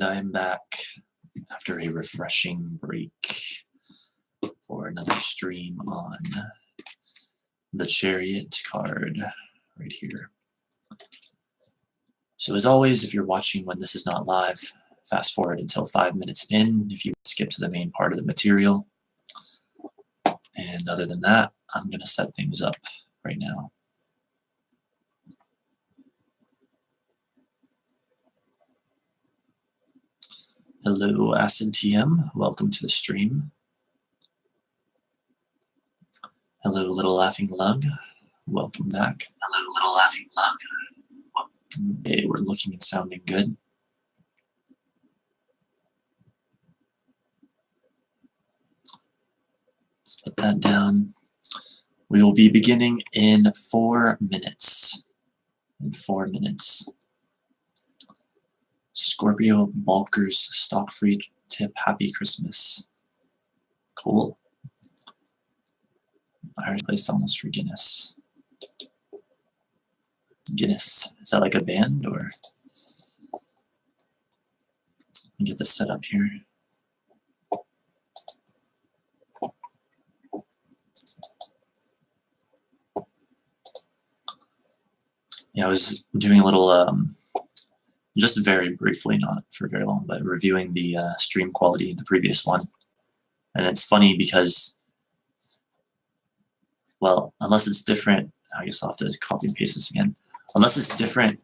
And I'm back after a refreshing break for another stream on the Chariot card right here. So as always, if you're watching when this is not live, fast forward until 5 minutes in if you skip to the main part of the material. And other than that, I'm going to set things up right now. Hello, Acid TM. Welcome to the stream. Hello, Little Laughing Lug. Welcome back. Hello, Little Laughing Lug. Okay, we're looking and sounding good. Let's put that down. We will be beginning in 4 minutes. In 4 minutes. Scorpio Bulkers stock free tip. Happy Christmas. Cool. I already placed almost for Guinness. Guinness. Is that like a band or? Let me get this set up here. Yeah, I was doing a little, just very briefly, not for very long, but reviewing the stream quality of the previous one. And it's funny because, well, unless it's different, I guess I'll have to copy and paste this again. Unless it's different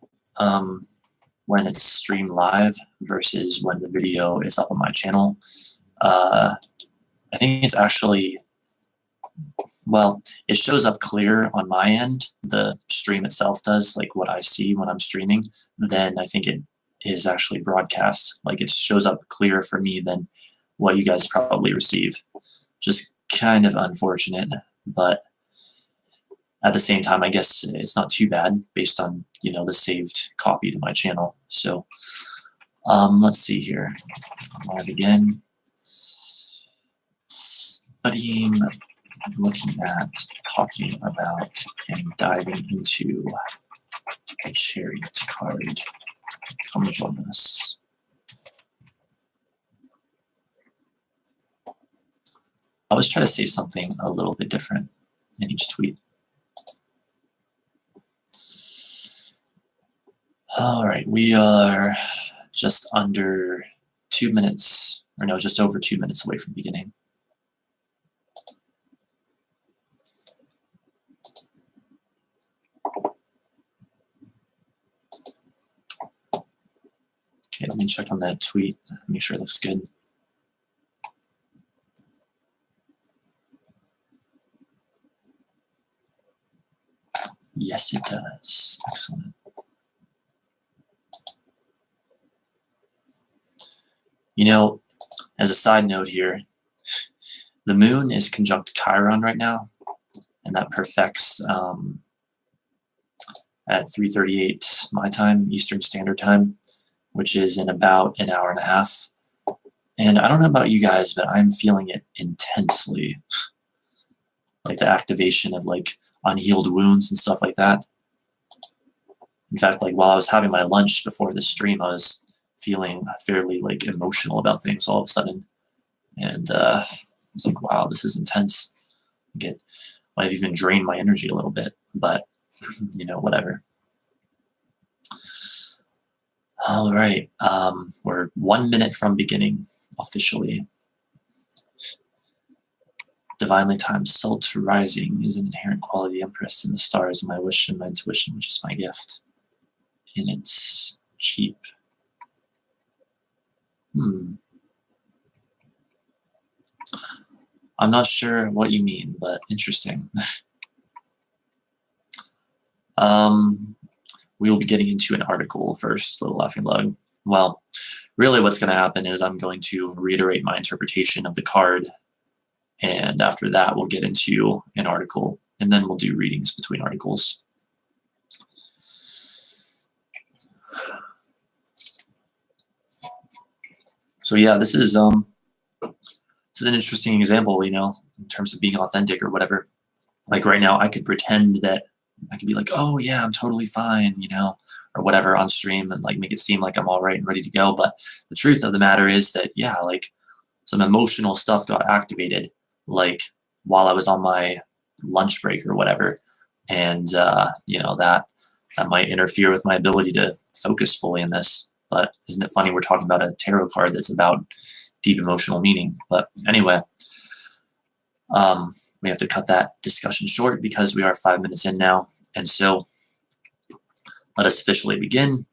when it's streamed live versus when the video is up on my channel, I think it's actually, well, it shows up clear on my end. The stream itself does, like what I see when I'm streaming. Then I think it is actually broadcast. Like it shows up clearer for me than what you guys probably receive. Just kind of unfortunate, but at the same time, I guess it's not too bad based on, you know, the saved copy to my channel. So let's see here. Live again. Studying, looking at, talking about, and diving into a Chariot card. Come join us. I always try to say something a little bit different in each tweet. All right, we are just under 2 minutes, or no, just over 2 minutes away from beginning. Okay, let me check on that tweet, make sure it looks good. Yes, it does. Excellent. You know, as a side note here, the moon is conjunct Chiron right now, and that perfects at 3:38 my time, Eastern Standard Time, which is in about an hour and a half. And I don't know about you guys, but I'm feeling it intensely. Like the activation of like unhealed wounds and stuff like that. In fact, like while I was having my lunch before the stream, I was feeling fairly like emotional about things all of a sudden. And I was like, wow, this is intense. Might have even drained my energy a little bit, but you know, whatever. All right, we're 1 minute from beginning officially. Divinely timed soul to rising is an inherent quality Empress in the stars, my wish and my intuition, which is my gift. And it's cheap. I'm not sure what you mean, but interesting. We will be getting into an article first, Little Laughing Lug. Well, really what's going to happen is I'm going to reiterate my interpretation of the card, and after that we'll get into an article, and then we'll do readings between articles. So yeah, this is an interesting example, you know, in terms of being authentic or whatever. Like right now, I could pretend that I can be like, oh yeah, I'm totally fine, you know, or whatever on stream, and like make it seem like I'm all right and ready to go. But the truth of the matter is that, yeah, like some emotional stuff got activated, like while I was on my lunch break or whatever. And, you know, that might interfere with my ability to focus fully in this. But isn't it funny we're talking about a tarot card that's about deep emotional meaning? But anyway, we have to cut that discussion short because we are 5 minutes in now. And so let us officially begin.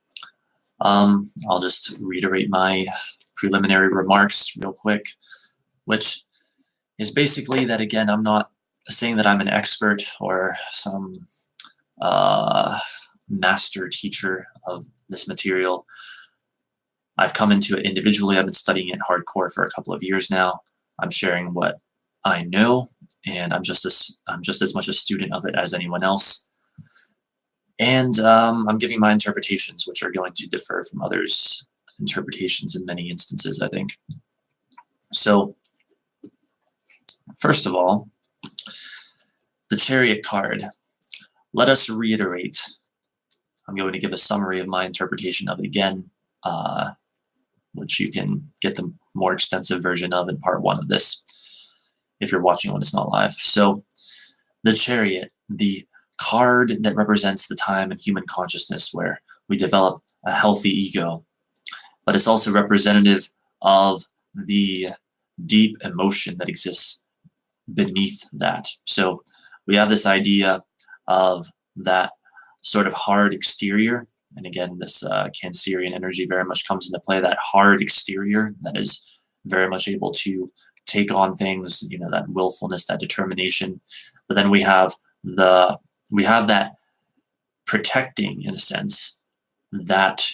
I'll just reiterate my preliminary remarks real quick, which is basically that, again, I'm not saying that I'm an expert or some master teacher of this material. I've come into it individually. I've been studying it hardcore for a couple of years now. I'm sharing what I know, and I'm just as much a student of it as anyone else. And I'm giving my interpretations, which are going to differ from others' interpretations in many instances, I think. So, first of all, the Chariot card. Let us reiterate. I'm going to give a summary of my interpretation of it again, which you can get the more extensive version of in part 1 of this if you're watching when it's not live. So, the Chariot, the card that represents the time in human consciousness where we develop a healthy ego, but it's also representative of the deep emotion that exists beneath that. So we have this idea of that sort of hard exterior, and again, this Cancerian energy very much comes into play, that hard exterior that is very much able to take on things, you know, that willfulness, that determination. But then we have that protecting, in a sense, that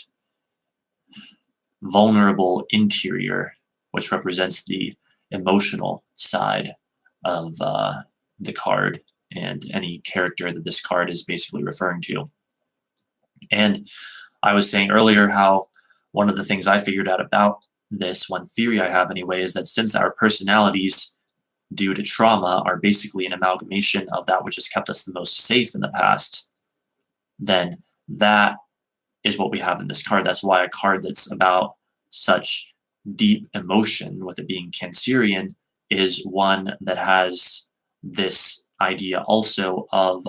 vulnerable interior, which represents the emotional side of the card and any character that this card is basically referring to. And I was saying earlier how one of the things I figured out about this, one theory I have anyway, is that since our personalities due to trauma are basically an amalgamation of that which has kept us the most safe in the past, then that is what we have in this card. That's why a card that's about such deep emotion, with it being Cancerian, is one that has this idea also of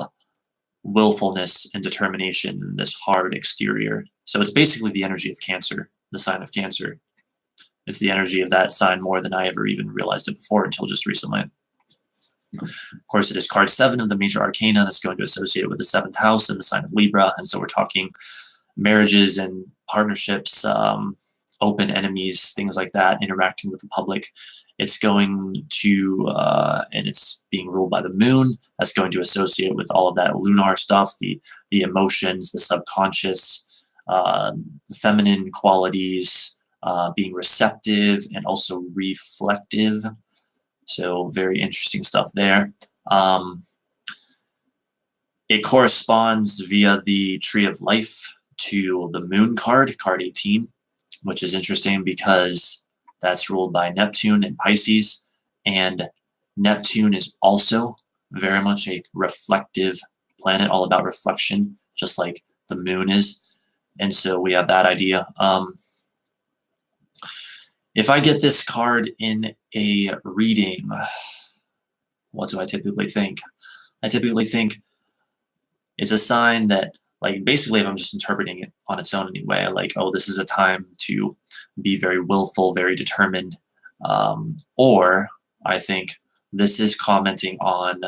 willfulness and determination, this hard exterior. So it's basically the energy of Cancer, the sign of Cancer. It's the energy of that sign more than I ever even realized it before until just recently. Of course, it is card 7 of the major arcana that's going to associate with the 7th house and the sign of Libra. And so we're talking marriages and partnerships, open enemies, things like that, interacting with the public. It's going to, and it's being ruled by the moon. That's going to associate with all of that lunar stuff, the emotions, the subconscious, feminine qualities, being receptive and also reflective. So very interesting stuff there. It corresponds via the Tree of Life to the Moon card, card 18, which is interesting because that's ruled by Neptune in Pisces, and Neptune is also very much a reflective planet, all about reflection, just like the moon is. And so we have that idea. If I get this card in a reading, what do I typically think? I typically think it's a sign that, like, basically if I'm just interpreting it on its own anyway, like, oh, this is a time to be very willful, very determined, or I think this is commenting on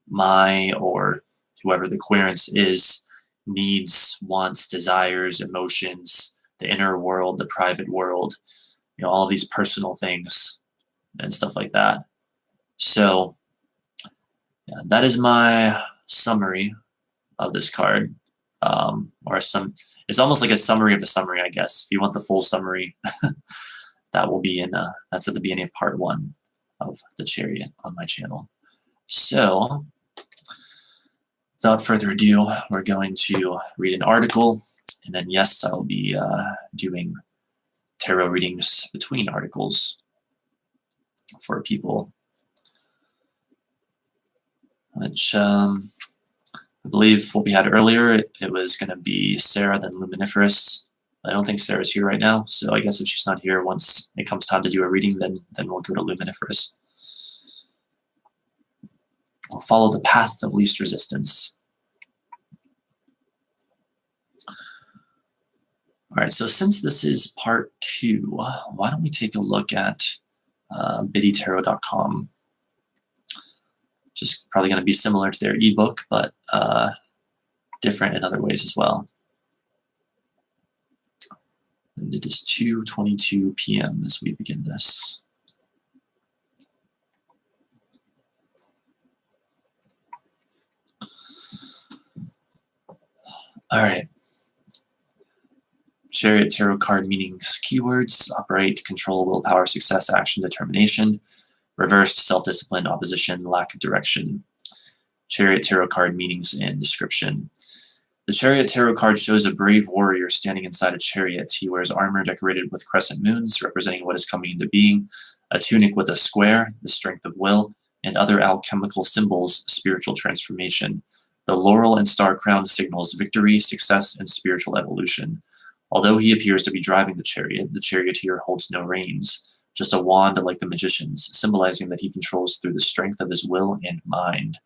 my, or whoever the querence is, needs, wants, desires, emotions, the inner world, the private world, you know, all these personal things and stuff like that. So yeah, that is my summary of this card, it's almost like a summary of a summary, I guess. If you want the full summary, that will be in, that's at the beginning of part 1 of the Chariot on my channel. So, without further ado, we're going to read an article, and then yes, I'll be doing tarot readings between articles for people, which I believe what we had earlier, it was going to be Sarah, then Luminiferous. I don't think Sarah's here right now, so I guess if she's not here, once it comes time to do a reading, then we'll go to Luminiferous. We'll follow the path of least resistance. All right, so since this is part 2, why don't we take a look at biddytarot.com. Just probably going to be similar to their ebook, but different in other ways as well. And it is 2:22 p.m. as we begin this. All right. Chariot tarot card meanings, keywords: operate, control, willpower, success, action, determination. Reversed: self-discipline, opposition, lack of direction. Chariot tarot card meanings and description. The Chariot tarot card shows a brave warrior standing inside a chariot. He wears armor decorated with crescent moons, representing what is coming into being, a tunic with a square, the strength of will, and other alchemical symbols, spiritual transformation. The laurel and star crown signals victory, success, and spiritual evolution. Although he appears to be driving the charioteer holds no reins, just a wand like the magician's, symbolizing that he controls through the strength of his will and mind.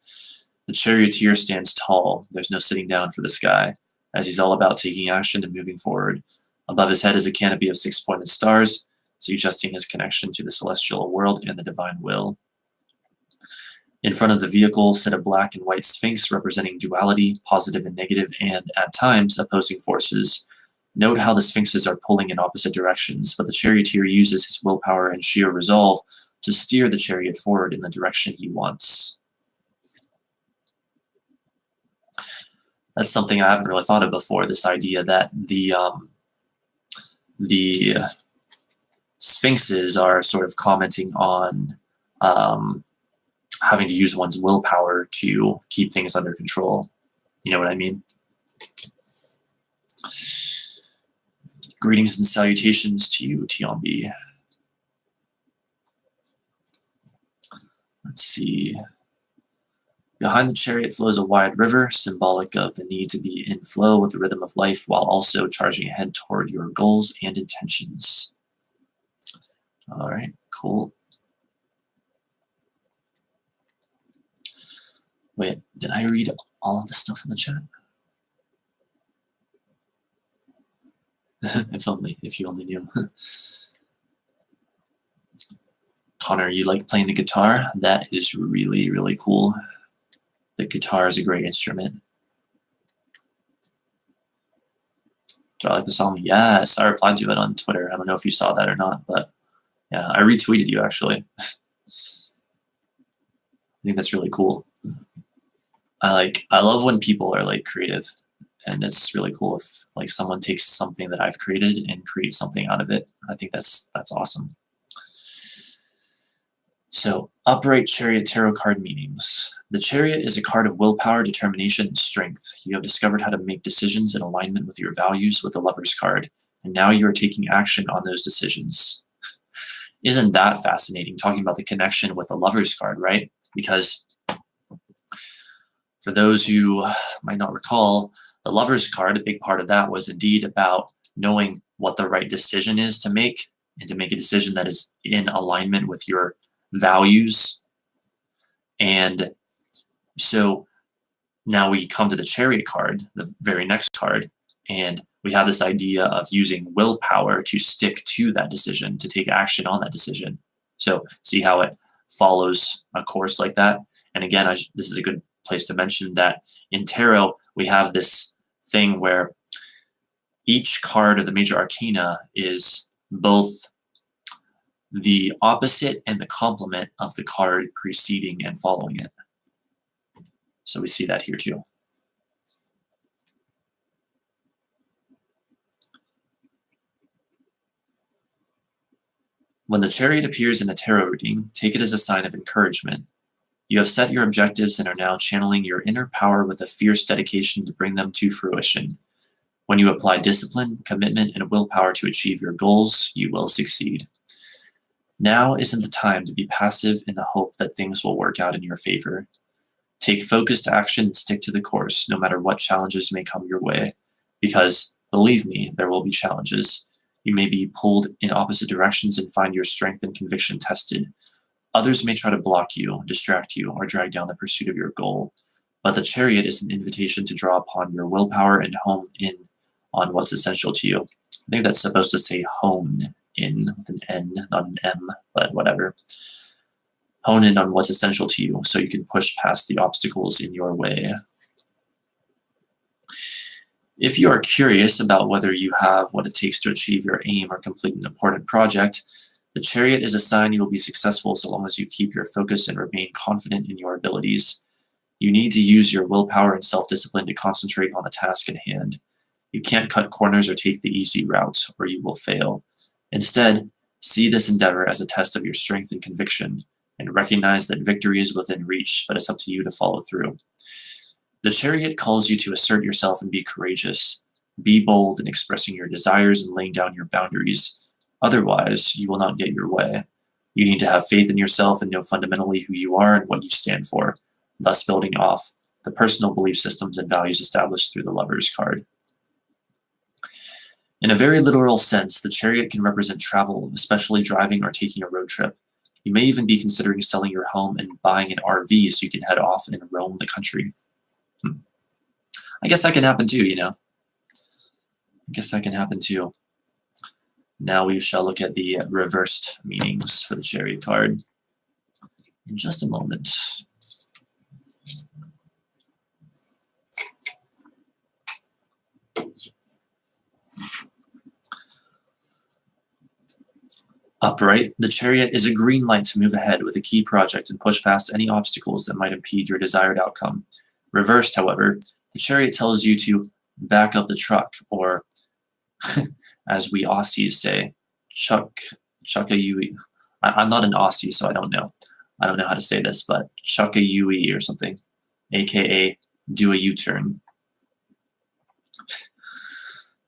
The charioteer stands tall. There's no sitting down for this guy, as he's all about taking action and moving forward. Above his head is a canopy of 6-pointed stars, suggesting his connection to the celestial world and the divine will. In front of the vehicle sit a black and white sphinx representing duality, positive and negative, and, at times, opposing forces. Note how the sphinxes are pulling in opposite directions, but the charioteer uses his willpower and sheer resolve to steer the chariot forward in the direction he wants. That's something I haven't really thought of before, this idea that the sphinxes are sort of commenting on having to use one's willpower to keep things under control. You know what I mean? Greetings and salutations to you, Tiombi. Let's see. Behind the chariot flows a wide river, symbolic of the need to be in flow with the rhythm of life while also charging ahead toward your goals and intentions. All right, cool. Wait, did I read all of the stuff in the chat? if you only knew. Connor, you like playing the guitar? That is really, really cool. The guitar is a great instrument. Do I like the song? Yes, I replied to it on Twitter. I don't know if you saw that or not, but yeah, I retweeted you actually. I think that's really cool. I love when people are like creative, and it's really cool if like someone takes something that I've created and creates something out of it. I think that's awesome. So, upright chariot tarot card meanings. The chariot is a card of willpower, determination, and strength. You have discovered how to make decisions in alignment with your values with the Lover's card, and now you are taking action on those decisions. Isn't that fascinating, talking about the connection with the Lover's card, right? Because for those who might not recall, the Lover's card, a big part of that was indeed about knowing what the right decision is to make, and to make a decision that is in alignment with your values. And so now we come to the Chariot card, the very next card, and we have this idea of using willpower to stick to that decision, to take action on that decision. So see how it follows a course like that? And again, this is a good place to mention that in tarot, we have this thing where each card of the major arcana is both the opposite and the complement of the card preceding and following it. So we see that here too. When the chariot appears in a tarot reading, take it as a sign of encouragement. You have set your objectives and are now channeling your inner power with a fierce dedication to bring them to fruition. When you apply discipline, commitment, and willpower to achieve your goals, you will succeed. Now isn't the time to be passive in the hope that things will work out in your favor. Take focused action and stick to the course, no matter what challenges may come your way, because, believe me, there will be challenges. You may be pulled in opposite directions and find your strength and conviction tested. Others may try to block you, distract you, or drag down the pursuit of your goal. But the Chariot is an invitation to draw upon your willpower and hone in on what's essential to you. I think that's supposed to say hone in with an N, not an M, but whatever. Hone in on what's essential to you so you can push past the obstacles in your way. If you are curious about whether you have what it takes to achieve your aim or complete an important project, the Chariot is a sign you will be successful so long as you keep your focus and remain confident in your abilities. You need to use your willpower and self-discipline to concentrate on the task at hand. You can't cut corners or take the easy route, or you will fail. Instead, see this endeavor as a test of your strength and conviction, and recognize that victory is within reach, but it's up to you to follow through. The Chariot calls you to assert yourself and be courageous. Be bold in expressing your desires and laying down your boundaries. Otherwise, you will not get your way. You need to have faith in yourself and know fundamentally who you are and what you stand for, thus building off the personal belief systems and values established through the Lover's card. In a very literal sense, the Chariot can represent travel, especially driving or taking a road trip. You may even be considering selling your home and buying an RV so you can head off and roam the country. I guess that can happen too, you know. I guess that can happen too. Now we shall look at the reversed meanings for the Chariot card in just a moment. Upright, the Chariot is a green light to move ahead with a key project and push past any obstacles that might impede your desired outcome. Reversed, however, the Chariot tells you to back up the truck, or, as we Aussies say, chuck-a-yui. I'm not an Aussie, so I don't know. I don't know how to say this, but chuck-a-yui or something, aka do a U-turn.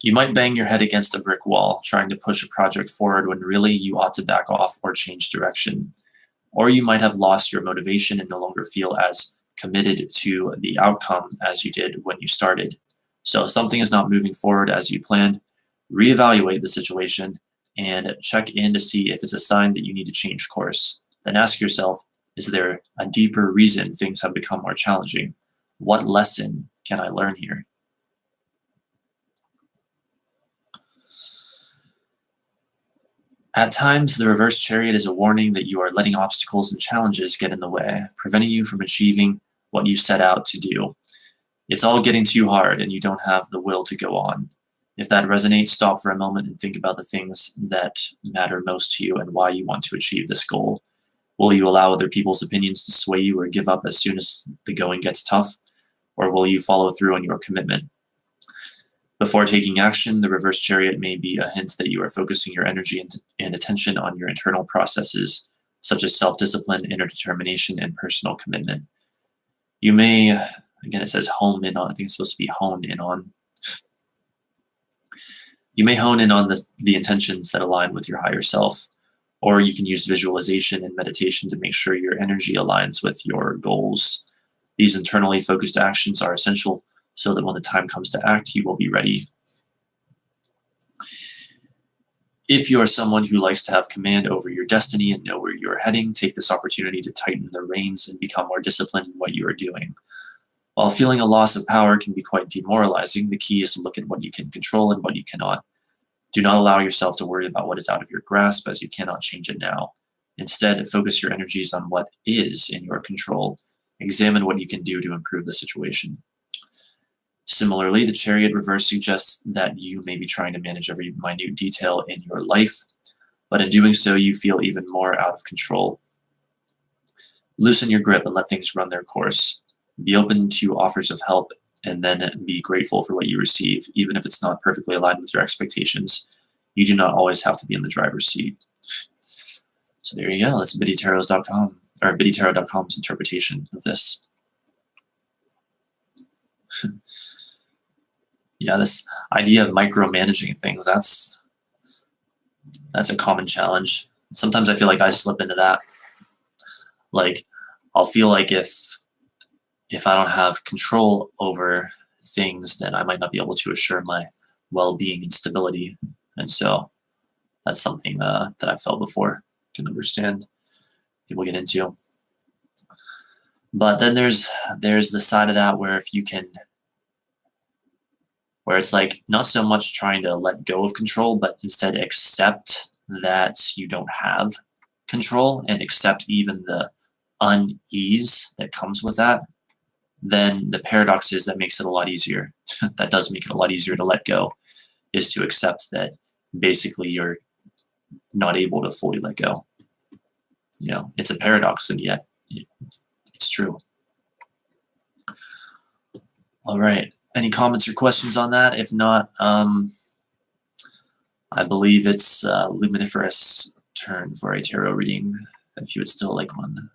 You might bang your head against a brick wall, trying to push a project forward when really you ought to back off or change direction. Or you might have lost your motivation and no longer feel as committed to the outcome as you did when you started. So if something is not moving forward as you planned, reevaluate the situation and check in to see if it's a sign that you need to change course. Then ask yourself, is there a deeper reason things have become more challenging? What lesson can I learn here? At times, the reverse Chariot is a warning that you are letting obstacles and challenges get in the way, preventing you from achieving what you set out to do. It's all getting too hard and you don't have the will to go on. If that resonates, stop for a moment and think about the things that matter most to you and why you want to achieve this goal. Will you allow other people's opinions to sway you or give up as soon as the going gets tough? Or will you follow through on your commitment? Before taking action, the reverse Chariot may be a hint that you are focusing your energy and attention on your internal processes, such as self-discipline, inner determination, and personal commitment. You may, again it says hone in on, I think it's supposed to be hone in on. You may hone in on the intentions that align with your higher self, or you can use visualization and meditation to make sure your energy aligns with your goals. These internally focused actions are essential so that when the time comes to act, you will be ready. If you are someone who likes to have command over your destiny and know where you are heading, take this opportunity to tighten the reins and become more disciplined in what you are doing. While feeling a loss of power can be quite demoralizing, the key is to look at what you can control and what you cannot. Do not allow yourself to worry about what is out of your grasp, as you cannot change it now. Instead, focus your energies on what is in your control. Examine what you can do to improve the situation. Similarly, the Chariot reverse suggests that you may be trying to manage every minute detail in your life, but in doing so, you feel even more out of control. Loosen your grip and let things run their course. Be open to offers of help, and then be grateful for what you receive, even if it's not perfectly aligned with your expectations. You do not always have to be in the driver's seat. So there you go. That's biddytarot.com, or biddytarot.com's interpretation of this. Yeah, this idea of micromanaging things, that's a common challenge. Sometimes I feel like I slip into that. Like, I'll feel like if if I don't have control over things, then I might not be able to assure my well-being and stability. And so that's something that I've felt before, can understand people get into. But then there's the side of that where if you can, where it's like not so much trying to let go of control, but instead accept that you don't have control and accept even the unease that comes with that. Then the paradox is that makes it a lot easier. That does make it a lot easier to let go, is to accept that basically you're not able to fully let go. You know, it's a paradox, and yet it's true. All right. Any comments or questions on that? If not, I believe it's Luminiferous' turn for a tarot reading, if you would still like one.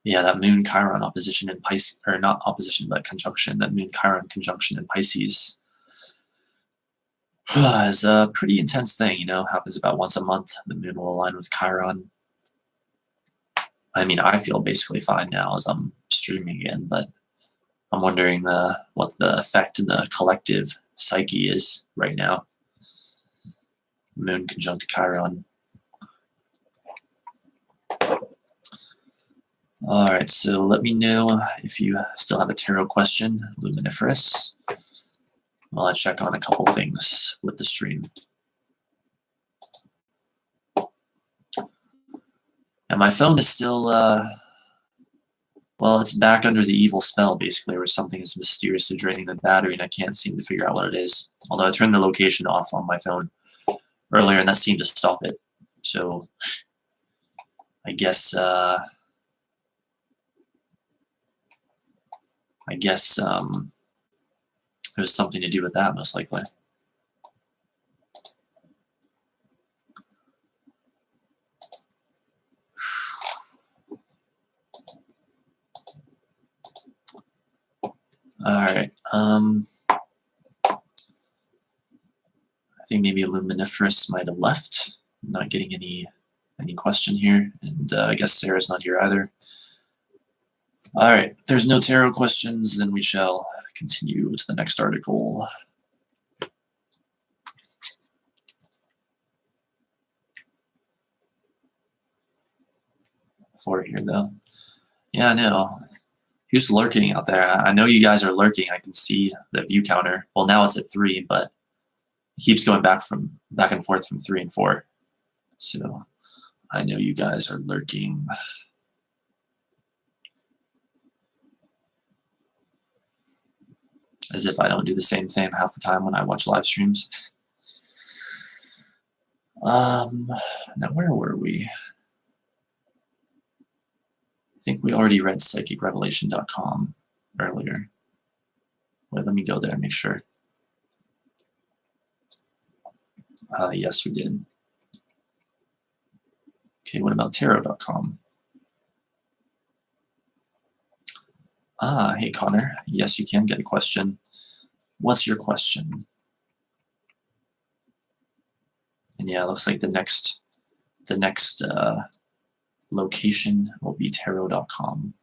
Yeah, that Moon Chiron opposition in Pisces, or not opposition, but conjunction, that Moon Chiron conjunction in Pisces is a pretty intense thing, you know, happens about once a month. The moon will align with Chiron. I mean, I feel basically fine now as I'm streaming again, but I'm wondering what the effect in the collective psyche is right now. Moon conjunct Chiron. All right, so let me know if you still have a tarot question, Luminiferous, while I check on a couple things with the stream. And my phone is still, well, it's back under the evil spell, basically, where something is mysteriously draining the battery, and I can't seem to figure out what it is. Although I turned the location off on my phone earlier, and that seemed to stop it. So I guess it was something to do with that, most likely. All right. I think maybe Luminiferous might have left. I'm not getting any question here, and I guess Sarah's not here either. All right. If there's no tarot questions, then we shall continue to the next article. For here, though. Yeah, I know. Who's lurking out there? I know you guys are lurking. I can see the view counter. Well, now it's at 3, but it keeps going back and forth from 3 and 4. So I know you guys are lurking. As if I don't do the same thing half the time when I watch live streams. Now where were we? I think we already read psychicrevelation.com earlier. Wait, let me go there and make sure. Yes, we did. Okay, what about tarot.com? Hey Connor. Yes, you can get a question. What's your question? And yeah, it looks like the next location will be tarot.com.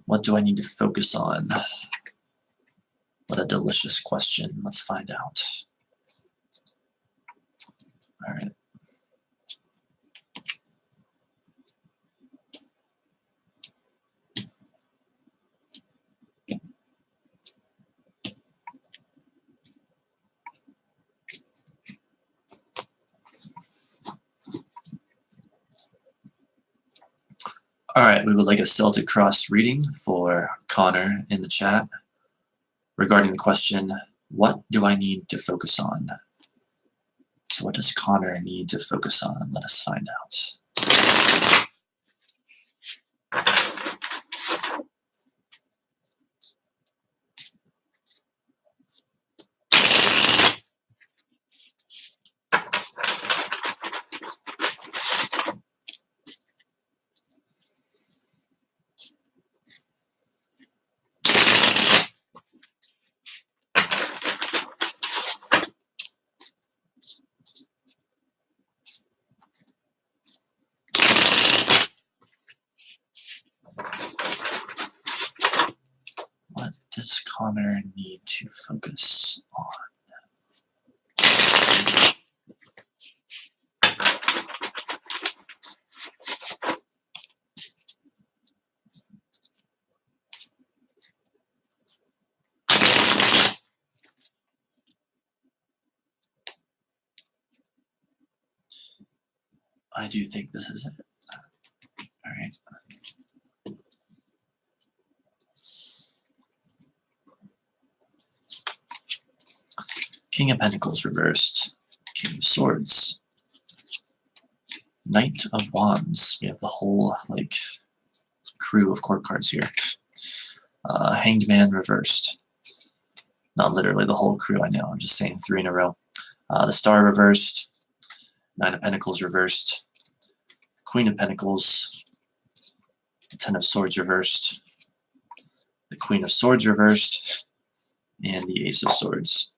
What do I need to focus on? What a delicious question. Let's find out. All right. All right, we would like a Celtic Cross reading for Connor in the chat regarding the question, what do I need to focus on? So what does Connor need to focus on? Let us find out. Connor need to focus on? I do think this is it. All right. King of Pentacles reversed. King of Swords. Knight of Wands. We have the whole like crew of court cards here. Hanged Man reversed. Not literally the whole crew, I know. I'm just saying 3 in a row. The Star reversed. 9 of Pentacles reversed. Queen of Pentacles. The 10 of Swords reversed. The Queen of Swords reversed. And the Ace of Swords.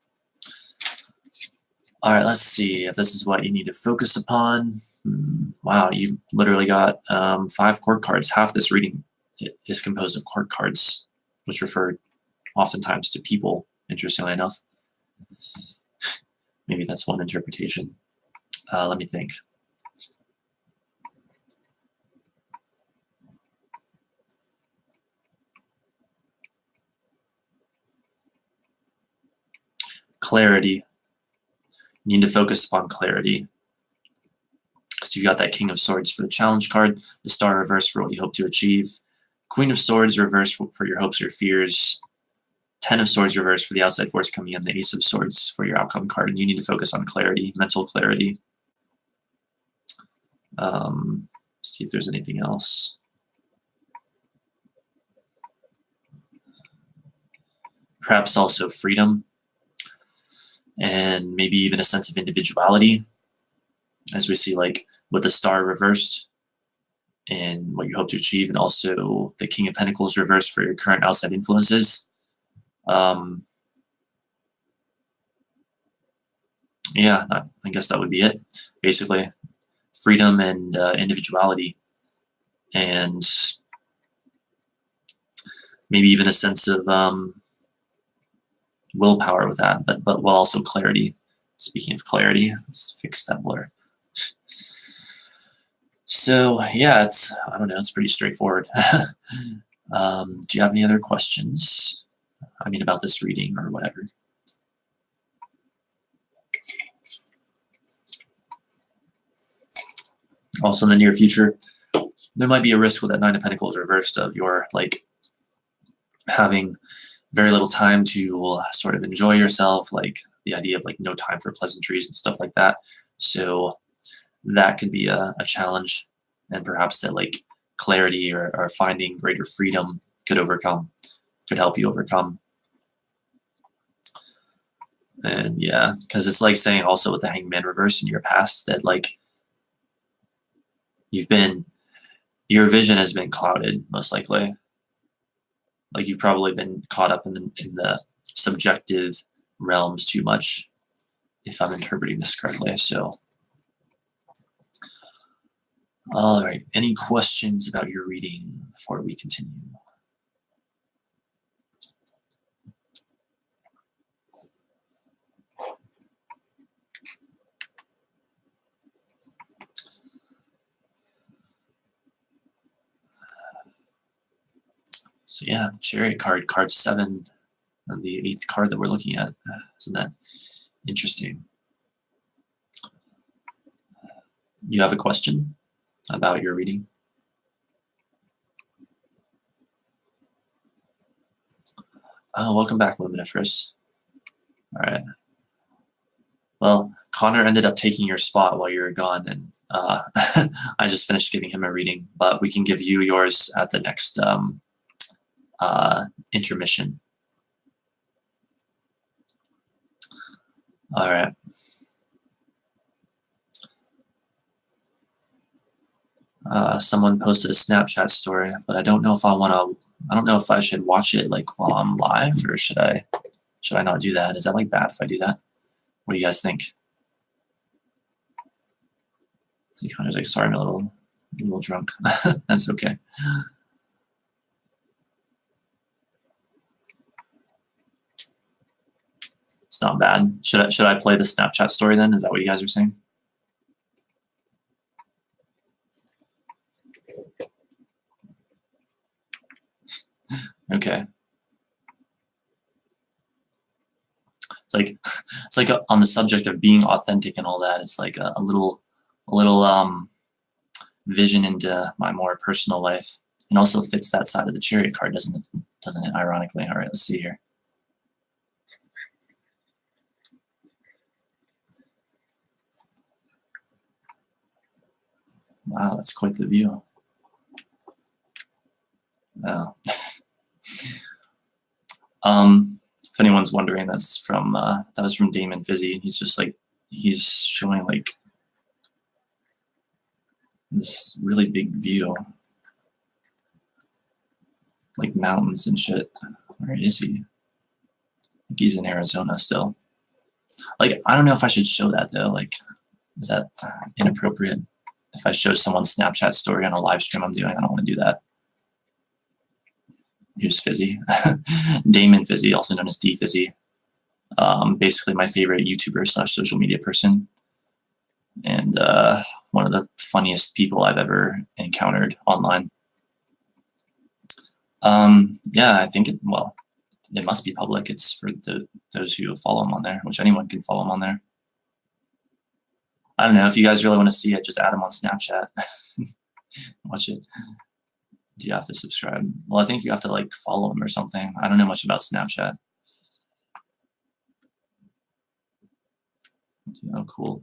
Alright, let's see if this is what you need to focus upon. Wow, you literally got 5 court cards. Half this reading is composed of court cards, which refer oftentimes to people, interestingly enough. Maybe that's one interpretation. Let me think. Clarity. You need to focus upon clarity. So you've got that King of Swords for the challenge card, the Star reversed for what you hope to achieve, Queen of Swords reversed for your hopes or fears, 10 of Swords reversed for the outside force coming in, the Ace of Swords for your outcome card, and you need to focus on clarity, mental clarity. See if there's anything else. Perhaps also freedom, and maybe even a sense of individuality, as we see like with the Star reversed and what you hope to achieve, and also the King of Pentacles reversed for your current outside influences. Yeah, I guess that would be it. Basically, freedom and individuality, and maybe even a sense of willpower with that, but while also clarity. Speaking of clarity, let's fix that blur. So yeah, I don't know, it's pretty straightforward. Do you have any other questions? I mean, about this reading or whatever. Also in the near future, there might be a risk with that 9 of Pentacles reversed of your like having very little time to sort of enjoy yourself, like the idea of like no time for pleasantries and stuff like that. So that could be a challenge, and perhaps that like clarity or finding greater freedom could help you overcome. And yeah, because it's like saying also with the Hanged Man reverse in your past that like your vision has been clouded, most likely. Like you've probably been caught up in the subjective realms too much, if I'm interpreting this correctly. So, all right. Any questions about your reading before we continue? So yeah, the Chariot card, card 7, and the 8th card that we're looking at. Isn't that interesting? You have a question about your reading? Oh, welcome back, Luminiferous. All right. Well, Connor ended up taking your spot while you were gone, and I just finished giving him a reading, but we can give you yours at the next intermission. All right. Someone posted a Snapchat story, but I don't know if I don't know if I should watch it like while I'm live, or should I not do that? Is that like bad if I do that? What do you guys think? So Connor's like, sorry, I'm a little drunk. That's okay. It's not bad. Should I play the Snapchat story then? Is that what you guys are saying? Okay. It's like on the subject of being authentic and all that. It's like a little vision into my more personal life, and also fits that side of the Chariot card, doesn't it? Doesn't it? Ironically. All right, let's see here. Wow, that's quite the view. Wow. If anyone's wondering, that's from that was from Damon Fizzy. He's just like, he's showing like this really big view, like mountains and shit. Where is he? I think he's in Arizona still. Like, I don't know if I should show that though. Like, is that inappropriate? If I show someone's Snapchat story on a live stream I'm doing, I don't want to do that. Here's Fizzy. Damon Fizzy, also known as D Fizzy. Basically my favorite YouTuber / social media person. And one of the funniest people I've ever encountered online. Yeah, I think it must be public. It's for those who follow him on there, which anyone can follow him on there. I don't know, if you guys really want to see it, just add him on Snapchat. Watch it. Do you have to subscribe? Well, I think you have to like follow him or something. I don't know much about Snapchat. Oh, cool.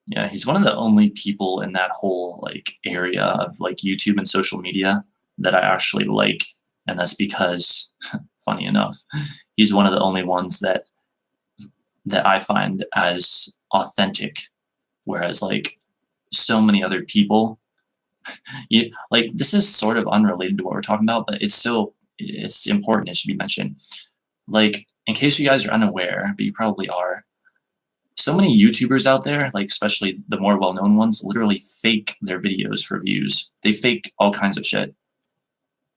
Yeah, he's one of the only people in that whole like area of like YouTube and social media that I actually like, and that's because, funny enough, he's one of the only ones that I find as authentic, whereas like so many other people, like this is sort of unrelated to what we're talking about, but it's important. It should be mentioned. Like, in case you guys are unaware, but you probably are, so many YouTubers out there, like especially the more well-known ones, literally fake their videos for views. They fake all kinds of shit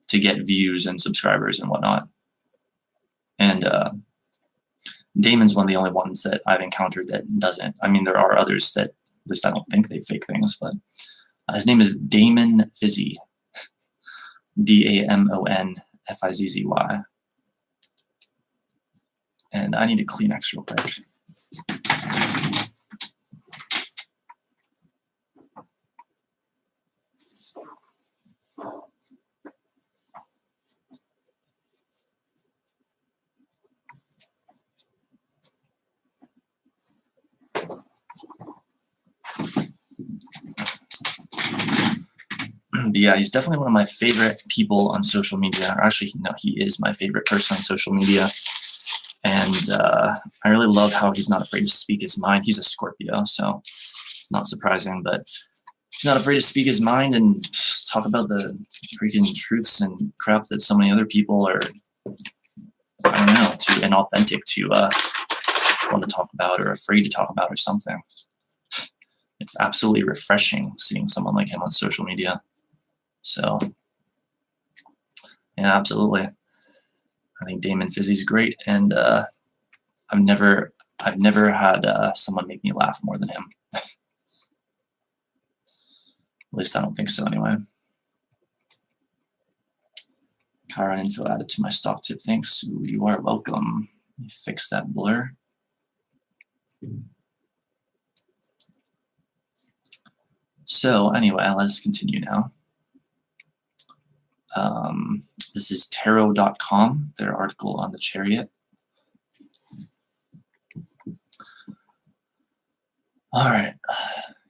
to get views and subscribers and whatnot. And Damon's one of the only ones that I've encountered that doesn't. I mean, there are others that, at least I don't think they fake things, but his name is Damon Fizzy. DAMONFIZZY. And I need a Kleenex real quick. But yeah, he's definitely one of my favorite people on social media. Or actually, no, he is my favorite person on social media. And I really love how he's not afraid to speak his mind. He's a Scorpio, so not surprising, but he's not afraid to speak his mind and talk about the freaking truths and crap that so many other people are, I don't know, too inauthentic to want to talk about or afraid to talk about or something. It's absolutely refreshing seeing someone like him on social media. So, yeah, absolutely. I think Damon Fizzy's great, and I've never had someone make me laugh more than him. At least I don't think so, anyway. Chiron info added to my stock tip. Thanks. Ooh, you are welcome. Let me fix that blur. So anyway, let's continue now. This is tarot.com, their article on the Chariot. All right.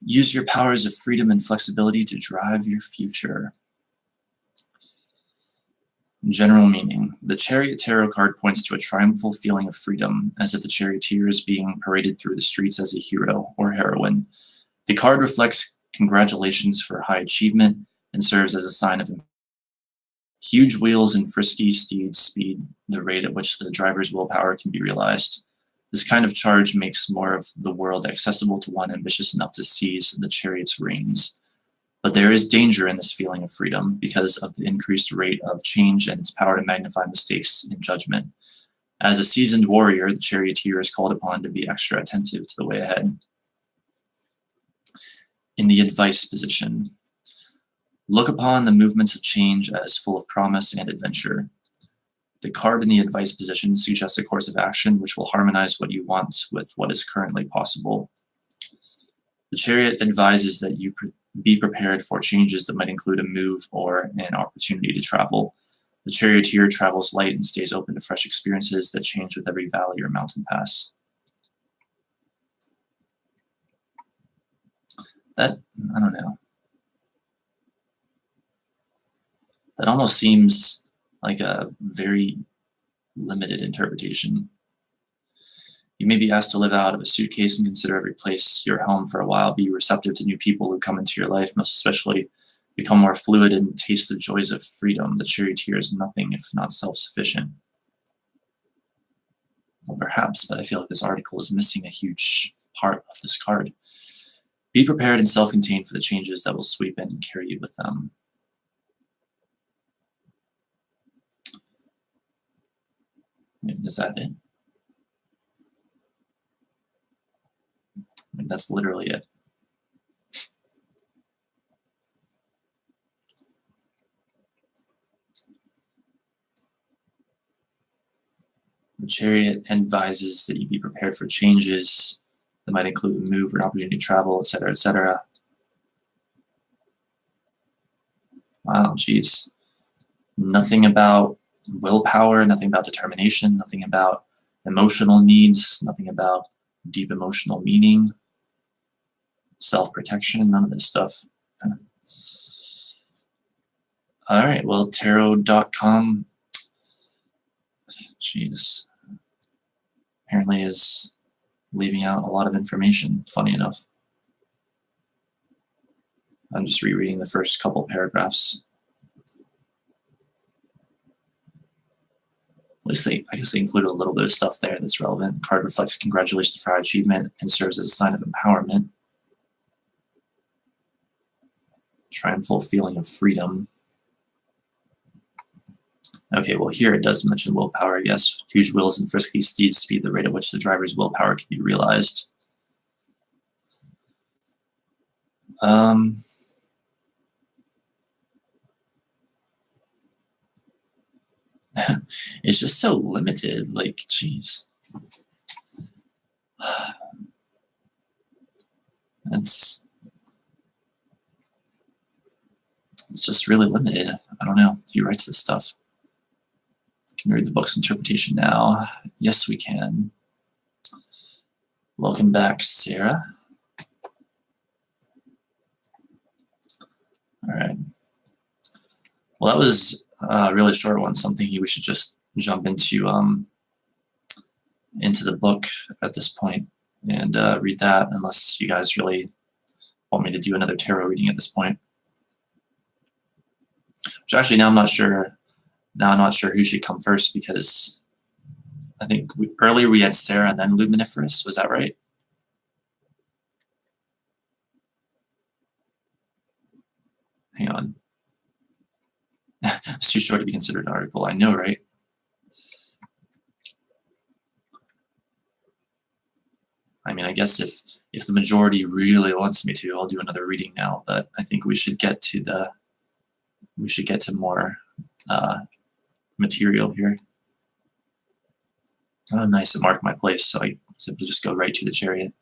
Use your powers of freedom and flexibility to drive your future. General meaning. The Chariot tarot card points to a triumphal feeling of freedom, as if the charioteer is being paraded through the streets as a hero or heroine. The card reflects congratulations for high achievement and serves as a sign of huge wheels and frisky steeds speed the rate at which the driver's willpower can be realized. This kind of charge makes more of the world accessible to one ambitious enough to seize the chariot's reins. But there is danger in this feeling of freedom because of the increased rate of change and its power to magnify mistakes in judgment. As a seasoned warrior, the charioteer is called upon to be extra attentive to the way ahead. In the advice position, look upon the movements of change as full of promise and adventure. The card in the advice position suggests a course of action which will harmonize what you want with what is currently possible. The Chariot advises that you be prepared for changes that might include a move or an opportunity to travel. The charioteer travels light and stays open to fresh experiences that change with every valley or mountain pass. That, I don't know. That almost seems like a very limited interpretation. You may be asked to live out of a suitcase and consider every place your home for a while. Be receptive to new people who come into your life, most especially become more fluid and taste the joys of freedom. The charioteer is nothing if not self-sufficient. Well, perhaps, but I feel like this article is missing a huge part of this card. Be prepared and self-contained for the changes that will sweep in and carry you with them. Is that it? I mean, that's literally it. The Chariot advises that you be prepared for changes that might include a move or an opportunity to travel, etc., etc. Wow, geez. Nothing about willpower, nothing about determination, nothing about emotional needs, nothing about deep emotional meaning, self-protection, none of this stuff. All right, well, tarot.com, jeez, apparently is leaving out a lot of information, funny enough. I'm just rereading the first couple paragraphs. At least I guess they included a little bit of stuff there that's relevant. The card reflects congratulations for our achievement and serves as a sign of empowerment. Triumphal feeling of freedom. Okay, well here it does mention willpower, yes. Huge wheels and frisky steeds speed the rate at which the driver's willpower can be realized. It's just so limited, like, geez. It's just really limited. I don't know. He writes this stuff. Can we read the book's interpretation now? Yes, we can. Welcome back, Sarah. All right. Well, that was a really short one. Something we should just jump into the book at this point and read that, unless you guys really want me to do another tarot reading at this point. Which actually now I'm not sure. Now I'm not sure who should come first, because I think earlier we had Sarah and then Luminiferous. Was that right? Hang on. It's too short to be considered an article. I know, right? I mean, I guess if the majority really wants me to, I'll do another reading now. But I think we should get to more material here. Oh, nice! It marked my place, so I simply just go right to the Chariot.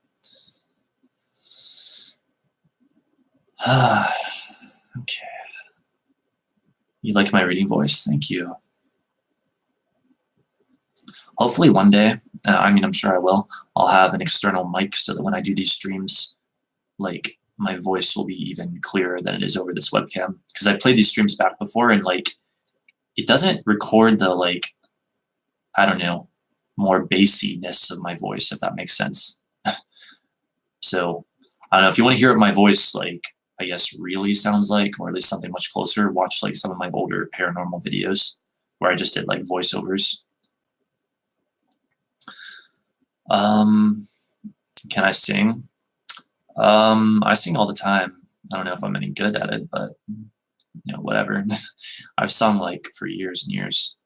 Okay. You like my reading voice? Thank you. Hopefully one day, I mean, I'm sure I will, I'll have an external mic so that when I do these streams, like, my voice will be even clearer than it is over this webcam. Because I played these streams back before, and, like, it doesn't record the, like, I don't know, more bassiness of my voice, if that makes sense. So, I don't know, if you want to hear what my voice, like, I guess really sounds like, or at least something much closer, watch, like, some of my older paranormal videos where I just did, like, voiceovers. Can I sing? I sing all the time. I don't know if I'm any good at it, but, you know, whatever. I've sung, like, for years and years.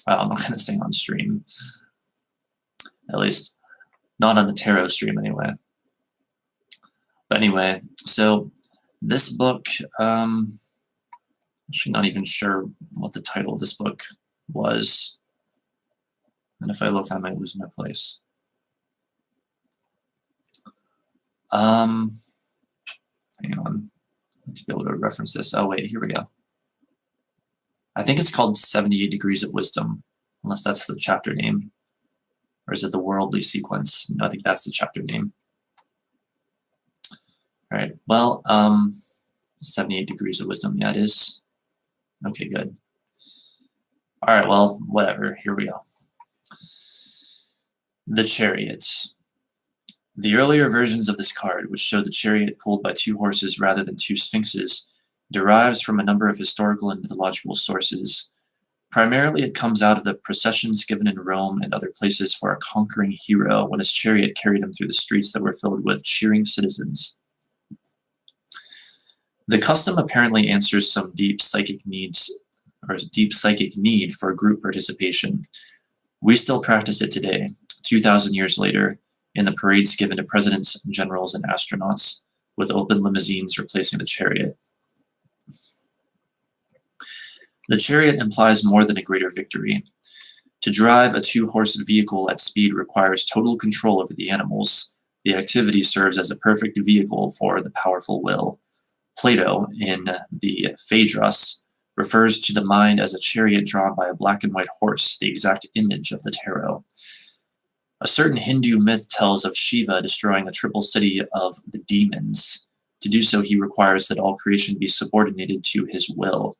I'm not going to say on stream, at least not on the tarot stream anyway. But anyway, so this book, actually not even sure what the title of this book was. And if I look, I might lose my place. Hang on, to be able to reference this. Oh wait, here we go. I think it's called 78 Degrees of Wisdom, unless that's the chapter name. Or is it the Worldly Sequence? No, I think that's the chapter name. All right, well, 78 Degrees of Wisdom, yeah, it is. Okay, good. All right, well, whatever, here we go. The Chariot. The earlier versions of this card, which show the chariot pulled by 2 horses rather than 2 sphinxes, derives from a number of historical and mythological sources. Primarily, it comes out of the processions given in Rome and other places for a conquering hero when his chariot carried him through the streets that were filled with cheering citizens. The custom apparently answers some deep psychic needs, or deep psychic need for group participation. We still practice it today, 2,000 years later, in the parades given to presidents, generals, and astronauts, with open limousines replacing the chariot. The chariot implies more than a greater victory. To drive a 2-horse vehicle at speed requires total control over the animals. The activity serves as a perfect vehicle for the powerful will. Plato, in the Phaedrus, refers to the mind as a chariot drawn by a black and white horse, the exact image of the tarot. A certain Hindu myth tells of Shiva destroying a triple city of the demons. To do so, he requires that all creation be subordinated to his will.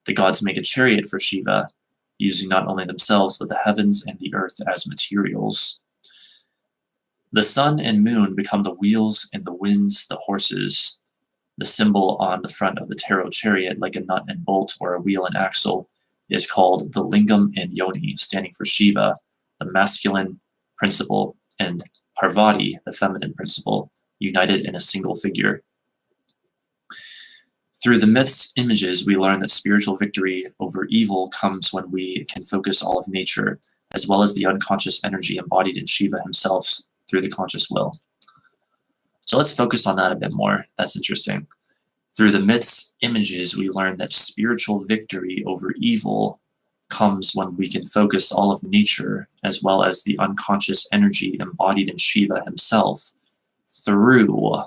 The gods make a chariot for Shiva, using not only themselves but the heavens and the earth as materials. The sun and moon become the wheels and the winds the horses. The symbol on the front of the tarot chariot, like a nut and bolt or a wheel and axle, is called the lingam and yoni, standing for Shiva, the masculine principle, and Parvati, the feminine principle, united in a single figure. Through the myth's images, we learn that spiritual victory over evil comes when we can focus all of nature, as well as the unconscious energy embodied in Shiva himself through the conscious will. So let's focus on that a bit more. That's interesting. Through the myth's images, we learn that spiritual victory over evil comes when we can focus all of nature, as well as the unconscious energy embodied in Shiva himself, through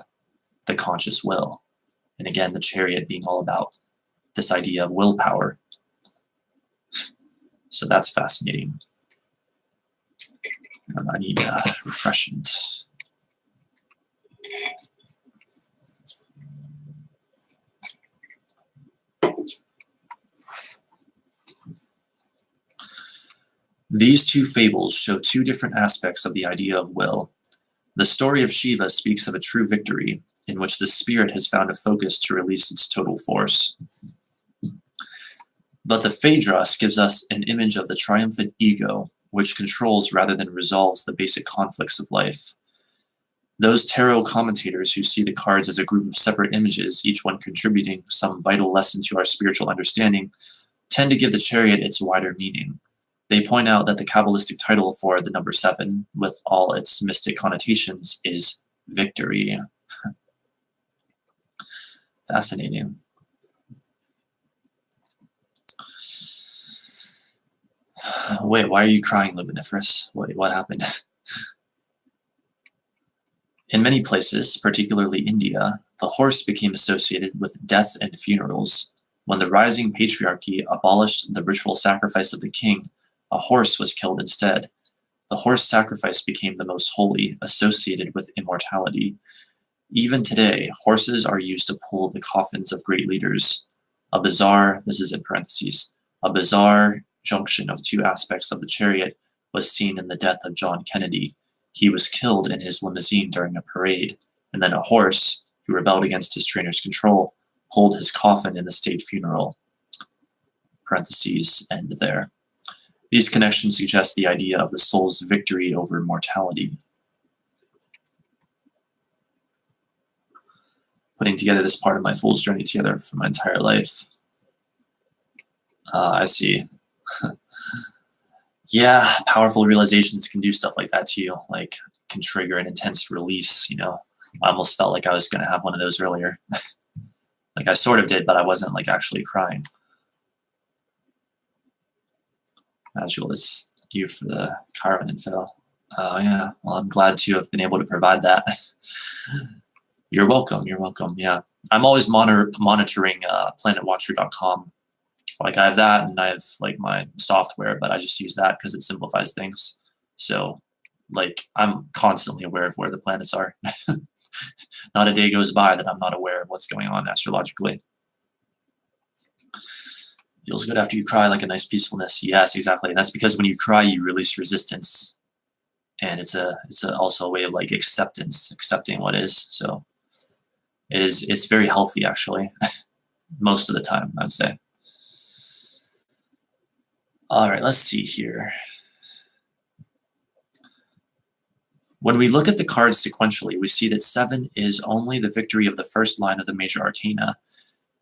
the conscious will. And again, the chariot being all about this idea of willpower. So that's fascinating. I need refreshment. These 2 fables show 2 different aspects of the idea of will. The story of Shiva speaks of a true victory, in which the spirit has found a focus to release its total force. But the Phaedrus gives us an image of the triumphant ego, which controls rather than resolves the basic conflicts of life. Those tarot commentators who see the cards as a group of separate images, each one contributing some vital lesson to our spiritual understanding, tend to give the chariot its wider meaning. They point out that the Kabbalistic title for the number 7, with all its mystic connotations, is victory. Fascinating. Wait, why are you crying, Luminiferous? Wait, what happened? In many places, particularly India, the horse became associated with death and funerals. When the rising patriarchy abolished the ritual sacrifice of the king, a horse was killed instead. The horse sacrifice became the most holy, associated with immortality. Even today, horses are used to pull the coffins of great leaders. A bizarre, this is in parentheses, a bizarre junction of 2 aspects of the chariot was seen in the death of John Kennedy. He was killed in his limousine during a parade, and then a horse, who rebelled against his trainer's control, pulled his coffin in the state funeral. Parentheses end there. These connections suggest the idea of the soul's victory over mortality. Putting together this part of my fool's journey together for my entire life. I see. Yeah, powerful realizations can do stuff like that to you, like can trigger an intense release, you know. I almost felt like I was gonna have one of those earlier. Like I sort of did, but I wasn't like actually crying. As usual, is you for the Chiron info. Oh yeah, well I'm glad to have been able to provide that. You're welcome, you're welcome, yeah. I'm always monitoring planetwatcher.com. Like I have that and I have like my software, but I just use that because it simplifies things. So like I'm constantly aware of where the planets are. Not a day goes by that I'm not aware of what's going on astrologically. Feels good after you cry, like a nice peacefulness. Yes, exactly. And that's because when you cry, you release resistance, and it's also a way of like acceptance, accepting what is. So it's very healthy actually, most of the time I'd say. All right, let's see here. When we look at the cards sequentially, we see that 7 is only the victory of the first line of the major arcana.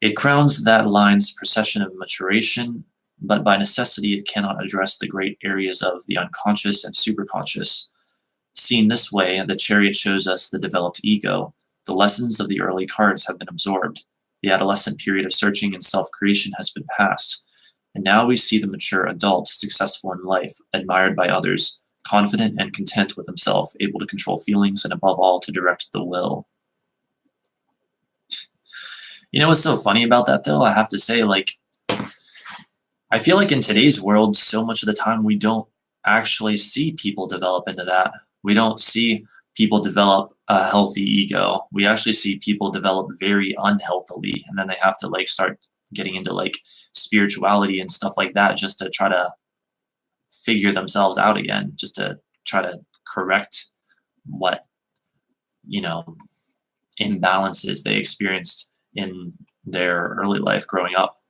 It crowns that line's procession of maturation, but by necessity it cannot address the great areas of the unconscious and superconscious. Seen this way, the Chariot shows us the developed ego. The lessons of the early cards have been absorbed. The adolescent period of searching and self-creation has been passed. And now we see the mature adult, successful in life, admired by others, confident and content with himself, able to control feelings, and above all, to direct the will. You know what's so funny about that, though? I have to say, like, I feel like in today's world, so much of the time we don't actually see people develop into that. We don't see people develop a healthy ego. We actually see people develop very unhealthily, and then they have to like start getting into like spirituality and stuff like that just to try to figure themselves out again, just to try to correct what, you know, imbalances they experienced in their early life growing up.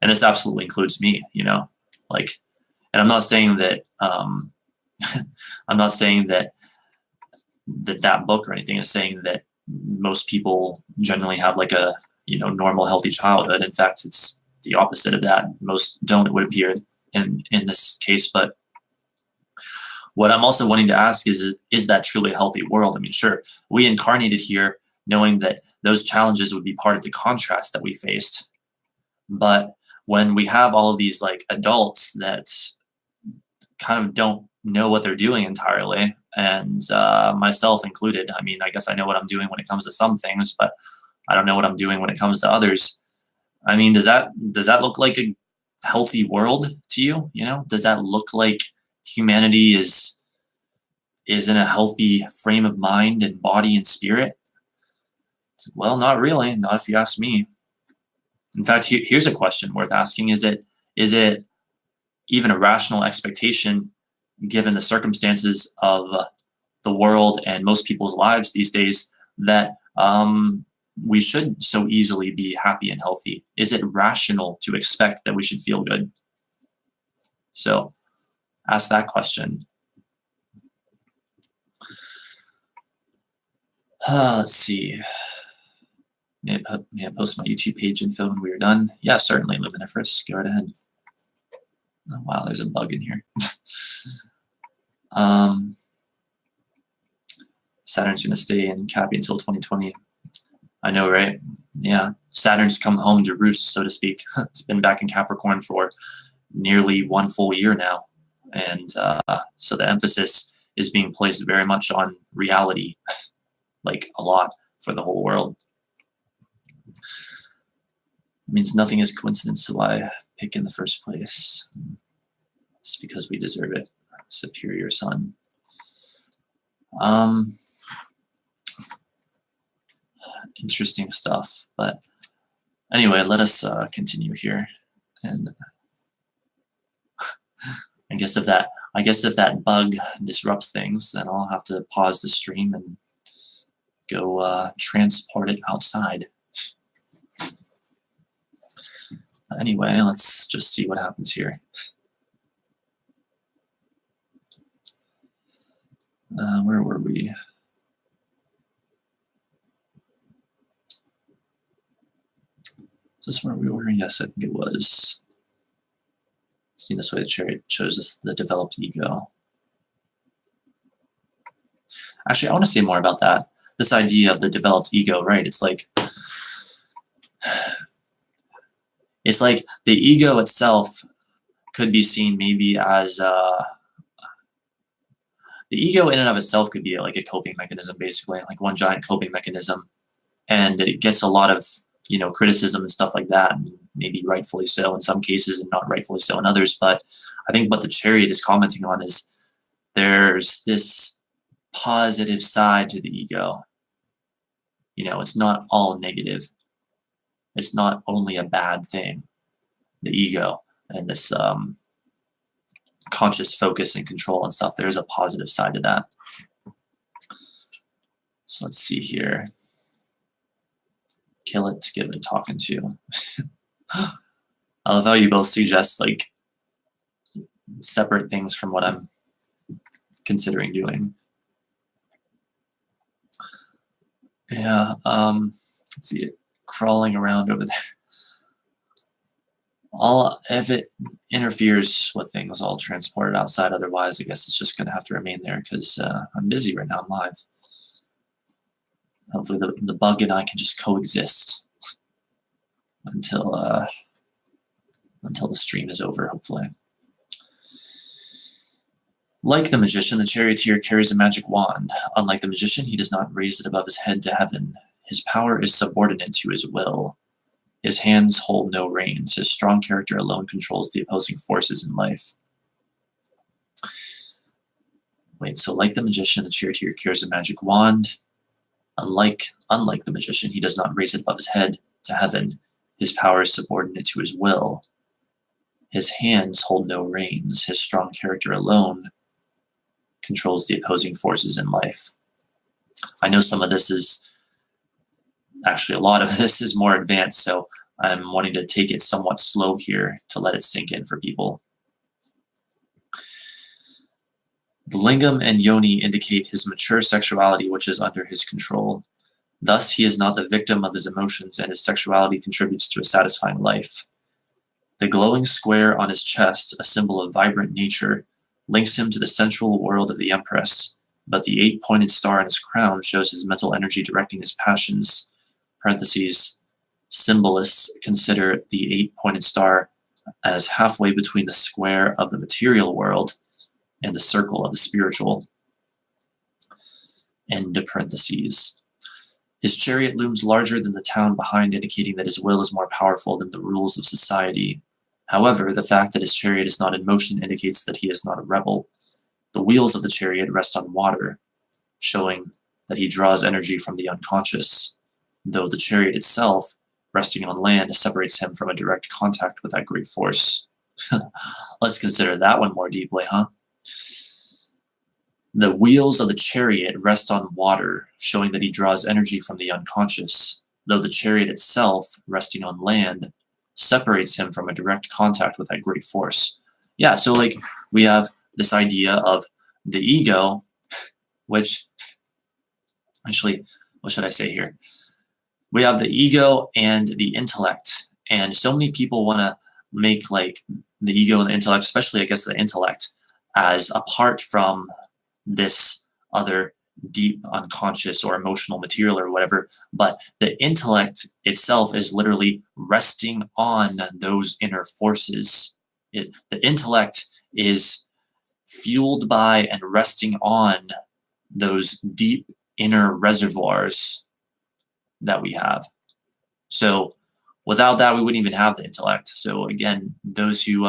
And this absolutely includes me, you know, like, and I'm not saying that, I'm not saying that that book or anything is saying that most people generally have like a, you know, normal, healthy childhood. In fact, it's the opposite of that. Most don't, it would appear in this case. But what I'm also wanting to ask is that truly a healthy world? I mean, sure, we incarnated here knowing that those challenges would be part of the contrast that we faced. But when we have all of these like adults that kind of don't know what they're doing entirely, and myself included, I mean, I guess I know what I'm doing when it comes to some things, but I don't know what I'm doing when it comes to others. I mean, does that look like a healthy world to you? You know, does that look like humanity is in a healthy frame of mind and body and spirit? Well, not really. Not if you ask me. In fact, here's a question worth asking: is it even a rational expectation, given the circumstances of the world and most people's lives these days, that we should so easily be happy and healthy? Is it rational to expect that we should feel good? So ask that question. Let's see. May I post my YouTube page info when we are done? Yeah, certainly, Luminiferous. Go right ahead. Oh, wow, there's a bug in here. Saturn's going to stay in Cappy until 2020. I know, right? Yeah, Saturn's come home to roost, so to speak. It's been back in Capricorn for nearly 1 full year now. And so the emphasis is being placed very much on reality, like a lot for the whole world. It means nothing is coincidence, so I pick in the first place. It's because we deserve it. Superior sun. Interesting stuff. But anyway, let us continue here. And I guess if that bug disrupts things, then I'll have to pause the stream and go transport it outside. Anyway, let's just see what happens here. Where were we? Is this where we were? Yes, I think it was. See, this way the Chariot shows us the developed ego. Actually, I want to say more about that. This idea of the developed ego, right? It's like the ego itself could be seen maybe as the ego in and of itself could be like a coping mechanism, basically, like one giant coping mechanism, and it gets a lot of criticism and stuff like that, and maybe rightfully so in some cases, and not rightfully so in others. But I think what the Chariot is commenting on is there's this positive side to the ego. It's not all negative. It's not only a bad thing. The ego and this conscious focus and control and stuff, there's a positive side to that. So let's see here. Kill it, give it a talking to. I love how you both suggest like separate things from what I'm considering doing. Yeah, let's see it crawling around over there. If it interferes with things, I'll transport it outside. Otherwise, I guess it's just going to have to remain there because I'm busy right now. I'm live. Hopefully, the bug and I can just coexist until the stream is over. Hopefully. Like the magician, the charioteer carries a magic wand. Unlike the magician, he does not raise it above his head to heaven. His power is subordinate to his will. His hands hold no reins. His strong character alone controls the opposing forces in life. Wait, so like the magician, the charioteer carries a magic wand. Unlike the magician, he does not raise it above his head to heaven. His power is subordinate to his will. His hands hold no reins. His strong character alone controls the opposing forces in life. I know some of this is, actually a lot of this is more advanced, so I'm wanting to take it somewhat slow here to let it sink in for people. The lingam and yoni indicate his mature sexuality, which is under his control. Thus, he is not the victim of his emotions, and his sexuality contributes to a satisfying life. The glowing square on his chest, a symbol of vibrant nature, links him to the sensual world of the Empress, but the 8-pointed star on his crown shows his mental energy directing his passions. Parentheses, symbolists consider the 8-pointed star as halfway between the square of the material world and the circle of the spiritual. End of parentheses. His chariot looms larger than the town behind, indicating that his will is more powerful than the rules of society. However, the fact that his chariot is not in motion indicates that he is not a rebel. The wheels of the chariot rest on water, showing that he draws energy from the unconscious, though the chariot itself, resting on land, separates him from a direct contact with that great force. Let's consider that one more deeply, huh? The wheels of the chariot rest on water, showing that he draws energy from the unconscious, though the chariot itself, resting on land, separates him from a direct contact with that great force. Yeah, so like we have this idea of the ego, which, actually, what should I say here? We have the ego and the intellect, and so many people want to make like the ego and the intellect, especially I guess the intellect, as apart from this other deep unconscious or emotional material or whatever, but the intellect itself is literally resting on those inner forces. The intellect is fueled by and resting on those deep inner reservoirs that we have. So without that, we wouldn't even have the intellect. So again, those who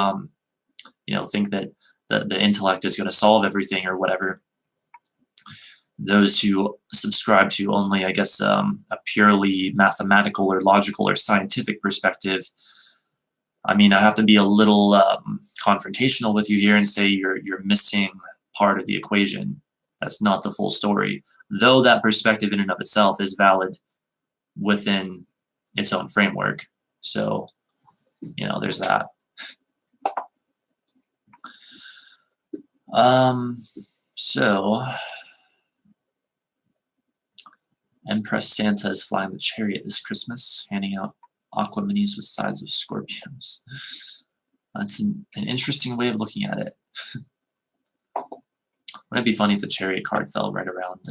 think that the intellect is going to solve everything or whatever, those who subscribe to only, I guess, a purely mathematical or logical or scientific perspective, I mean, I have to be a little confrontational with you here and say you're missing part of the equation. That's not the full story, though that perspective in and of itself is valid within its own framework. So, there's that. So Empress Santa is flying the chariot this Christmas, handing out aqua minis with sides of Scorpios. That's an interesting way of looking at it. Wouldn't it be funny if the Chariot card fell right around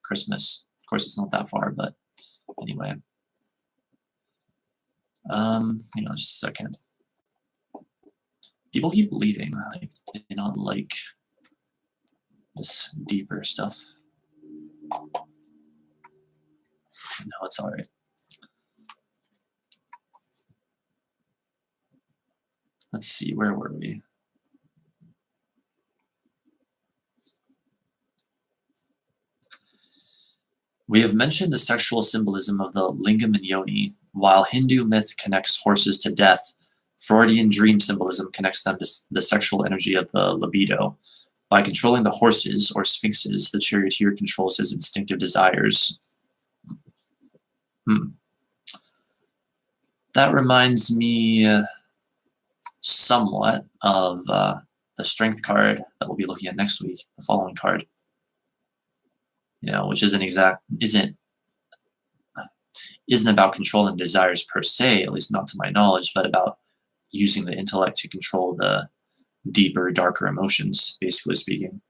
Christmas? Of course, it's not that far, but anyway. Hang on just a second. People keep leaving. Like, they don't like this deeper stuff. No, it's all right. Let's see, where were we? We have mentioned the sexual symbolism of the lingam and yoni. While Hindu myth connects horses to death, Freudian dream symbolism connects them to the sexual energy of the libido. By controlling the horses, or sphinxes, the charioteer controls his instinctive desires. That reminds me somewhat of the strength card that we'll be looking at next week, the following card. You know, which isn't about controlling desires per se, at least not to my knowledge, but about using the intellect to control the deeper, darker emotions, basically speaking.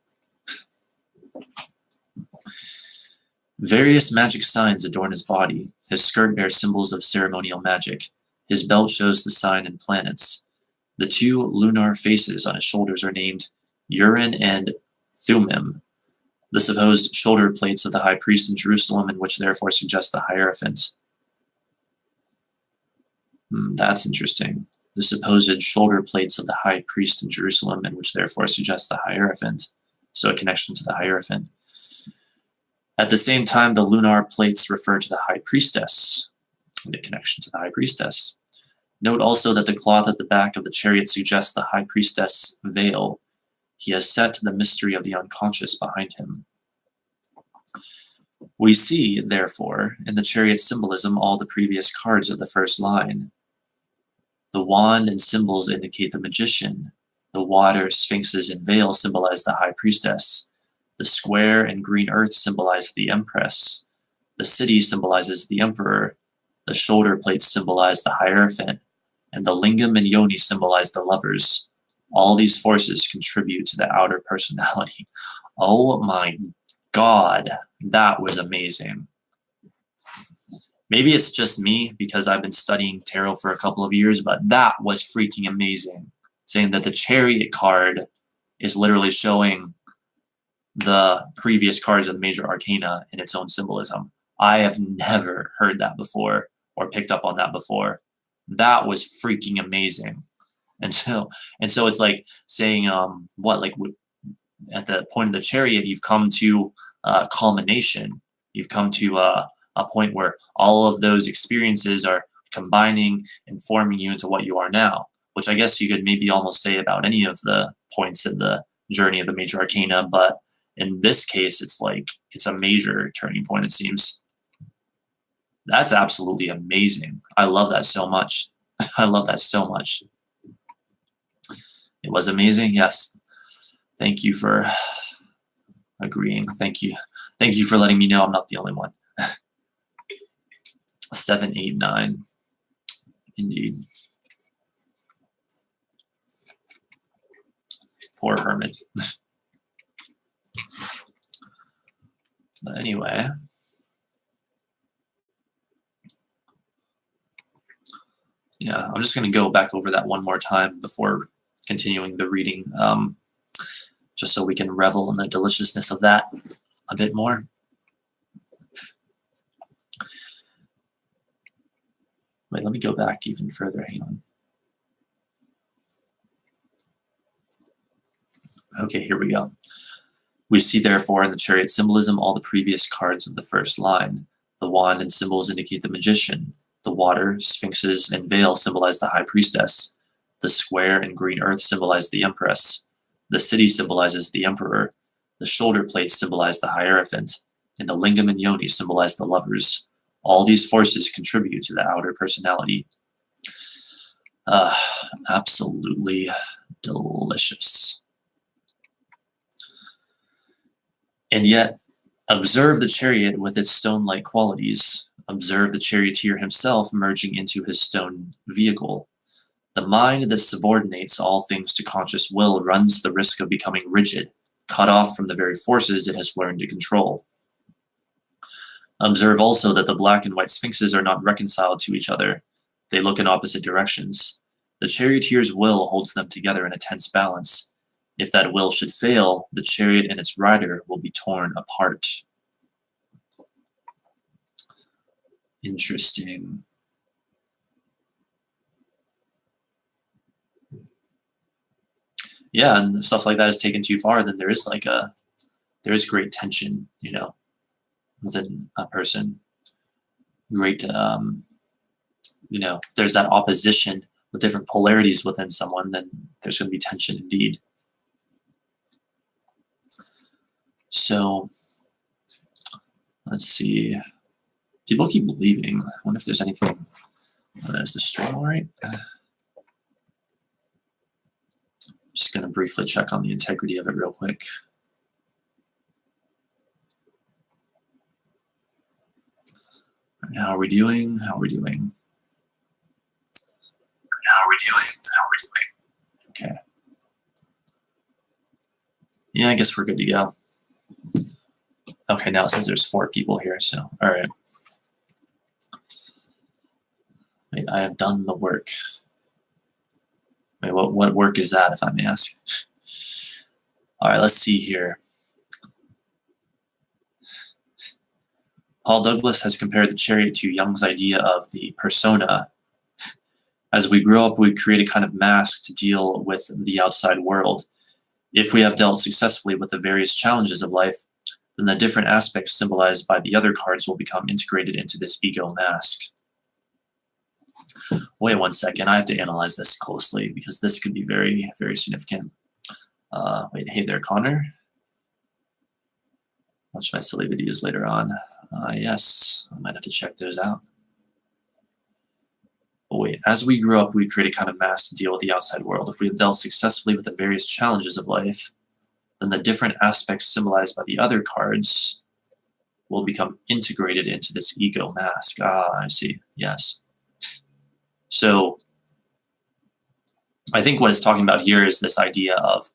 Various magic signs adorn his body. His skirt bears symbols of ceremonial magic. His belt shows the sign and planets. The two lunar faces on his shoulders are named Urim and Thummim, the supposed shoulder plates of the high priest in Jerusalem, and which therefore suggest the Hierophant. That's interesting. The supposed shoulder plates of the high priest in Jerusalem, and which therefore suggest the Hierophant. So a connection to the Hierophant. At the same time, the lunar plates refer to the high priestess, the connection to the high priestess. Note also that the cloth at the back of the chariot suggests the high priestess veil. He has set the mystery of the unconscious behind him. We see, therefore, in the chariot symbolism all the previous cards of the first line. The wand and symbols indicate the magician. The water, sphinxes, and veil symbolize the high priestess. The square and green earth symbolize the empress. The city symbolizes the emperor. The shoulder plates symbolize the Hierophant. And the lingam and yoni symbolize the lovers. All these forces contribute to the outer personality. Oh my God, that was amazing. Maybe it's just me because I've been studying tarot for a couple of years, but that was freaking amazing. Saying that the Chariot card is literally showing the previous cards of the major arcana in its own symbolism. I have never heard that before or picked up on that before. That was freaking amazing. And so it's like saying, at the point of the Chariot, you've come to culmination. You've come to a point where all of those experiences are combining and forming you into what you are now, which I guess you could maybe almost say about any of the points in the journey of the major arcana. But in this case, it's a major turning point, it seems. That's absolutely amazing. I love that so much. I love that so much. It was amazing. Yes. Thank you for agreeing. Thank you. Thank you for letting me know I'm not the only one. 7, 8, 9. Indeed. Poor hermit. But anyway. Yeah, I'm just going to go back over that one more time before continuing the reading, just so we can revel in the deliciousness of that a bit more. Wait, let me go back even further. Hang on. Okay, here we go. We see, therefore, in the Chariot symbolism all the previous cards of the first line. The wand and symbols indicate the magician. The water, sphinxes, and veil symbolize the high priestess. The square and green earth symbolize the empress. The city symbolizes the emperor. The shoulder plates symbolize the Hierophant. And the lingam and yoni symbolize the lovers. All these forces contribute to the outer personality. Absolutely delicious. And yet, observe the chariot with its stone-like qualities. Observe the charioteer himself merging into his stone vehicle. The The mind that subordinates all things to conscious will runs the risk of becoming rigid, cut off from the very forces it has learned to control. Observe also that the black and white sphinxes are not reconciled to each other. They look in opposite directions. The charioteer's will holds them together in a tense balance. If that will should fail, the chariot and its rider will be torn apart. Interesting. Yeah, and if stuff like that is taken too far, then there is great tension, within a person. Great, if there's that opposition with different polarities within someone, then there's going to be tension indeed. So, let's see. People keep leaving. I wonder if there's anything. Is the stream all right? Just going to briefly check on the integrity of it real quick. How are we doing? Okay. Yeah, I guess we're good to go. Okay, now it says there's 4 people here, so all right. Wait, I have done the work. Wait, what work is that, if I may ask? All right, let's see here. Paul Douglas has compared the chariot to Jung's idea of the persona. As we grow up, we create a kind of mask to deal with the outside world. If we have dealt successfully with the various challenges of life, then the different aspects symbolized by the other cards will become integrated into this ego mask. Wait one second, I have to analyze this closely because this could be very, very significant. Wait, hey there, Connor. Watch my silly videos later on. Yes, I might have to check those out. But wait, as we grow up, we create a kind of mask to deal with the outside world. If we have dealt successfully with the various challenges of life, then the different aspects symbolized by the other cards will become integrated into this ego mask. I see. Yes. So I think what it's talking about here is this idea of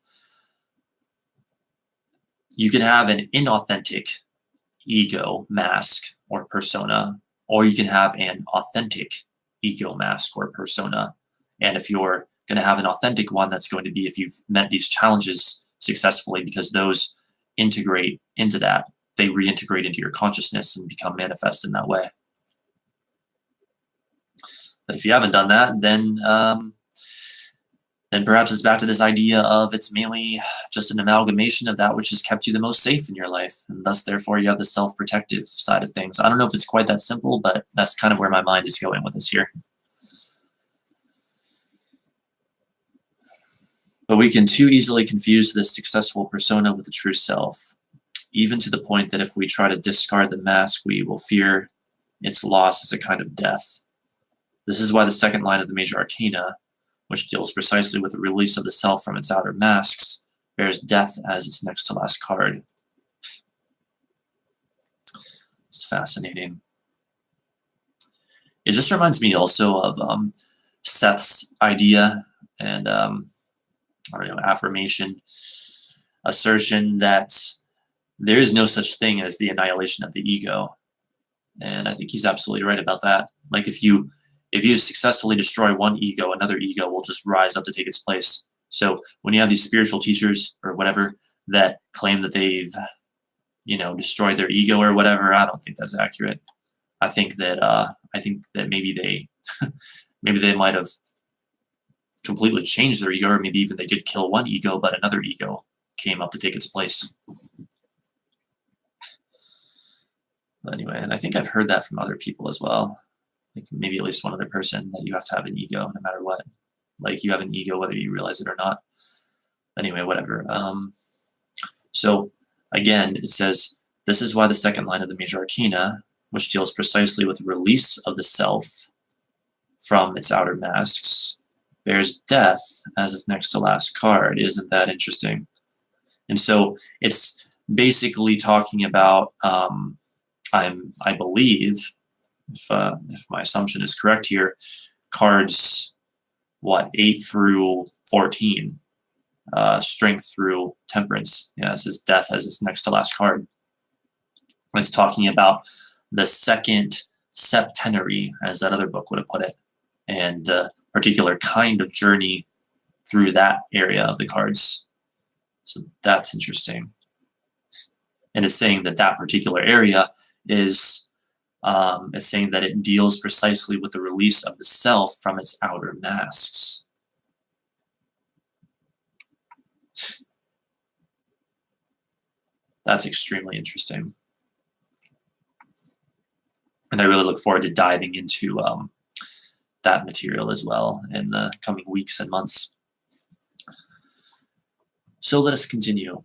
you can have an inauthentic ego mask or persona, or you can have an authentic ego mask or persona. And if you're going to have an authentic one, that's going to be if you've met these challenges successfully, because those integrate into that. They reintegrate into your consciousness and become manifest in that way. But if you haven't done that, then perhaps it's back to this idea of it's mainly just an amalgamation of that which has kept you the most safe in your life, and thus, therefore, you have the self-protective side of things. I don't know if it's quite that simple, but that's kind of where my mind is going with this here. But we can too easily confuse this successful persona with the true self, even to the point that if we try to discard the mask, we will fear its loss as a kind of death. This is why the second line of the major arcana, which deals precisely with the release of the self from its outer masks, bears death as its next to last card. It's fascinating. It just reminds me also of Seth's idea and affirmation, assertion that there is no such thing as the annihilation of the ego. And I think he's absolutely right about that. Like if you successfully destroy one ego, another ego will just rise up to take its place. So when you have these spiritual teachers or whatever that claim that they've, destroyed their ego or whatever, I don't think that's accurate. I think that maybe they might have completely changed their ego, or maybe even they did kill one ego, but another ego came up to take its place. But anyway, and I think I've heard that from other people as well. Like maybe at least one other person, that you have to have an ego no matter what. Like you have an ego whether you realize it or not. Anyway, whatever. So again, it says, this is why the second line of the major arcana, which deals precisely with the release of the self from its outer masks, bears death as its next to last card. Isn't that interesting? And so it's basically talking about, I believe, if my assumption is correct here, cards 8 through 14. Strength through temperance. Yeah, it says death as its next to last card. It's talking about the second septenary, as that other book would have put it, and the particular kind of journey through that area of the cards. So that's interesting. And it's saying that that particular area is saying that it deals precisely with the release of the self from its outer masks. That's extremely interesting. And I really look forward to diving into that material as well in the coming weeks and months. So let us continue.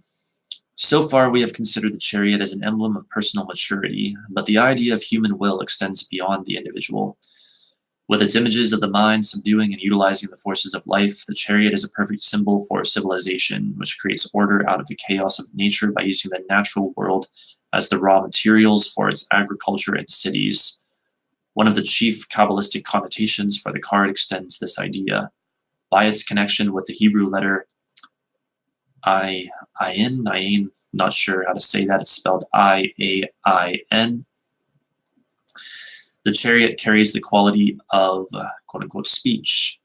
So far, we have considered the chariot as an emblem of personal maturity, but the idea of human will extends beyond the individual. With its images of the mind subduing and utilizing the forces of life, the chariot is a perfect symbol for civilization, which creates order out of the chaos of nature by using the natural world as the raw materials for its agriculture and cities. One of the chief Kabbalistic connotations for the card extends this idea. By its connection with the Hebrew letter Ayin, not sure how to say that, it's spelled I-A-I-N. The chariot carries the quality of quote-unquote speech.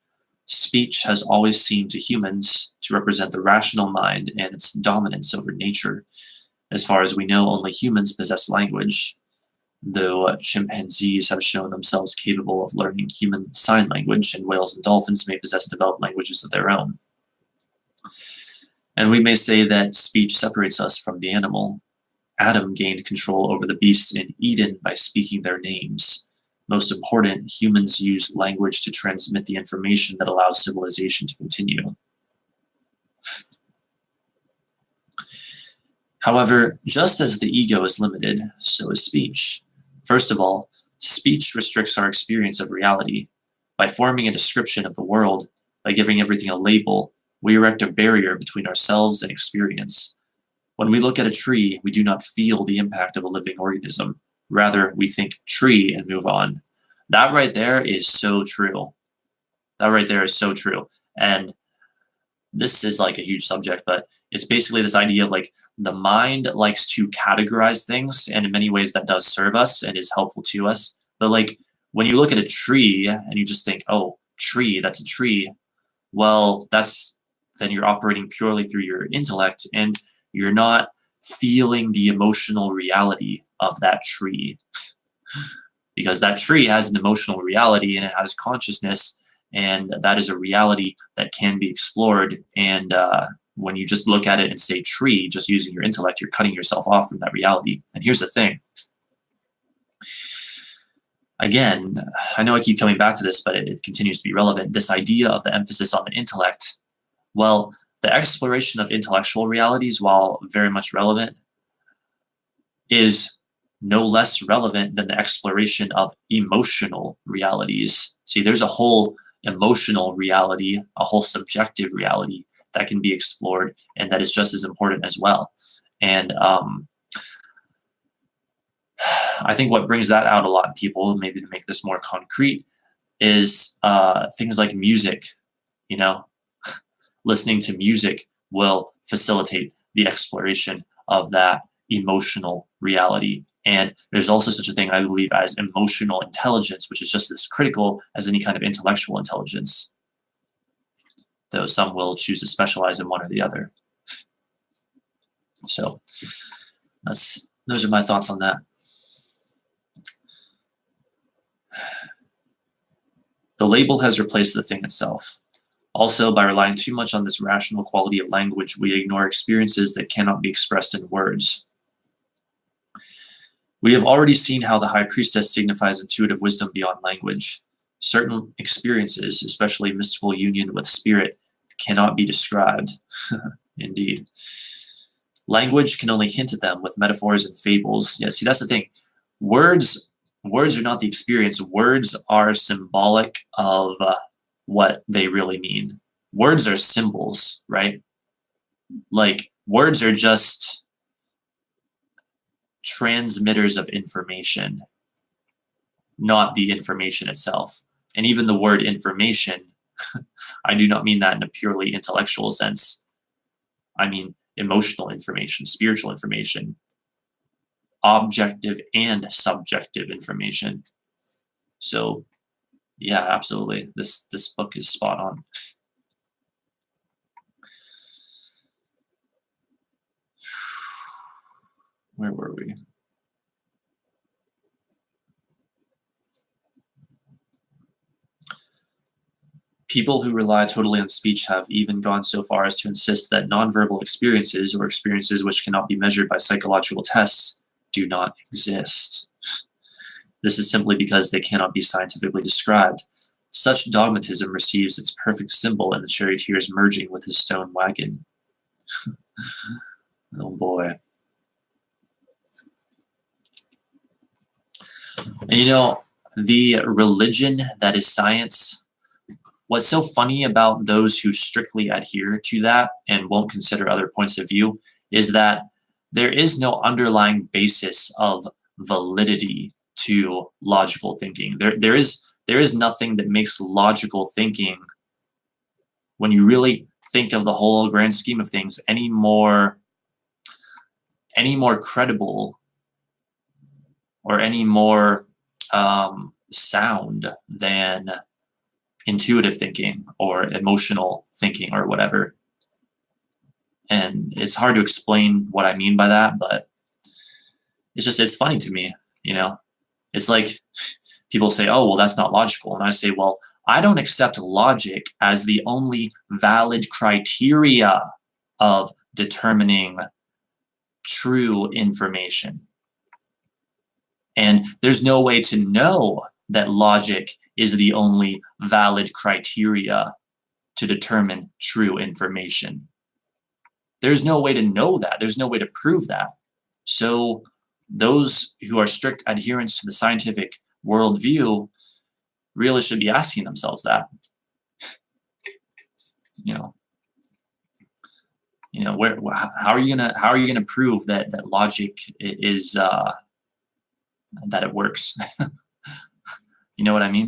Speech has always seemed to humans to represent the rational mind and its dominance over nature. As far as we know, only humans possess language, though chimpanzees have shown themselves capable of learning human sign language, and whales and dolphins may possess developed languages of their own. And we may say that speech separates us from the animal. Adam gained control over the beasts in Eden by speaking their names. Most important, humans use language to transmit the information that allows civilization to continue. However, just as the ego is limited, so is speech. First of all, speech restricts our experience of reality. By forming a description of the world, by giving everything a label, we erect a barrier between ourselves and experience. When we look at a tree, we do not feel the impact of a living organism. Rather, we think tree and move on. That right there is so true. That right there is so true. And this is like a huge subject, but it's basically this idea of like the mind likes to categorize things, and in many ways that does serve us and is helpful to us. But like when you look at a tree and you just think, oh, tree, that's a tree. Well, then you're operating purely through your intellect, and you're not feeling the emotional reality of that tree. Because that tree has an emotional reality and it has consciousness, and that is a reality that can be explored. And when you just look at it and say tree, just using your intellect, you're cutting yourself off from that reality. And here's the thing. Again, I know I keep coming back to this, but it continues to be relevant. This idea of the emphasis on the intellect. Well, the exploration of intellectual realities, while very much relevant, is no less relevant than the exploration of emotional realities. See, there's a whole emotional reality, a whole subjective reality that can be explored, and that is just as important as well. And I think what brings that out a lot in people, maybe to make this more concrete, is things like music. You know, listening to music will facilitate the exploration of that emotional reality. And there's also such a thing, I believe, as emotional intelligence, which is just as critical as any kind of intellectual intelligence, though some will choose to specialize in one or the other. So those are my thoughts on that. The label has replaced the thing itself. Also, by relying too much on this rational quality of language, we ignore experiences that cannot be expressed in words. We have already seen how the High Priestess signifies intuitive wisdom beyond language. Certain experiences, especially mystical union with spirit, cannot be described. Indeed. Language can only hint at them with metaphors and fables. Yeah, see, that's the thing. Words are not the experience. Words are symbolic of what they really mean. Words are symbols, right? Like, words are just transmitters of information, not the information itself. And even the word information I do not mean that in a purely intellectual sense. I mean emotional information, spiritual information, objective and subjective information. So yeah, absolutely. This book is spot on. Where were we? People who rely totally on speech have even gone so far as to insist that nonverbal experiences, or experiences which cannot be measured by psychological tests, do not exist. This is simply because they cannot be scientifically described. Such dogmatism receives its perfect symbol in the charioteer's merging with his stone wagon. Oh boy. And you know, the religion that is science, what's so funny about those who strictly adhere to that and won't consider other points of view is that there is no underlying basis of validity to logical thinking. There is nothing that makes logical thinking, when you really think of the whole grand scheme of things, any more credible or any more sound than intuitive thinking or emotional thinking or whatever. And it's hard to explain what I mean by that, but it's funny to me, you know. It's like people say, oh, well, that's not logical. And I say, well, I don't accept logic as the only valid criteria of determining true information. And there's no way to know that logic is the only valid criteria to determine true information. There's no way to know that. There's no way to prove that. So those who are strict adherents to the scientific worldview really should be asking themselves that. You know, where, how are you gonna prove that logic is that it works? You know what I mean?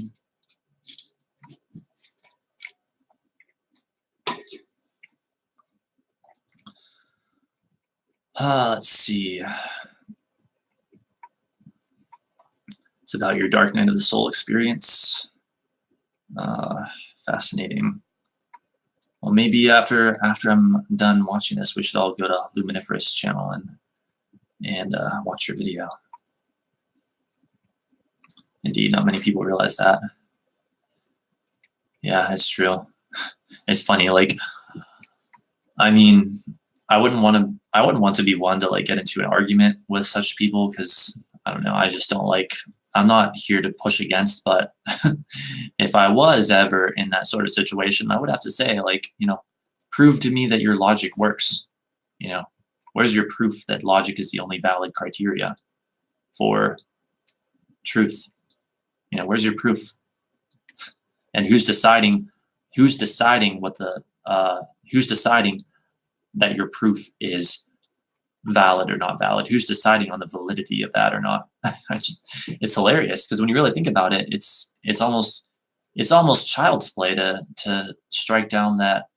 Let's see. It's about your dark night of the soul experience. Fascinating. Well, maybe after I'm done watching this, we should all go to Luminiferous channel and watch your video. Indeed, not many people realize that. Yeah, it's true. It's funny. Like, I mean, I wouldn't want to be one to like get into an argument with such people, because I don't know. I just don't like. I'm not here to push against, but if I was ever in that sort of situation, I would have to say, like, you know, prove to me that your logic works. You know, where's your proof that logic is the only valid criteria for truth? You know, where's your proof? And who's deciding what the who's deciding that your proof is valid or not valid? Who's deciding on the validity of that or not? It's hilarious, because when you really think about it, it's almost child's play to strike down that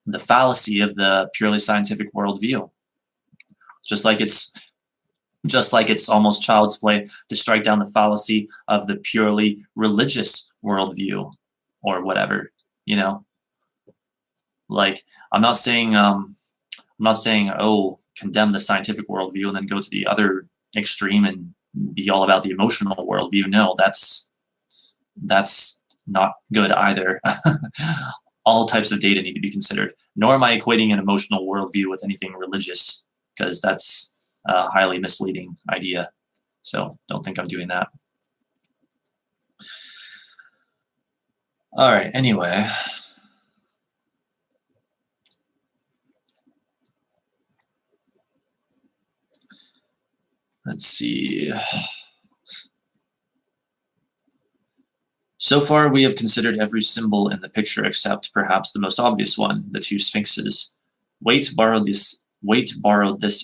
the fallacy of the purely scientific worldview. Just like it's almost child's play to strike down the fallacy of the purely religious worldview or whatever, you know. Like, I'm not saying oh, condemn the scientific worldview and then go to the other extreme and be all about the emotional worldview. No, that's not good either. All types of data need to be considered. Nor am I equating an emotional worldview with anything religious, because that's a highly misleading idea. So don't think I'm doing that. All right, anyway. Let's see. So far, we have considered every symbol in the picture except perhaps the most obvious one, the two sphinxes. Waite borrowed this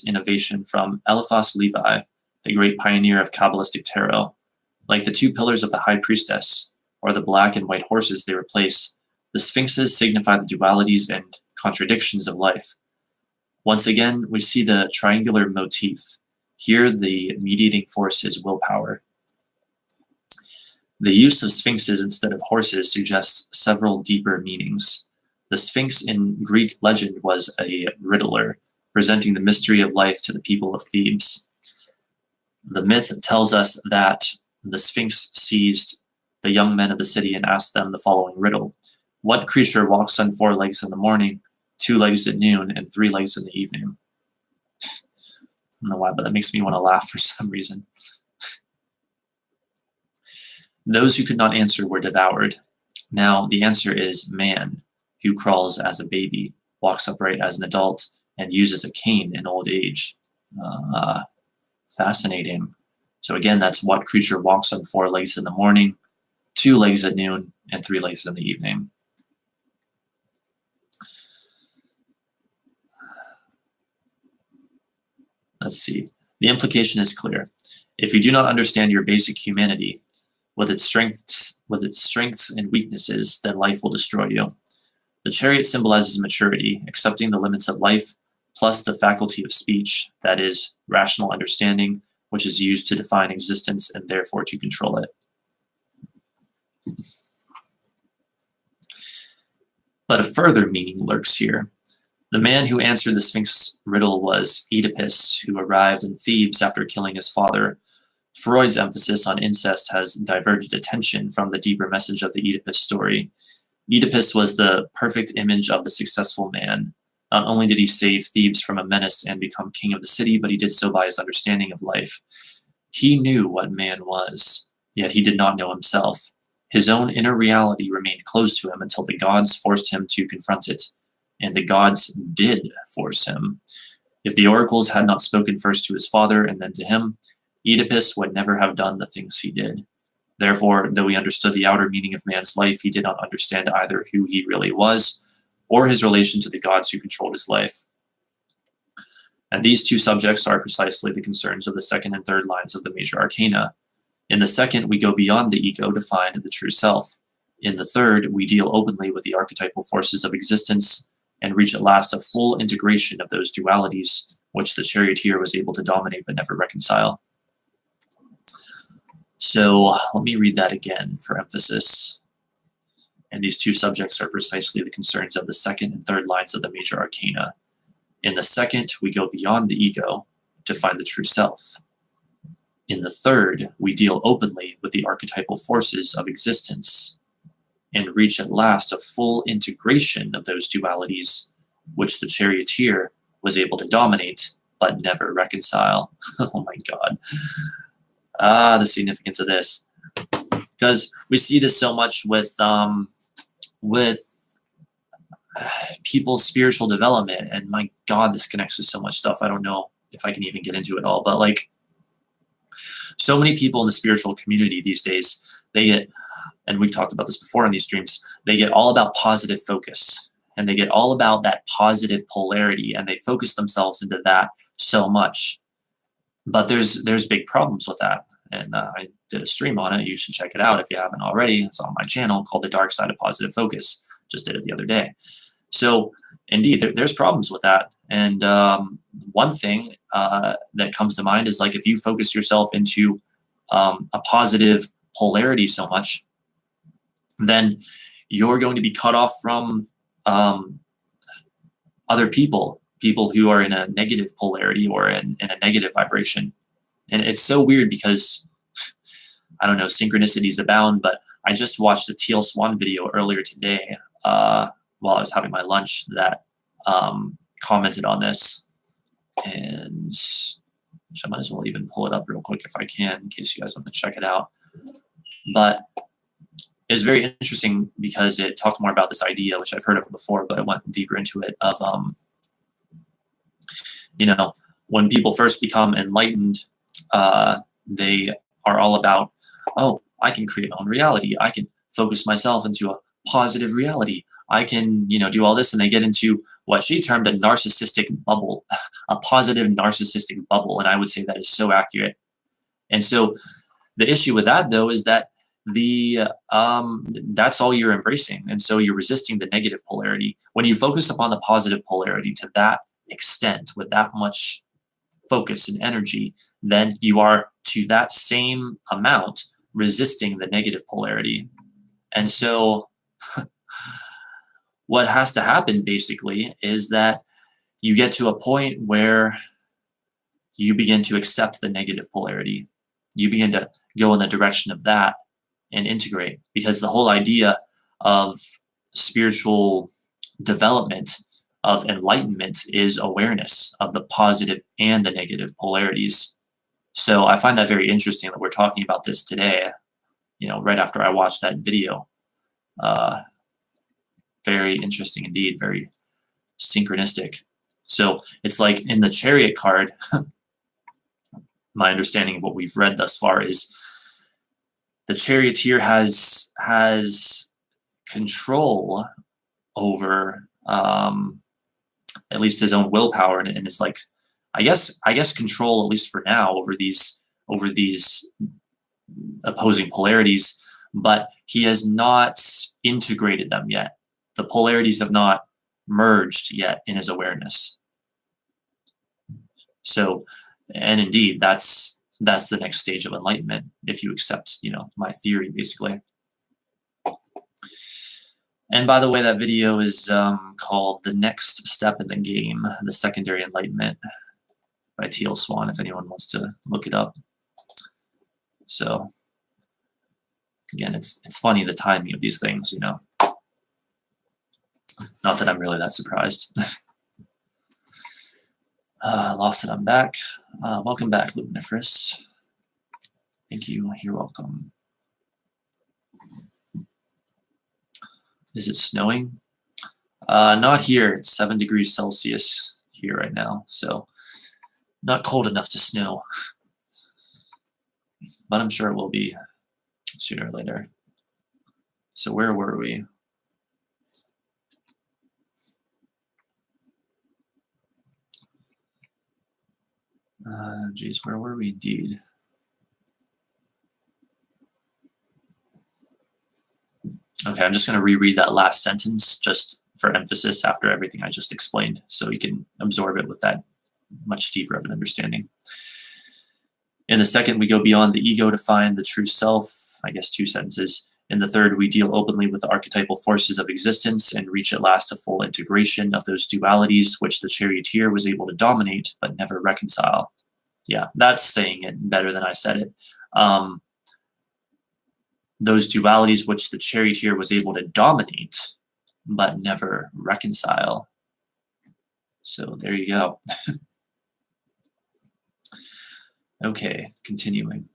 innovation from Eliphas Levi, the great pioneer of Kabbalistic tarot. Like the two pillars of the high priestess, or the black and white horses they replace, the sphinxes signify the dualities and contradictions of life. Once again, we see the triangular motif. Here, the mediating force is willpower. The use of sphinxes instead of horses suggests several deeper meanings. The sphinx in Greek legend was a riddler, presenting the mystery of life to the people of Thebes. The myth tells us that the sphinx seized the young men of the city and asked them the following riddle: what creature walks on 4 legs in the morning, 2 legs at noon, and 3 legs in the evening? I don't know why, but that makes me want to laugh for some reason. Those who could not answer were devoured. Now, the answer is man, who crawls as a baby, walks upright as an adult, and uses a cane in old age. Fascinating. So again, that's what creature walks on 4 legs in the morning, 2 legs at noon, and 3 legs in the evening. Let's see. The implication is clear. If you do not understand your basic humanity, with its strengths and weaknesses, then life will destroy you. The chariot symbolizes maturity, accepting the limits of life, plus the faculty of speech, that is, rational understanding, which is used to define existence and therefore to control it. But a further meaning lurks here. The man who answered the Sphinx riddle was Oedipus, who arrived in Thebes after killing his father. Freud's emphasis on incest has diverted attention from the deeper message of the Oedipus story. Oedipus was the perfect image of the successful man. Not only did he save Thebes from a menace and become king of the city, but he did so by his understanding of life. He knew what man was, yet he did not know himself. His own inner reality remained closed to him until the gods forced him to confront it. And the gods did force him. If the oracles had not spoken first to his father and then to him, Oedipus would never have done the things he did. Therefore, though he understood the outer meaning of man's life, he did not understand either who he really was or his relation to the gods who controlled his life. And these two subjects are precisely the concerns of the second and third lines of the major arcana. In the second, we go beyond the ego to find the true self. In the third, we deal openly with the archetypal forces of existence and reach at last a full integration of those dualities, which the charioteer was able to dominate but never reconcile. So let me read that again for emphasis. And these two subjects are precisely the concerns of the second and third lines of the major arcana. In the second, we go beyond the ego to find the true self. In the third, we deal openly with the archetypal forces of existence and reach at last a full integration of those dualities, which the charioteer was able to dominate but never reconcile. Oh my God. The significance of this. Because we see this so much with people's spiritual development, and my God, this connects to so much stuff. I don't know if I can even get into it all, but like, so many people in the spiritual community these days, they get, and we've talked about this before in these streams, they get all about positive focus, and they get all about that positive polarity, and they focus themselves into that so much. But there's big problems with that, and I did a stream on it. You should check it out if you haven't already. It's on my channel called The Dark Side of Positive Focus. Just did it the other day. So indeed, there's problems with that. And one thing that comes to mind is like if you focus yourself into a positive polarity so much, then you're going to be cut off from other people who are in a negative polarity or in a negative vibration. And it's so weird because, I don't know, synchronicities abound, but I just watched a Teal Swan video earlier today while I was having my lunch that commented on this. And I might as well even pull it up real quick if I can, in case you guys want to check it out. But it was very interesting because it talked more about this idea, which I've heard of before, but it went deeper into it, of you know, when people first become enlightened, they are all about, oh, I can create my own reality. I can focus myself into a positive reality. I can, you know, do all this. And they get into what she termed a narcissistic bubble, a positive narcissistic bubble. And I would say that is so accurate. And so the issue with that, though, is that that's all you're embracing, and so you're resisting the negative polarity. When you focus upon the positive polarity to that extent, with that much focus and energy, then you are to that same amount resisting the negative polarity. And so what has to happen basically is that you get to a point where you begin to accept the negative polarity. You begin to go in the direction of that and integrate, because the whole idea of spiritual development, of enlightenment, is awareness of the positive and the negative polarities. So I find that very interesting that we're talking about this today, right after I watched that video. Very interesting indeed, very synchronistic. So it's like in the Chariot card, my understanding of what we've read thus far is the charioteer has control over at least his own willpower, and it's like I guess control, at least for now, over these opposing polarities, but he has not integrated them yet. The polarities have not merged yet in his awareness. So, and indeed, that's the next stage of enlightenment, if you accept, my theory, basically. And by the way, that video is called "The Next Step in the Game: The Secondary Enlightenment" by T.L. Swan, if anyone wants to look it up. So, again, it's funny, the timing of these things, Not that I'm really that surprised. Lost it, I'm back. Welcome back, Luminiferous. Thank you, you're welcome. Is it snowing? Not here. It's 7 degrees Celsius here right now, so not cold enough to snow. But I'm sure it will be sooner or later. So where were we? Geez, where were we indeed? Okay, I'm just going to reread that last sentence just for emphasis after everything I just explained, so you can absorb it with that much deeper of an understanding. In the second, we go beyond the ego to find the true self. I guess 2 sentences. In the third, we deal openly with the archetypal forces of existence and reach at last a full integration of those dualities which the charioteer was able to dominate but never reconcile. Yeah, that's saying it better than I said it. Those dualities which the charioteer was able to dominate but never reconcile. So there you go. Okay, continuing.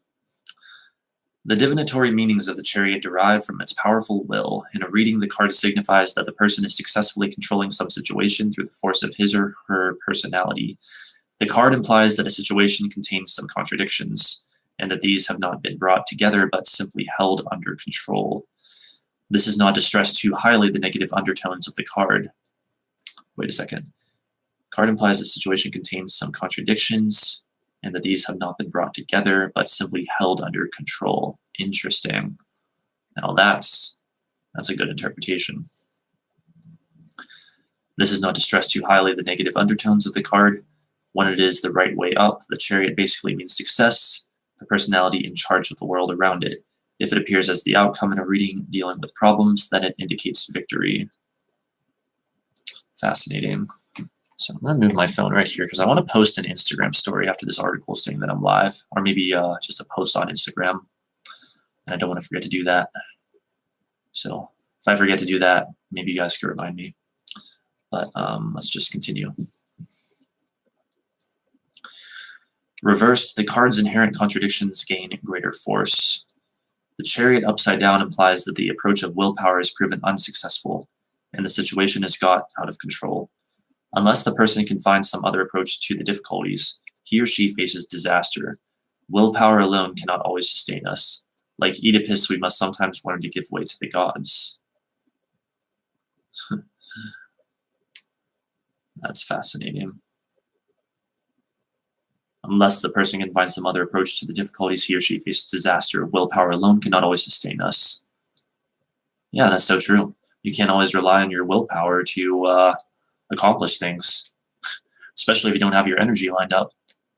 The divinatory meanings of the chariot derive from its powerful will. In a reading, the card signifies that the person is successfully controlling some situation through the force of his or her personality. The card implies that a situation contains some contradictions, and that these have not been brought together but simply held under control. This is not to stress too highly the negative undertones of the card. Wait a second. Card implies the situation contains some contradictions, and that these have not been brought together, but simply held under control. Interesting. Now that's a good interpretation. This is not to stress too highly the negative undertones of the card. When it is the right way up, the chariot basically means success, the personality in charge of the world around it. If it appears as the outcome in a reading dealing with problems, then it indicates victory. Fascinating. So I'm going to move my phone right here because I want to post an Instagram story after this article saying that I'm live, or maybe just a post on Instagram, and I don't want to forget to do that. So if I forget to do that, maybe you guys can remind me. But let's just continue. Reversed, the card's inherent contradictions gain greater force. The chariot upside down implies that the approach of willpower is proven unsuccessful, and the situation has got out of control. Unless the person can find some other approach to the difficulties, he or she faces disaster. Willpower alone cannot always sustain us. Like Oedipus, we must sometimes learn to give way to the gods. That's fascinating. Unless the person can find some other approach to the difficulties he or she faces disaster, willpower alone cannot always sustain us. Yeah, that's so true. You can't always rely on your willpower to accomplish things, especially if you don't have your energy lined up.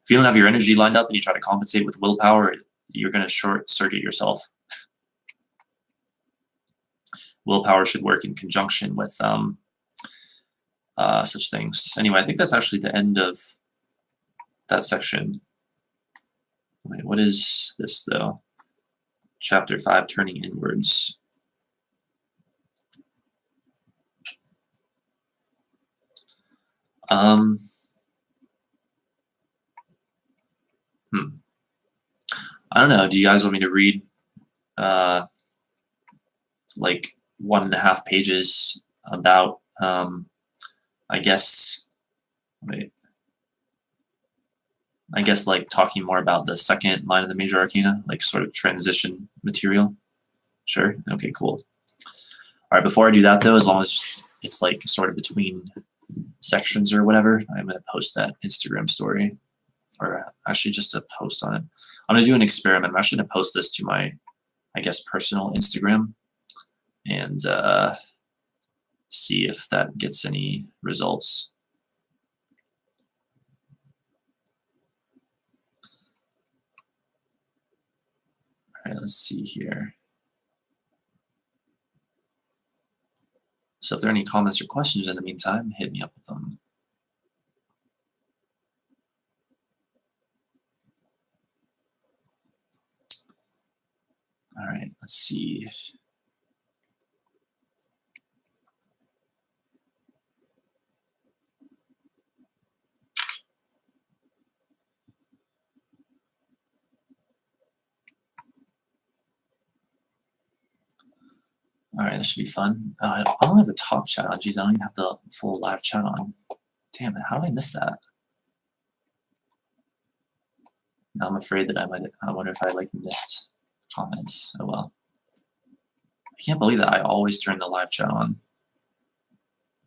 If you don't have your energy lined up and you try to compensate with willpower, you're going to short circuit yourself. Willpower should work in conjunction with such things. Anyway, I think that's actually the end of that section. Wait, what is this though? Chapter 5, turning inwards. I don't know. Do you guys want me to read like 1.5 pages about I guess like talking more about the second line of the major arcana, like sort of transition material? Sure. Okay, cool. All right, before I do that though, as long as it's like sort of between sections or whatever, I'm going to post that Instagram story, or actually just a post on it. I'm going to do an experiment. I'm actually going to post this to my, I guess, personal Instagram and see if that gets any results. All right, let's see here. So if there are any comments or questions in the meantime, hit me up with them. All right, let's see. All right, this should be fun. I don't have the top chat on. Geez, I don't even have the full live chat on. Damn it, how did I miss that? Now I'm afraid that I wonder if I like missed comments. Oh well. I can't believe that I always turn the live chat on.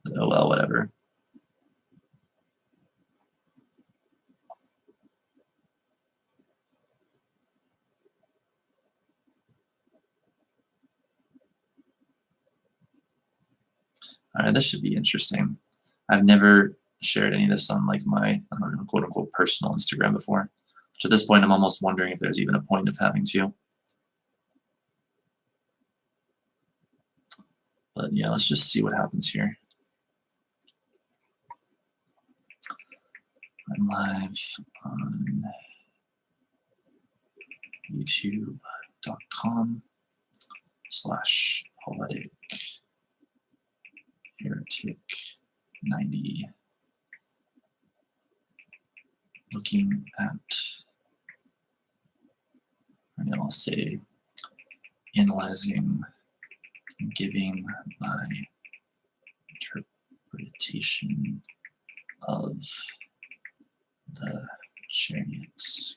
But oh well, whatever. All right, this should be interesting. I've never shared any of this on like my, I don't know, quote unquote personal Instagram before. Which at this point, I'm almost wondering if there's even a point of having to. But yeah, let's just see what happens here. I'm live on youtube.com/poetic heretic 90, looking at, and I'll say, analyzing and giving my interpretation of the Chariot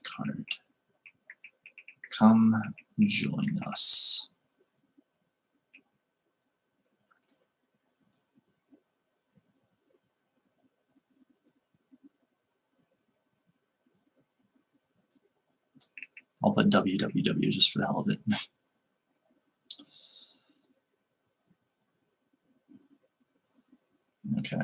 card. Come join us. I'll put www just for the hell of it. Okay.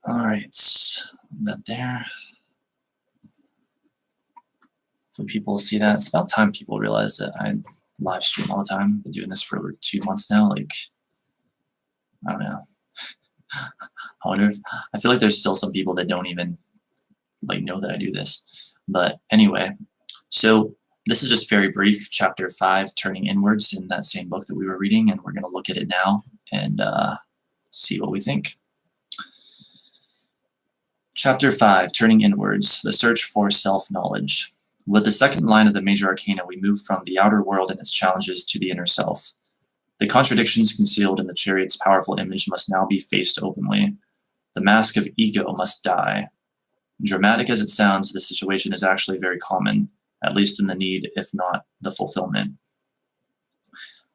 All right, that there. For people to see that, it's about time people realize that I live stream all the time. I've been doing this for over 2 months now. Like, I don't know. I wonder if, I feel like there's still some people that don't even like know that I do this. But anyway, so this is just very brief, chapter 5, turning inwards, in that same book that we were reading, and we're going to look at it now and see what we think. Chapter 5, turning inwards, the search for self-knowledge. With the second line of the major arcana, we move from the outer world and its challenges to the inner self. The contradictions concealed in the Chariot's powerful image must now be faced openly. The mask of ego must die. dramatic as it sounds, this situation is actually very common, at least in the need, if not the fulfillment.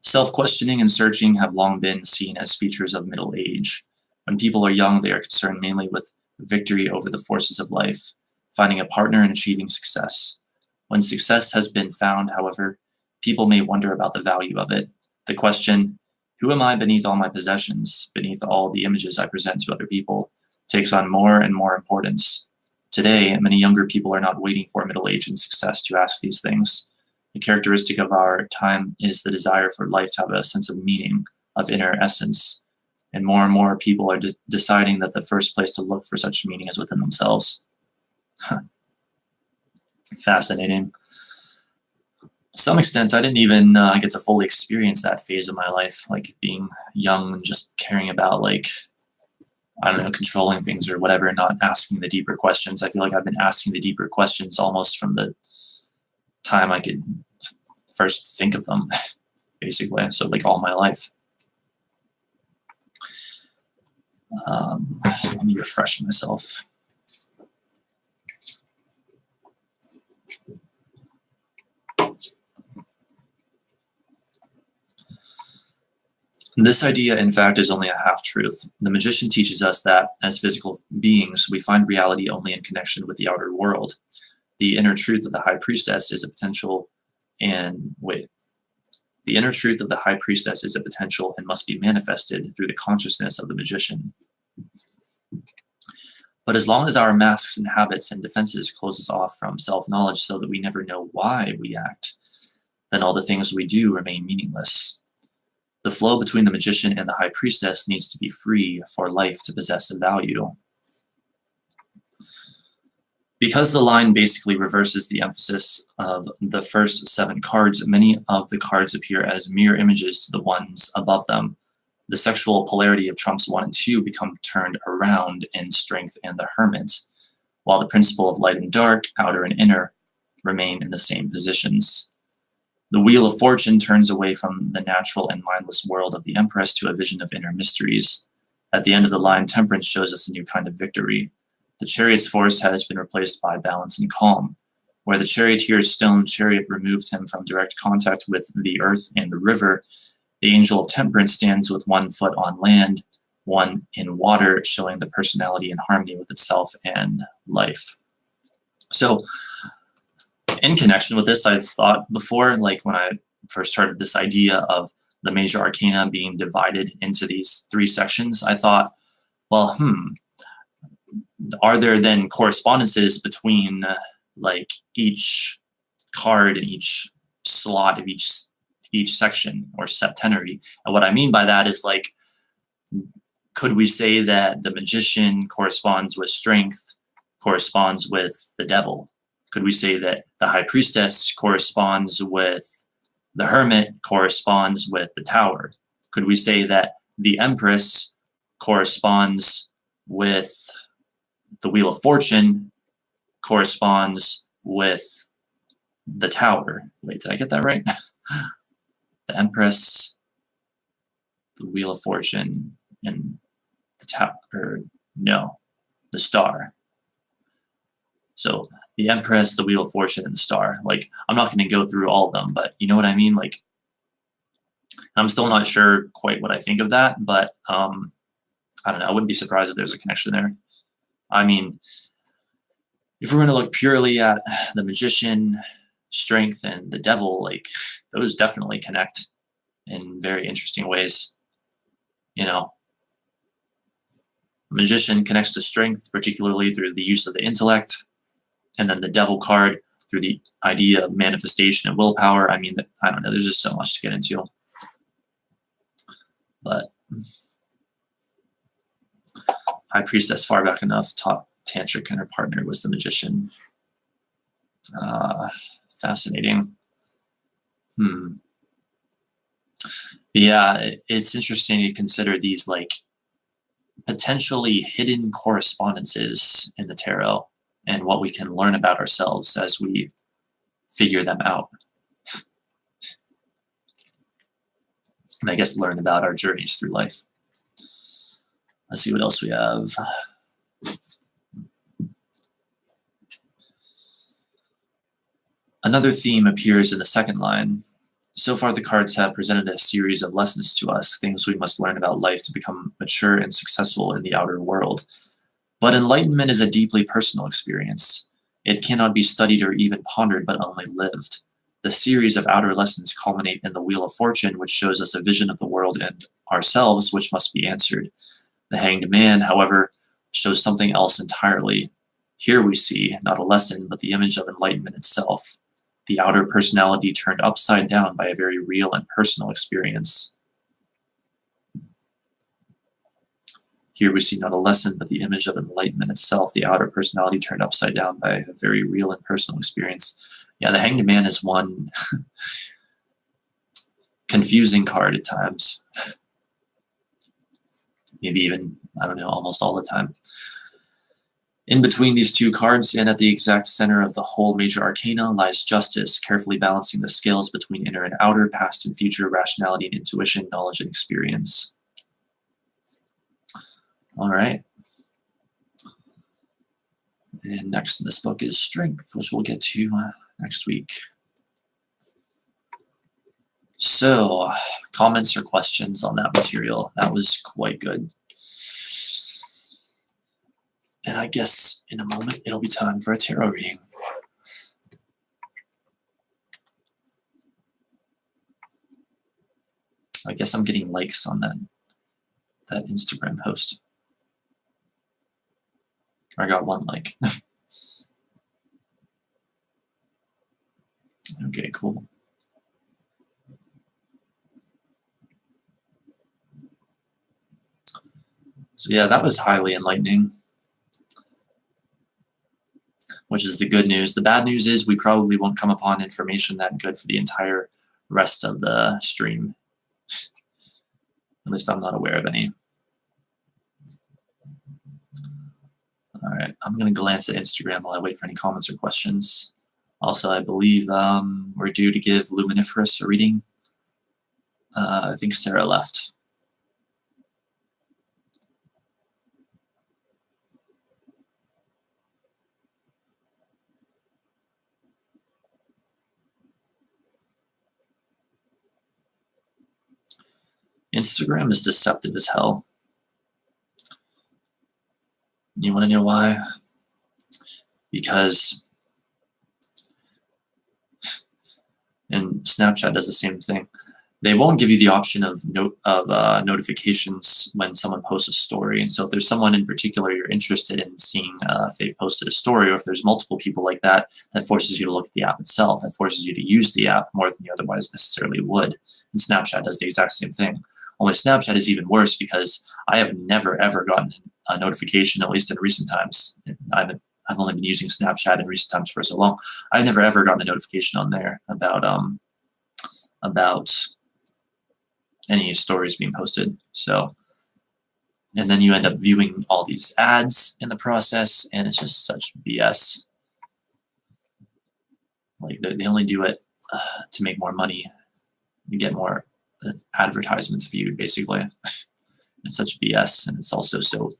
Self-questioning and searching have long been seen as features of middle age. When people are young, they are concerned mainly with victory over the forces of life, finding a partner and achieving success. When success has been found, however, people may wonder about the value of it. The question, who am I beneath all my possessions, beneath all the images I present to other people, takes on more and more importance. Today, many younger people are not waiting for middle age and success to ask these things. The characteristic of our time is the desire for life to have a sense of meaning, of inner essence, and more people are deciding that the first place to look for such meaning is within themselves. Fascinating. To some extent, I didn't even get to fully experience that phase of my life, like being young and just caring about, like, I don't know, controlling things or whatever, not asking the deeper questions. I feel like I've been asking the deeper questions almost from the time I could first think of them, basically. So, like, all my life. Let me refresh myself. This idea, in fact, is only a half-truth. The magician teaches us that, as physical beings, we find reality only in connection with the outer world. The inner truth of the high priestess is a potential and The inner truth of the high priestess is a potential and must be manifested through the consciousness of the magician. But as long as our masks and habits and defenses close us off from self-knowledge so that we never know why we act, then all the things we do remain meaningless. The flow between the magician and the high priestess needs to be free for life to possess a value. Because the line basically reverses the emphasis of the first 7 cards, many of the cards appear as mirror images to the ones above them. The sexual polarity of trumps 1 and 2 become turned around in Strength and the Hermit, while the principle of light and dark, outer and inner, remain in the same positions. The Wheel of Fortune turns away from the natural and mindless world of the Empress to a vision of inner mysteries. At the end of the line, Temperance shows us a new kind of victory. The Chariot's force has been replaced by balance and calm. Where the charioteer's stone chariot removed him from direct contact with the earth and the river, the angel of Temperance stands with 1 foot on land, 1 in water, showing the personality and harmony with itself and life. So, in connection with this, I've thought before, like when I first heard of this idea of the major arcana being divided into these 3 sections, I thought, well, are there then correspondences between like each card and each slot of each section or septenary? And what I mean by that is, like, could we say that the magician corresponds with strength, corresponds with the devil? Could we say that the high priestess corresponds with the hermit, corresponds with the tower? Could we say that the empress corresponds with the Wheel of Fortune, corresponds with the tower? Wait, did I get that right? The empress, the Wheel of Fortune, and the tower, no, the star. So the Empress, the Wheel of Fortune, and the Star. Like, I'm not going to go through all of them, but you know what I mean? Like, I'm still not sure quite what I think of that, but I don't know. I wouldn't be surprised if there's a connection there. I mean, if we're going to look purely at the magician, strength, and the devil, like, those definitely connect in very interesting ways. You know, the magician connects to strength, particularly through the use of the intellect. And then the devil card through the idea of manifestation and willpower. I mean, I don't know, there's just so much to get into. But high priestess, far back enough, taught tantric, and her partner was the magician. Fascinating. Yeah, it's interesting to consider these, like, potentially hidden correspondences in the tarot, and what we can learn about ourselves as we figure them out. And I guess learn about our journeys through life. Let's see what else we have. Another theme appears in the second line. So far, the cards have presented a series of lessons to us, things we must learn about life to become mature and successful in the outer world. But enlightenment is a deeply personal experience. It cannot be studied or even pondered, but only lived. The series of outer lessons culminate in the Wheel of Fortune, which shows us a vision of the world and ourselves, which must be answered. The Hanged Man, however, shows something else entirely. Here we see not a lesson, but the image of enlightenment itself, the outer personality turned upside down by a very real and personal experience. Here we see not a lesson, but the image of enlightenment itself, the outer personality turned upside down by a very real and personal experience. Yeah, the Hanged Man is one confusing card at times. Maybe even, I don't know, almost all the time. In between these two cards, and at the exact center of the whole major arcana, lies justice, carefully balancing the scales between inner and outer, past and future, rationality and intuition, knowledge and experience. All right. And next in this book is Strength, which we'll get to next week. So, comments or questions on that material? That was quite good. And I guess in a moment it'll be time for a tarot reading. I guess I'm getting likes on that Instagram post. I got one like. Okay, cool. So yeah, that was highly enlightening, which is the good news. The bad news is we probably won't come upon information that good for the entire rest of the stream. At least I'm not aware of any. All right, I'm going to glance at Instagram while I wait for any comments or questions. Also, I believe we're due to give Luminiferous a reading. I think Sarah left. Instagram is deceptive as hell. You want to know why? Because, and Snapchat does the same thing. They won't give you the option of notifications when someone posts a story. And so if there's someone in particular you're interested in seeing if they've posted a story, or if there's multiple people like that, that forces you to look at the app itself. That forces you to use the app more than you otherwise necessarily would. And Snapchat does the exact same thing. Only Snapchat is even worse because I have never, ever gotten a notification, at least in recent times. I've only been using Snapchat in recent times for so long. I've never, ever gotten a notification on there about any stories being posted. So, and then you end up viewing all these ads in the process, and it's just such BS. Like they only do it to make more money, you get more advertisements viewed, basically. It's such BS, and it's also so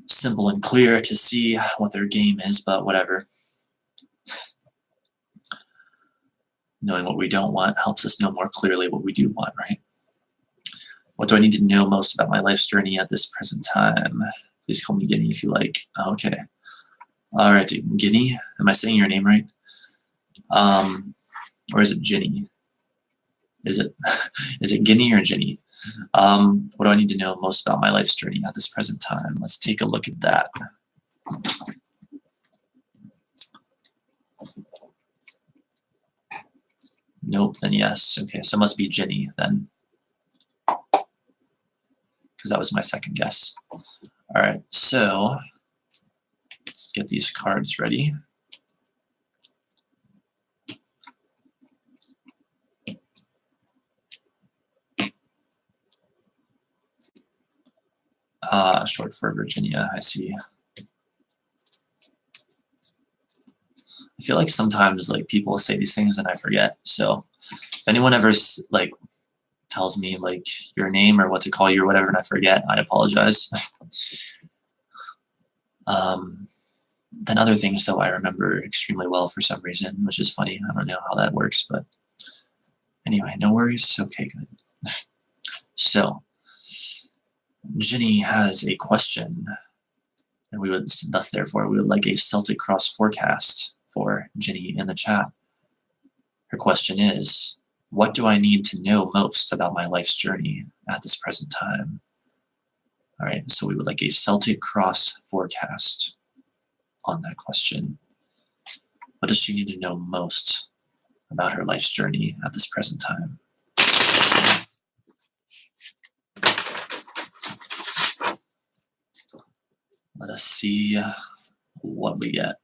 simple and clear to see what their game is, but whatever. Knowing what we don't want helps us know more clearly what we do want, right? What do I need to know most about my life's journey at this present time? Please call me Guinea if you like. Okay. All right, Guinea. Am I saying your name right? Or is it Ginny? Is it Guinea or Ginny? What do I need to know most about my life's journey at this present time? Let's take a look at that. Nope, then yes. Okay, so it must be Ginny then, because that was my second guess. All right, so let's get these cards ready. Short for Virginia, I see. I feel like sometimes like people say these things and I forget. So if anyone ever like tells me like your name or what to call you or whatever and I forget, I apologize. Then other things, though, I remember extremely well for some reason, which is funny. I don't know how that works, but anyway, no worries. Okay, good. So, Ginny has a question, and we would, thus, therefore, we would like a Celtic Cross forecast for Ginny in the chat. Her question is, what do I need to know most about my life's journey at this present time? All right, so we would like a Celtic Cross forecast on that question. What does she need to know most about her life's journey at this present time? Let us see what we get.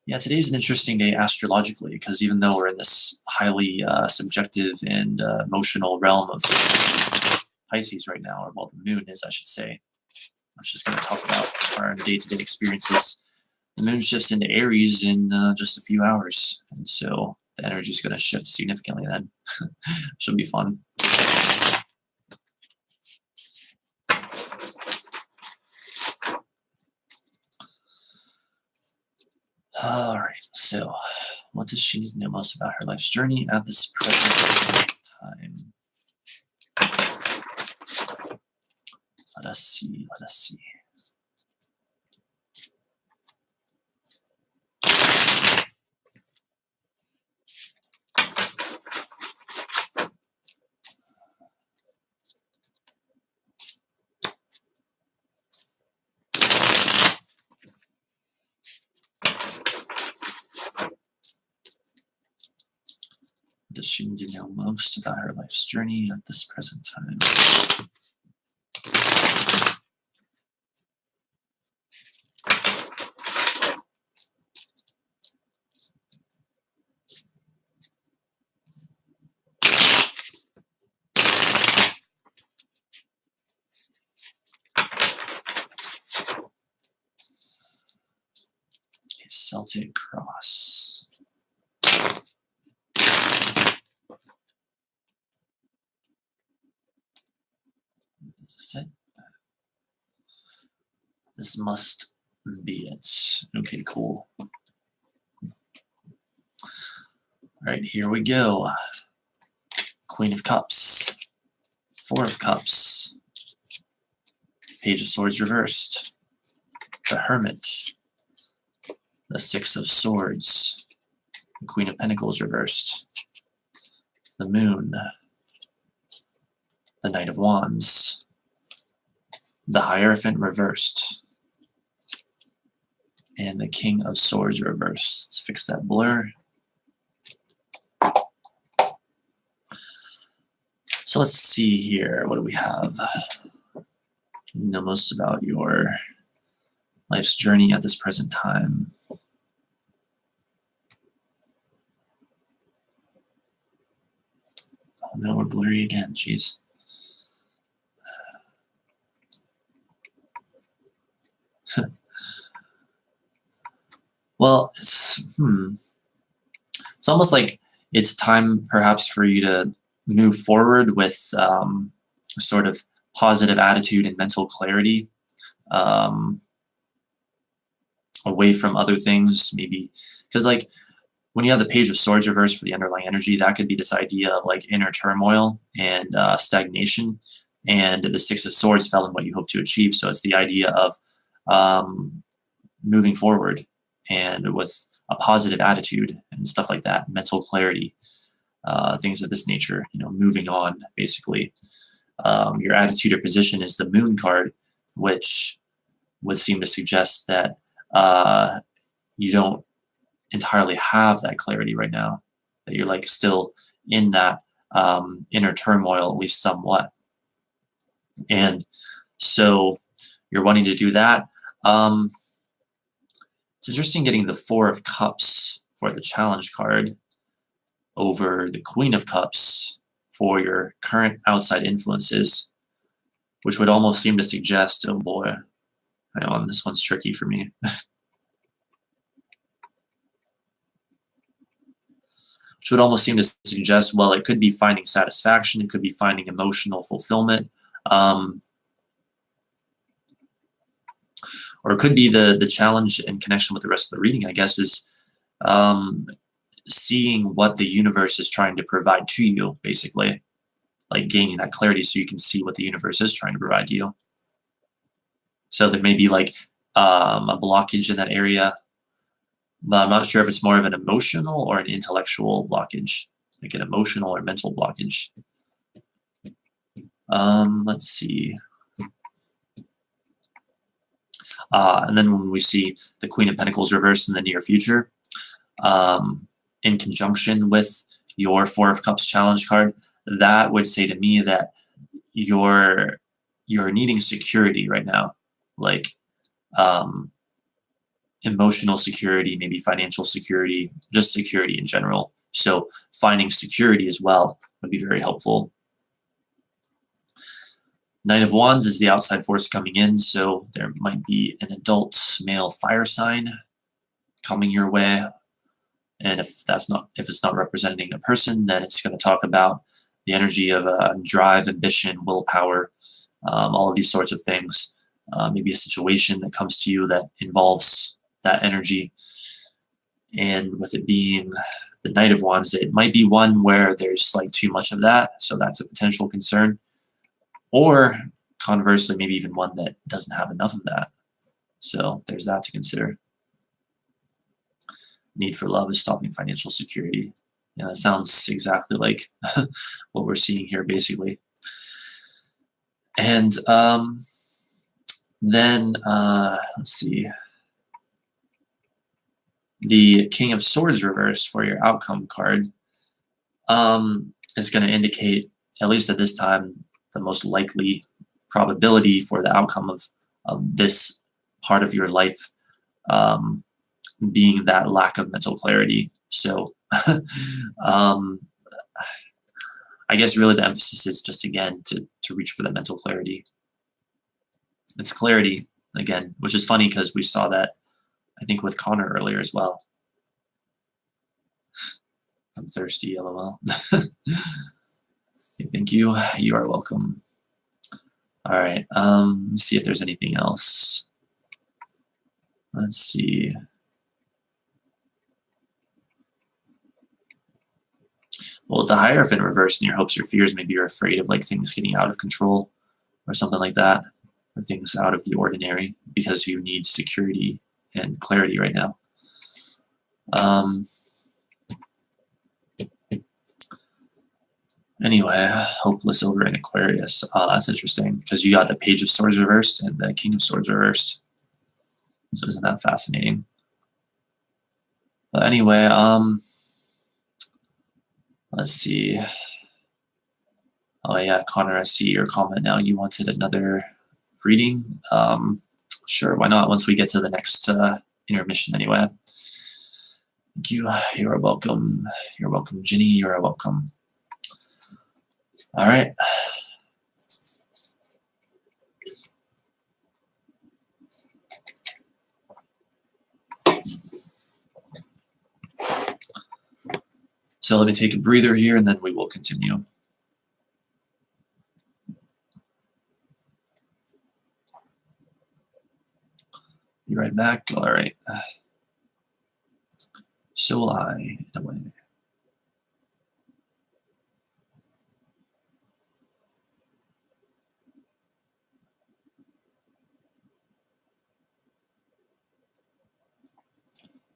Yeah, today's an interesting day astrologically, because even though we're in this highly subjective and emotional realm of Pisces right now, or well, the moon is, I should say. I was just going to talk about our day-to-day experiences. The moon shifts into Aries in just a few hours, and so the energy is going to shift significantly then. Should be fun. All right, so what does she need to know most about her life's journey at this present time? Let us see, let us see. What does she need to know most about her life's journey at this present time? A Celtic Cross. Is this it? This must be it. Okay, cool. All right, here we go. Queen of Cups, Four of Cups, Page of Swords reversed, the Hermit, the Six of Swords, the Queen of Pentacles reversed, the Moon, the Knight of Wands, the Hierophant reversed, and the King of Swords reversed. Let's fix that blur. So let's see here. What do we have? You know most about your life's journey at this present time. Oh no, we're blurry again. Jeez. Well, it's almost like it's time perhaps for you to move forward with a sort of positive attitude and mental clarity, away from other things, maybe, because like when you have the Page of Swords reversed for the underlying energy, that could be this idea of like inner turmoil and stagnation, and the Six of Swords fell in what you hope to achieve. So it's the idea of moving forward and with a positive attitude and stuff like that, mental clarity, things of this nature, you know, moving on, basically. Your attitude or position is the Moon card, which would seem to suggest that you don't entirely have that clarity right now, that you're like still in that inner turmoil, at least somewhat. And so you're wanting to do that. It's interesting getting the Four of Cups for the challenge card over the Queen of Cups for your current outside influences, which would almost seem to suggest, oh boy, hang on, this one's tricky for me. Which which would almost seem to suggest, well, it could be finding satisfaction, it could be finding emotional fulfillment, or it could be the challenge in connection with the rest of the reading, I guess, is seeing what the universe is trying to provide to you, basically, like gaining that clarity so you can see what the universe is trying to provide you. So there may be like a blockage in that area, but I'm not sure if it's more of an emotional or an intellectual blockage, like an emotional or mental blockage. Let's see. And then when we see the Queen of Pentacles reversed in the near future, in conjunction with your Four of Cups challenge card, that would say to me that you're needing security right now, like emotional security, maybe financial security, just security in general. So finding security as well would be very helpful. Knight of Wands is the outside force coming in, so there might be an adult male fire sign coming your way. And if it's not representing a person, then it's going to talk about the energy of drive, ambition, willpower, all of these sorts of things. Maybe a situation that comes to you that involves that energy. And with it being the Knight of Wands, it might be one where there's like too much of that, so that's a potential concern. Or conversely, maybe even one that doesn't have enough of that. So there's that to consider. Need for love is stopping financial security. Yeah, that sounds exactly like what we're seeing here, basically. And then, let's see. The King of Swords reverse for your outcome card is going to indicate, at least at this time, the most likely probability for the outcome of this part of your life being that lack of mental clarity. So I guess really the emphasis is just, again, to reach for the mental clarity. It's clarity, again, which is funny because we saw that, I think, with Connor earlier as well. I'm thirsty, LOL. Thank you. You are welcome. All right. Let's see if there's anything else. Let's see. Well, the Hierophant reversed in your hopes or fears, maybe you're afraid of like things getting out of control or something like that, or things out of the ordinary because you need security and clarity right now. Anyway, hopeless over in Aquarius. That's interesting because you got the Page of Swords reversed and the King of Swords reversed. So isn't that fascinating? But anyway, let's see. Oh yeah, Connor, I see your comment now. You wanted another reading? Sure, why not? Once we get to the next intermission anyway. Thank you. You are welcome. You're welcome, Ginny. You are welcome. All right. So let me take a breather here and then we will continue. Be right back. All right. So will I, in a way.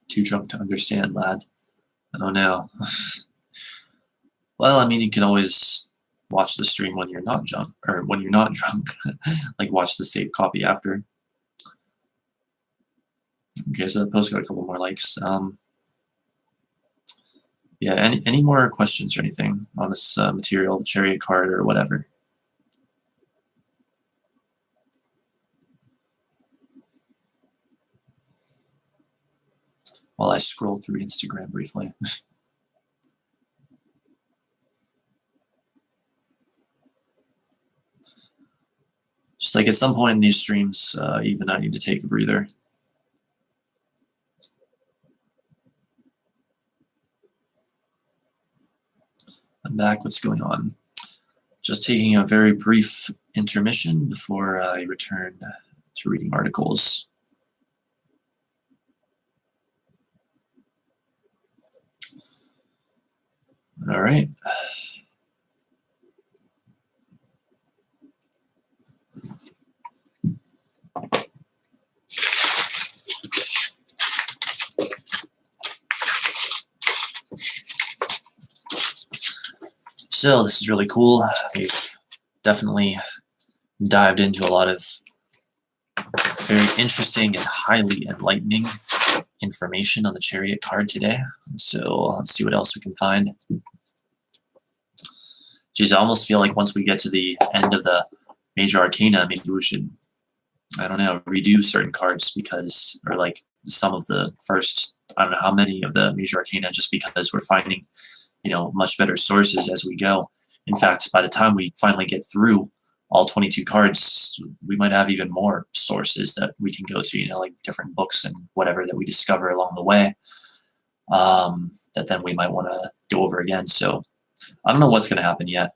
Too drunk to understand, lad. Oh no. Well, I mean, you can always watch the stream when you're not drunk, or when you're not drunk. Like watch the saved copy after. Okay, so the post got a couple more likes. Yeah, any more questions or anything on this material, Chariot card or whatever? While I scroll through Instagram briefly. Just like at some point in these streams, even I need to take a breather. I'm back. What's going on? Just taking a very brief intermission before I return to reading articles. All right. So this is really cool. We've definitely dived into a lot of very interesting and highly enlightening information on the Chariot card today. So let's see what else we can find. Geez, I almost feel like once we get to the end of the major arcana, maybe we should, I don't know, redo certain cards because, or like some of the first, I don't know how many of the major arcana, just because we're finding, you know, much better sources as we go. In fact, by the time we finally get through all 22 cards, we might have even more sources that we can go to, you know, like different books and whatever that we discover along the way, that then we might want to go over again. So I don't know what's going to happen yet,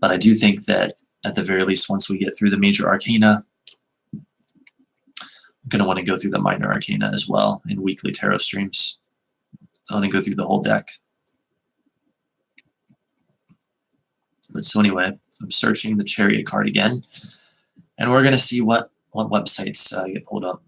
but I do think that at the very least, once we get through the major arcana, I'm going to want to go through the minor arcana as well in weekly tarot streams. I want to go through the whole deck. But so anyway, I'm searching the Chariot card again, and we're going to see what websites get pulled up.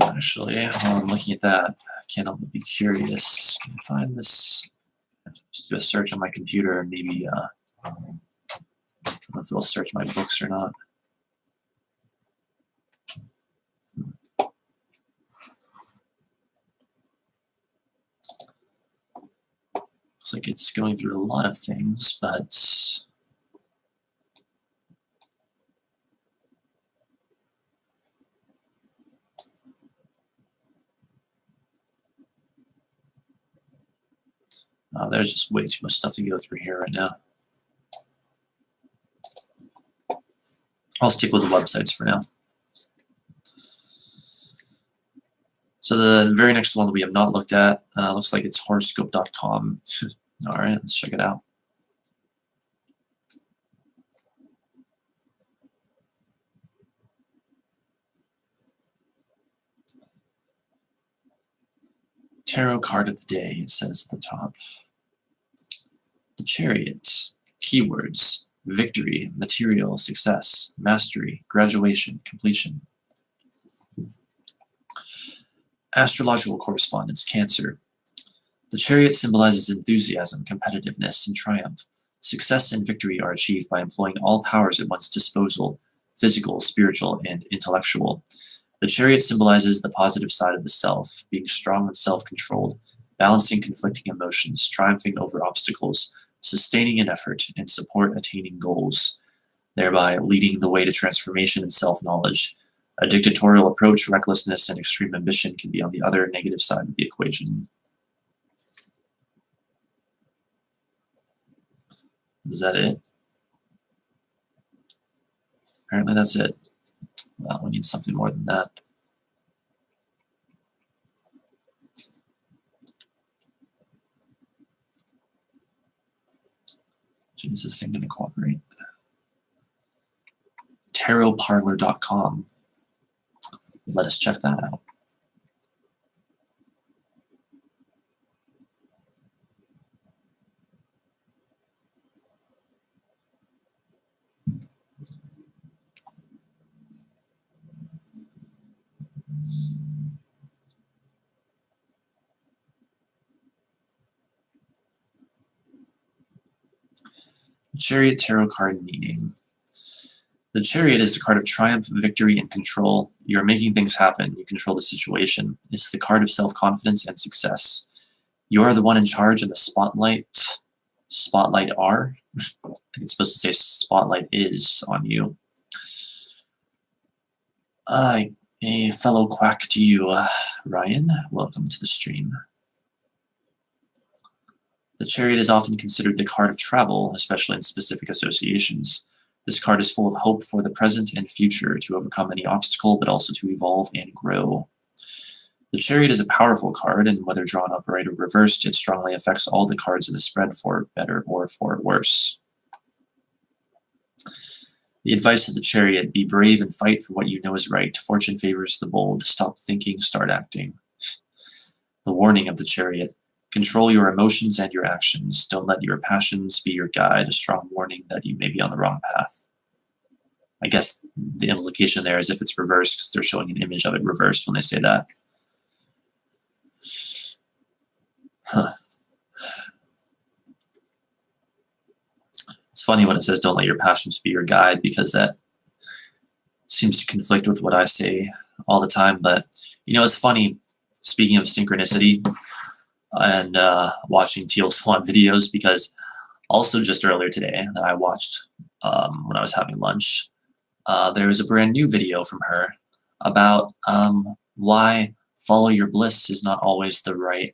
Actually, while I'm looking at that, I can't help but be curious. Can I find this? Just do a search on my computer, and maybe I don't know if it'll search my books or not. Looks like it's going through a lot of things, but there's just way too much stuff to go through here right now. I'll stick with the websites for now. So the very next one that we have not looked at looks like it's horoscope.com. All right, let's check it out. Tarot card of the day, it says at the top. The Chariot. Keywords: victory, material, success, mastery, graduation, completion. Astrological correspondence, Cancer. The Chariot symbolizes enthusiasm, competitiveness, and triumph. Success and victory are achieved by employing all powers at one's disposal, physical, spiritual, and intellectual. The Chariot symbolizes the positive side of the self, being strong and self-controlled, balancing conflicting emotions, triumphing over obstacles, sustaining an effort, and support attaining goals, thereby leading the way to transformation and self-knowledge. A dictatorial approach, recklessness, and extreme ambition can be on the other negative side of the equation. Is that it? Apparently that's it. Well, we need something more than that. Gee, is this thing going to cooperate? Tarotparlor.com. Let us check that out. Chariot Tarot card meaning. The Chariot is the card of triumph, victory, and control. You are making things happen. You control the situation. It's the card of self-confidence and success. You are the one in charge, and the spotlight are. I think it's supposed to say spotlight is on you. A fellow quack to you, Ryan. Welcome to the stream. The Chariot is often considered the card of travel, especially in specific associations. This card is full of hope for the present and future, to overcome any obstacle, but also to evolve and grow. The Chariot is a powerful card, and whether drawn upright or reversed, it strongly affects all the cards in the spread for better or for worse. The advice of the Chariot: be brave and fight for what you know is right. Fortune favors the bold. Stop thinking, start acting. The warning of the Chariot: control your emotions and your actions. Don't let your passions be your guide. A strong warning that you may be on the wrong path. I guess the implication there is if it's reversed, because they're showing an image of it reversed when they say that. Huh. It's funny when it says don't let your passions be your guide, because that seems to conflict with what I say all the time. But, you know, it's funny, speaking of synchronicity and watching Teal Swan videos, because also just earlier today that I watched when I was having lunch, there was a brand new video from her about why follow your bliss is not always the right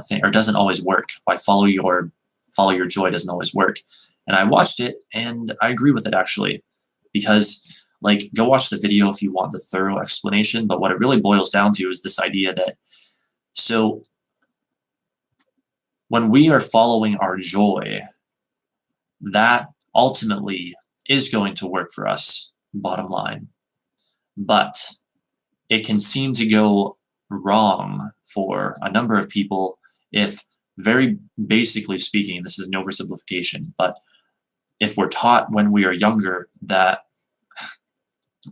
thing, or doesn't always work. Why follow your joy doesn't always work. And I watched it, and I agree with it, actually, because, like, go watch the video if you want the thorough explanation. But what it really boils down to is this idea that, so when we are following our joy, that ultimately is going to work for us, bottom line. But it can seem to go wrong for a number of people if, very basically speaking, this is an oversimplification, but if we're taught when we are younger that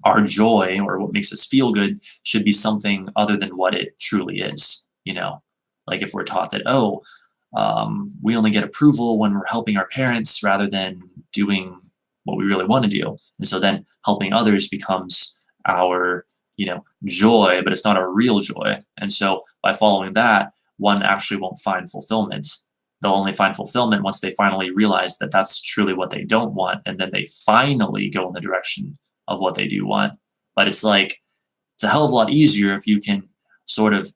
our joy, or what makes us feel good, should be something other than what it truly is, you know, like if we're taught that, we only get approval when we're helping our parents rather than doing what we really want to do. And so then helping others becomes our, you know, joy, but it's not our real joy. And so by following that, one actually won't find fulfillment. They'll only find fulfillment once they finally realize that that's truly what they don't want, and then they finally go in the direction of what they do want. But it's like, it's a hell of a lot easier if you can sort of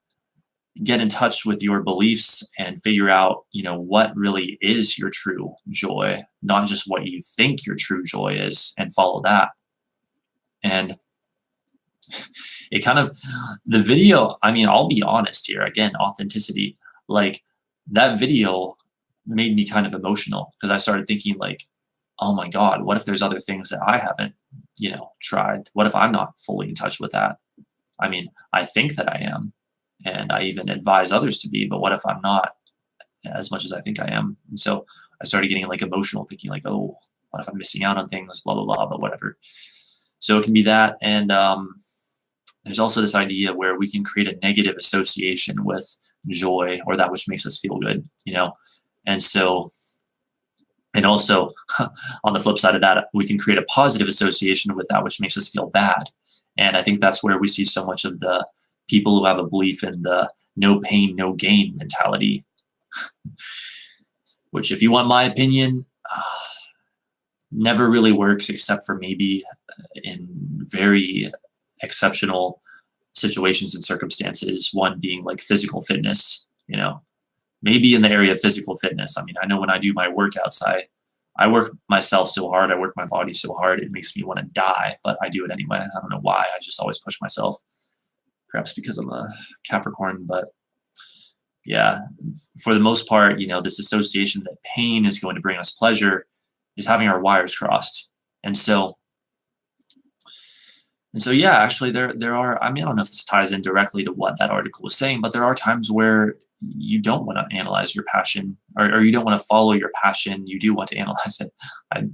get in touch with your beliefs and figure out, you know, what really is your true joy, not just what you think your true joy is, and follow that. And it kind of, the video, I mean, I'll be honest here, again, authenticity, like that video made me kind of emotional, because I started thinking, like, oh my God, what if there's other things that I haven't, you know, tried? What if I'm not fully in touch with that? I mean, I think that I am, and I even advise others to be, but what if I'm not as much as I think I am? And so I started getting like emotional, thinking like, oh, what if I'm missing out on things, blah, blah, blah, but whatever. So it can be that. And there's also this idea where we can create a negative association with joy, or that which makes us feel good, you know? And so, and also on the flip side of that, we can create a positive association with that which makes us feel bad. And I think that's where we see so much of the people who have a belief in the no pain, no gain mentality, which, if you want my opinion, never really works, except for maybe in very exceptional situations and circumstances, one being like physical fitness, you know, maybe in the area of physical fitness. I mean, I know when I do my workouts, I work myself so hard, I work my body so hard, it makes me want to die, but I do it anyway. I don't know why, I just always push myself, perhaps because I'm a Capricorn. But yeah, for the most part, you know, this association that pain is going to bring us pleasure is having our wires crossed. And so yeah, actually there are, I mean, I don't know if this ties in directly to what that article was saying, but there are times where you don't want to analyze your passion, or you don't want to follow your passion. You do want to analyze it.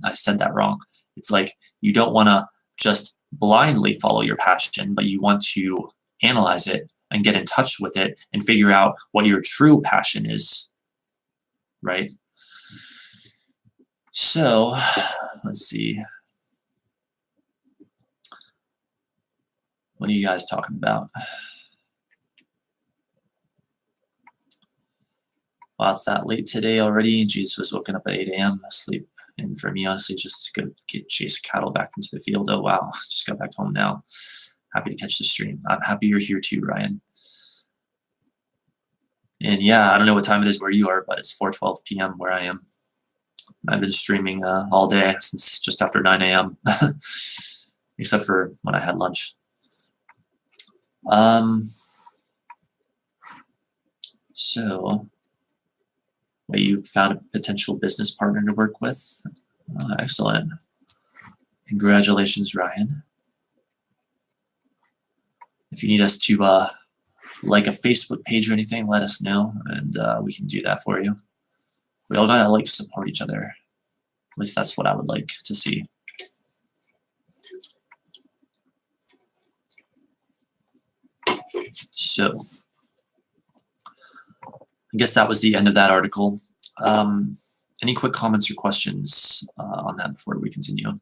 I said that wrong. It's like, you don't want to just blindly follow your passion, but you want to analyze it and get in touch with it and figure out what your true passion is, right? So let's see. What are you guys talking about? Wow, it's that late today already. Jesus was woken up at 8 a.m. Sleep in for me, honestly, just to go chase cattle back into the field. Oh, wow. Just got back home now. Happy to catch the stream. I'm happy you're here too, Ryan. And yeah, I don't know what time it is where you are, but it's 4:12 p.m. where I am. I've been streaming all day since just after 9 a.m. except for when I had lunch. So, well, you found a potential business partner to work with. Excellent. Congratulations, Ryan. If you need us to like a Facebook page or anything, let us know, and we can do that for you. We all gotta like support each other. At least that's what I would like to see. So, I guess that was the end of that article. Any quick comments or questions on that before we continue?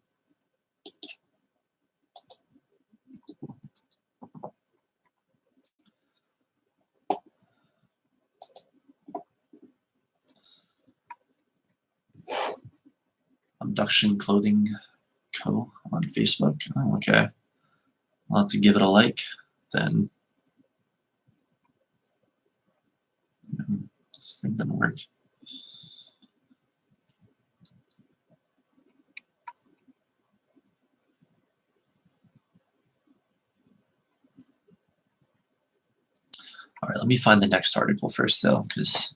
Abduction Clothing Co. on Facebook. Oh, okay. I'll have to give it a like then. This thing gonna work. All right, let me find the next article first, though, because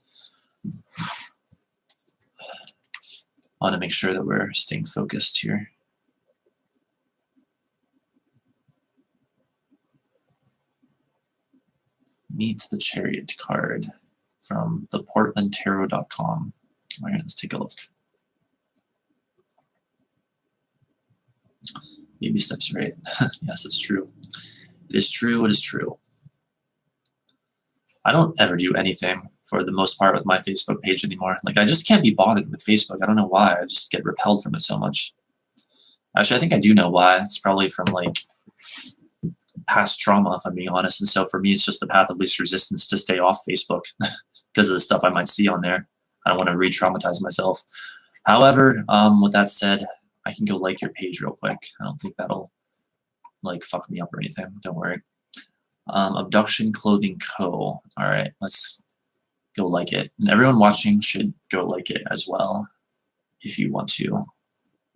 I want to make sure that we're staying focused here. Meet the Chariot card from theportlandtarot.com. All right, let's take a look. Baby steps, right? Yes, it's true. It is true. It is true. I don't ever do anything for the most part with my Facebook page anymore. Like, I just can't be bothered with Facebook. I don't know why. I just get repelled from it so much. Actually, I think I do know why. It's probably from, like, past trauma, if I'm being honest. And so for me, it's just the path of least resistance to stay off Facebook because of the stuff I might see on there. I don't want to re-traumatize myself. However, with that said, I can go like your page real quick. I don't think that'll, like, fuck me up or anything. Don't worry. Abduction Clothing Co. All right, let's go like it. And everyone watching should go like it as well if you want to,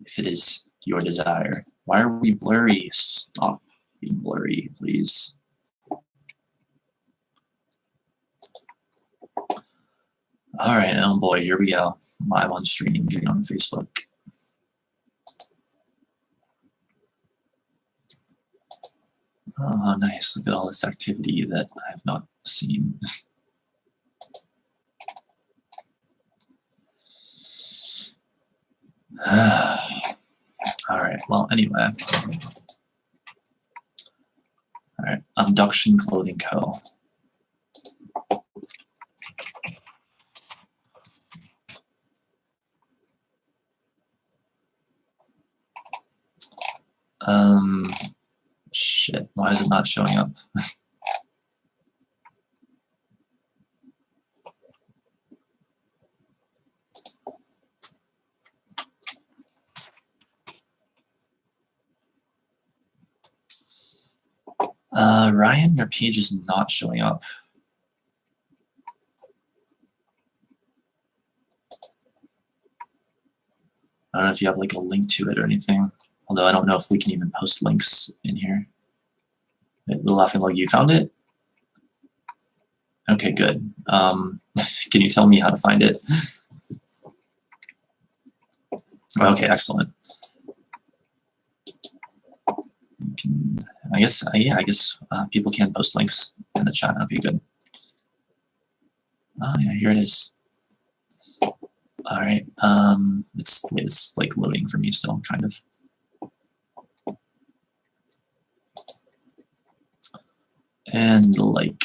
if it is your desire. Why are we blurry? Stop being blurry, please. All right, oh boy, here we go. Live on stream, getting on Facebook. Oh, nice. Look at all this activity that I have not seen. All right, well, anyway. All right, Abduction Clothing Co. Shit, why is it not showing up? Ryan, your page is not showing up. I don't know if you have like a link to it or anything. Although I don't know if we can even post links in here. The laughing log, you found it? Okay, good. Can you tell me how to find it? Okay, excellent. I guess, yeah, I guess people can post links in the chat. Okay, good. Oh yeah, here it is. All right, it's like loading for me still, kind of. And like,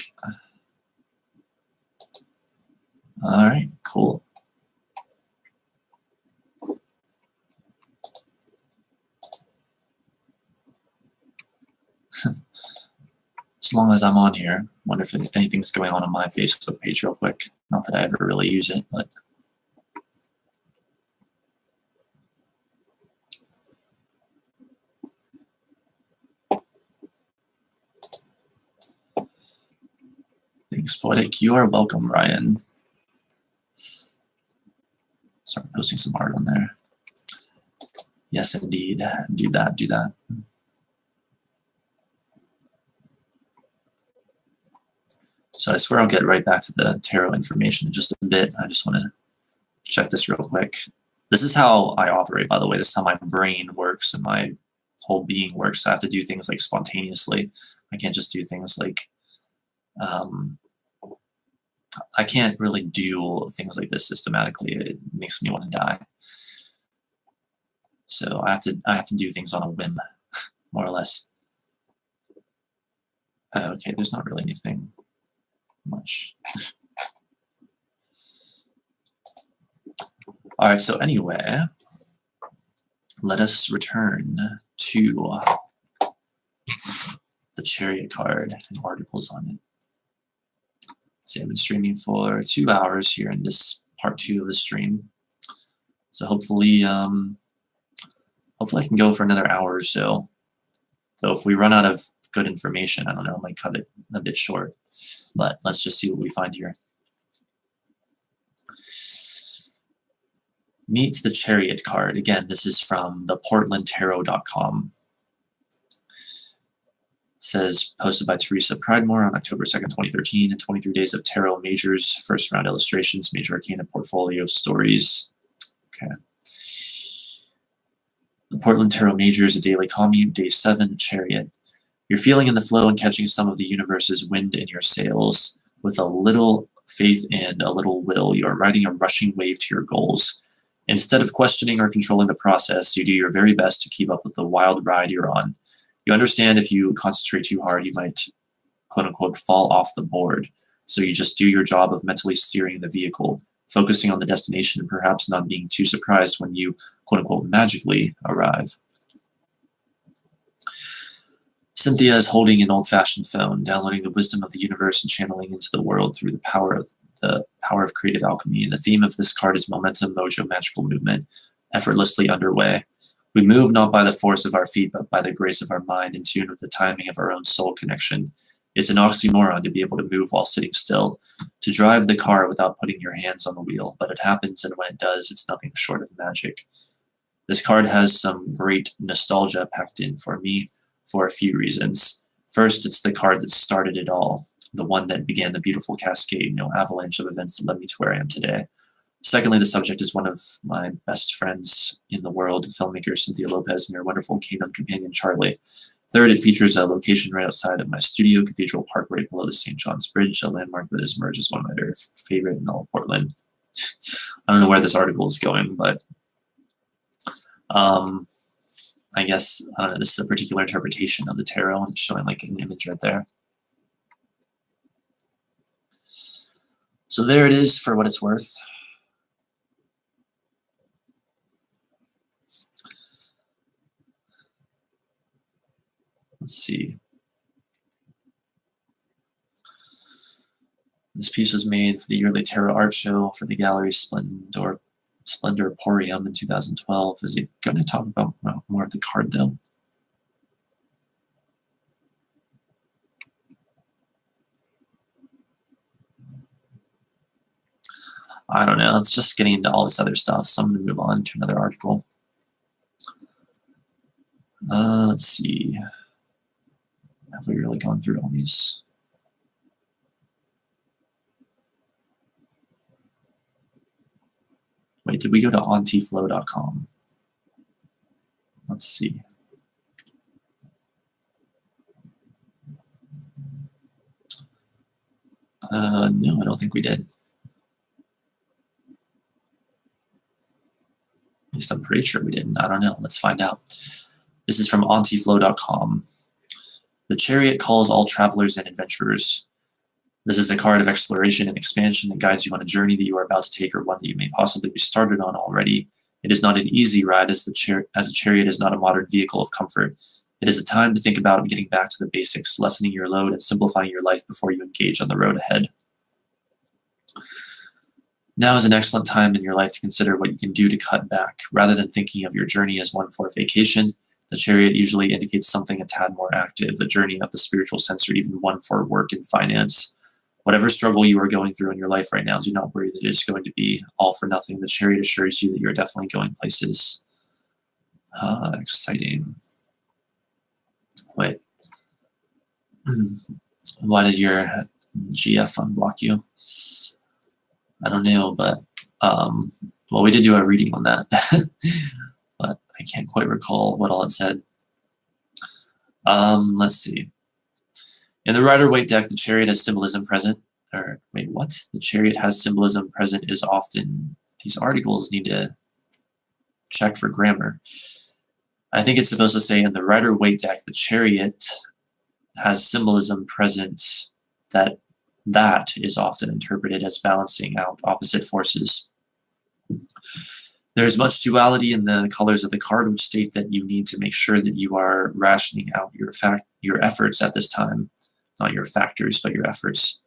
all right, cool. As long as I'm on here, wonder if anything's going on my Facebook page real quick. Not that I ever really use it, but. Thanks, Poetic. You are welcome, Ryan. Start posting some art on there. Yes, indeed. Do that, do that. So I swear I'll get right back to the tarot information in just a bit. I just want to check this real quick. This is how I operate, by the way. This is how my brain works and my whole being works. I have to do things like spontaneously. I can't just do things like, I can't really do things like this systematically. It makes me want to die. So I have to do things on a whim, more or less. Okay, there's not really anything much. All right, so anyway, let us return to the Chariot card and articles on it. See, I've been streaming for 2 hours here in this part 2 of the stream. So hopefully, hopefully I can go for another hour or so. So if we run out of good information, I don't know, I might cut it a bit short. But let's just see what we find here. Meet the Chariot card. Again, this is from the portlandtarot.com. Says, posted by Teresa Pridemore on October 2nd, 2013, 23 days of tarot majors, first round illustrations, major arcana portfolio stories. Okay. The Portland Tarot Majors, a daily commune, day 7, the Chariot. You're feeling in the flow and catching some of the universe's wind in your sails. With a little faith and a little will, you are riding a rushing wave to your goals. Instead of questioning or controlling the process, you do your very best to keep up with the wild ride you're on. You understand if you concentrate too hard, you might, quote-unquote, fall off the board. So you just do your job of mentally steering the vehicle, focusing on the destination and perhaps not being too surprised when you, quote-unquote, magically arrive. Cynthia is holding an old-fashioned phone, downloading the wisdom of the universe and channeling into the world through the power of creative alchemy. And the theme of this card is momentum, mojo, magical movement, effortlessly underway. We move not by the force of our feet, but by the grace of our mind, in tune with the timing of our own soul connection. It's an oxymoron to be able to move while sitting still, to drive the car without putting your hands on the wheel, but it happens, and when it does, it's nothing short of magic. This card has some great nostalgia packed in for me for a few reasons. First, it's the card that started it all, the one that began the beautiful cascade, avalanche of events that led me to where I am today. Secondly, the subject is one of my best friends in the world, filmmaker Cynthia Lopez and her wonderful canine companion Charlie. Third, it features a location right outside of my studio, Cathedral Park, right below the St. John's Bridge, a landmark that has emerged as one of my very favorite in all of Portland. I don't know where this article is going, but I guess this is a particular interpretation of the tarot, and it's showing like an image right there. So there it is for what it's worth. Let's see. This piece was made for the yearly Tarot Art Show for the gallery Splendorporium in 2012. Is it going to talk about more of the card, though? I don't know. It's just getting into all this other stuff, so I'm going to move on to another article. Let's see. Have we really gone through all these? Wait, did we go to ontiflow.com? Let's see. No, I don't think we did. At least I'm pretty sure we didn't. I don't know. Let's find out. This is from ontiflow.com. The Chariot calls all travelers and adventurers. This is a card of exploration and expansion that guides you on a journey that you are about to take or one that you may possibly be started on already. It is not an easy ride as a chariot is not a modern vehicle of comfort. It is a time to think about getting back to the basics, lessening your load, and simplifying your life before you engage on the road ahead. Now is an excellent time in your life to consider what you can do to cut back. Rather than thinking of your journey as one for vacation, the Chariot usually indicates something a tad more active, a journey of the spiritual sense or even one for work and finance. Whatever struggle you are going through in your life right now, do not worry that it is going to be all for nothing. The Chariot assures you that you're definitely going places. Exciting. Wait. Why did your GF unblock you? I don't know, but well, we did do a reading on that, but I can't quite recall what all it said. Let's see. In the Rider-Waite deck, the Chariot has symbolism present. Or wait, what? The Chariot has symbolism present is often. These articles need to check for grammar. I think it's supposed to say in the Rider-Waite deck, the Chariot has symbolism present that is often interpreted as balancing out opposite forces. There's much duality in the colors of the card, which state that you need to make sure that you are rationing out your efforts at this time. Not your factors, but your efforts.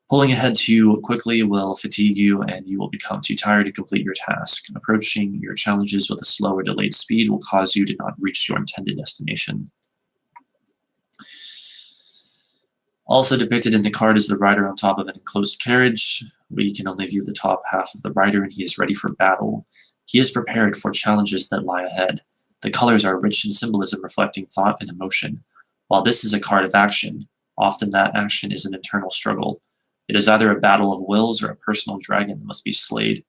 Pulling ahead too quickly will fatigue you, and you will become too tired to complete your task. Approaching your challenges with a slow or delayed speed will cause you to not reach your intended destination. Also depicted in the card is the rider on top of an enclosed carriage. We can only view the top half of the rider, and he is ready for battle. He is prepared for challenges that lie ahead. The colors are rich in symbolism, reflecting thought and emotion. While this is a card of action, often that action is an internal struggle. It is either a battle of wills or a personal dragon that must be slayed.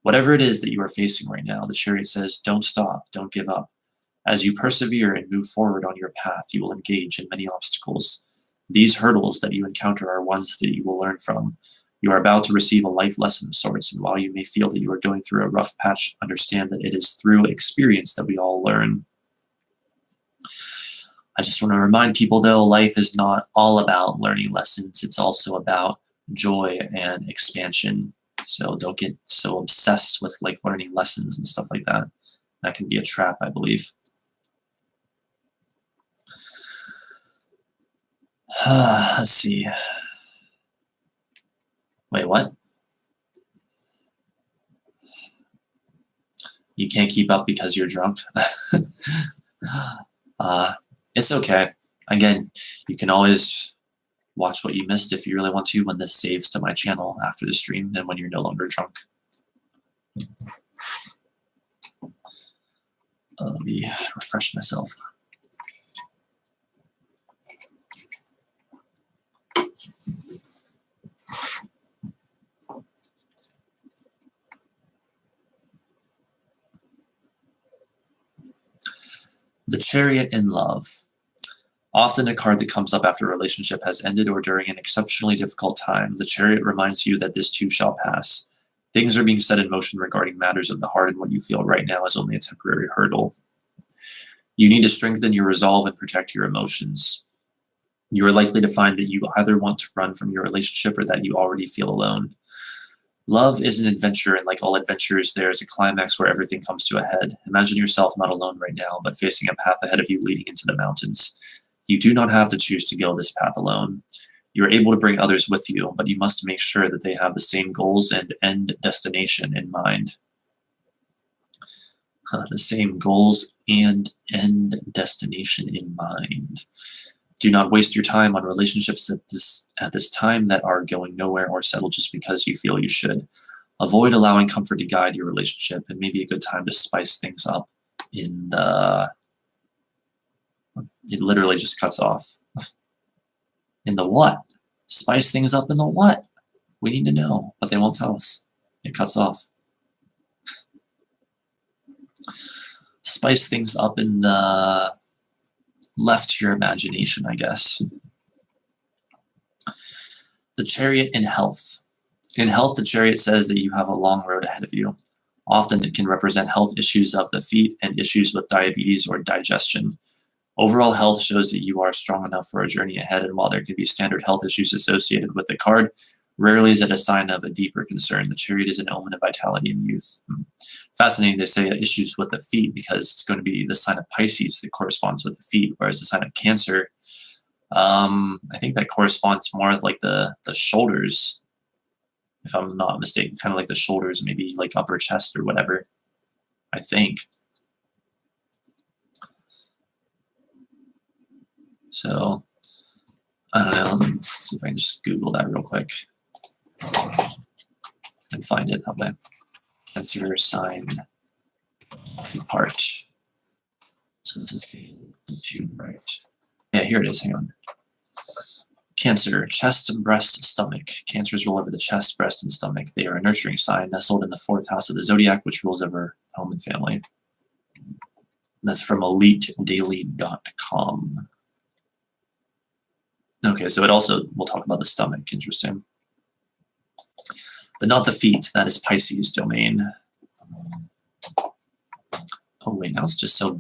Whatever it is that you are facing right now, the Chariot says, don't stop, don't give up. As you persevere and move forward on your path, you will engage in many obstacles. These hurdles that you encounter are ones that you will learn from. You are about to receive a life lesson of sorts, and while you may feel that you are going through a rough patch, understand that it is through experience that we all learn. I just want to remind people, though, life is not all about learning lessons. It's also about joy and expansion. So don't get so obsessed with like learning lessons and stuff like that. That can be a trap, I believe. Let's see. Wait, what? You can't keep up because you're drunk? It's okay. Again, you can always watch what you missed if you really want to when this saves to my channel after the stream and when you're no longer drunk. Let me refresh myself. The Chariot in Love. Often a card that comes up after a relationship has ended or during an exceptionally difficult time. The Chariot reminds you that this too shall pass. Things are being set in motion regarding matters of the heart, and what you feel right now is only a temporary hurdle. You need to strengthen your resolve and protect your emotions. You are likely to find that you either want to run from your relationship or that you already feel alone. Love is an adventure, and like all adventures, there is a climax where everything comes to a head. Imagine yourself not alone right now, but facing a path ahead of you leading into the mountains. You do not have to choose to go this path alone. You are able to bring others with you, but you must make sure that they have the same goals and end destination in mind. The same goals and end destination in mind. Do not waste your time on relationships at this time that are going nowhere or settle just because you feel you should. Avoid allowing comfort to guide your relationship, and maybe a good time to spice things up in the... It literally just cuts off. In the what? Spice things up in the what? We need to know, but they won't tell us. It cuts off. Spice things up in the... left to your imagination, I guess. The Chariot in Health. In health, the Chariot says that you have a long road ahead of you. Often it can represent health issues of the feet and issues with diabetes or digestion. Overall health shows that you are strong enough for a journey ahead, and while there can be standard health issues associated with the card, rarely is it a sign of a deeper concern. The Chariot is an omen of vitality and youth. Fascinating, they say issues with the feet because it's going to be the sign of Pisces that corresponds with the feet, whereas the sign of Cancer, I think that corresponds more with like the shoulders, if I'm not mistaken, kind of like the shoulders, maybe like upper chest or whatever, I think. So I don't know. Let's see if I can just Google that real quick and find it that way. Enter sign part. So this is June, right? Yeah, here it is. Hang on. Cancer, chest, breast, stomach. Cancers rule over the chest, breast, and stomach. They are a nurturing sign nestled in the 4th house of the zodiac, which rules over home and family. That's from elitedaily.com. Okay, so it also will talk about the stomach. Interesting. But not the feet. That is Pisces domain. Oh wait, now it's just so not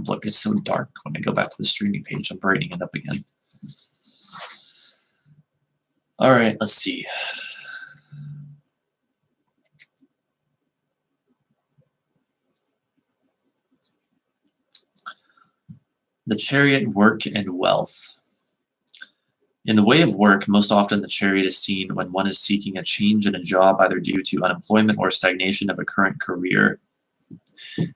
blur. It's so dark when I go back to the streaming page. I'm brightening it up again. All right, let's see. The Chariot, work and wealth. In the way of work, most often the Chariot is seen when one is seeking a change in a job, either due to unemployment or stagnation of a current career.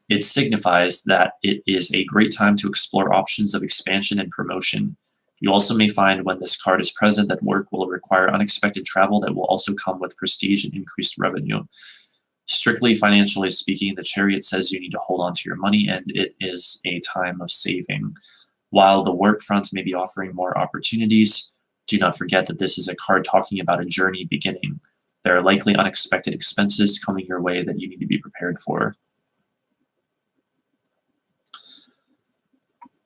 It signifies that it is a great time to explore options of expansion and promotion. You also may find when this card is present that work will require unexpected travel that will also come with prestige and increased revenue. Strictly financially speaking, the Chariot says you need to hold on to your money, and it is a time of saving. While the work front may be offering more opportunities, do not forget that this is a card talking about a journey beginning. There are likely unexpected expenses coming your way that you need to be prepared for.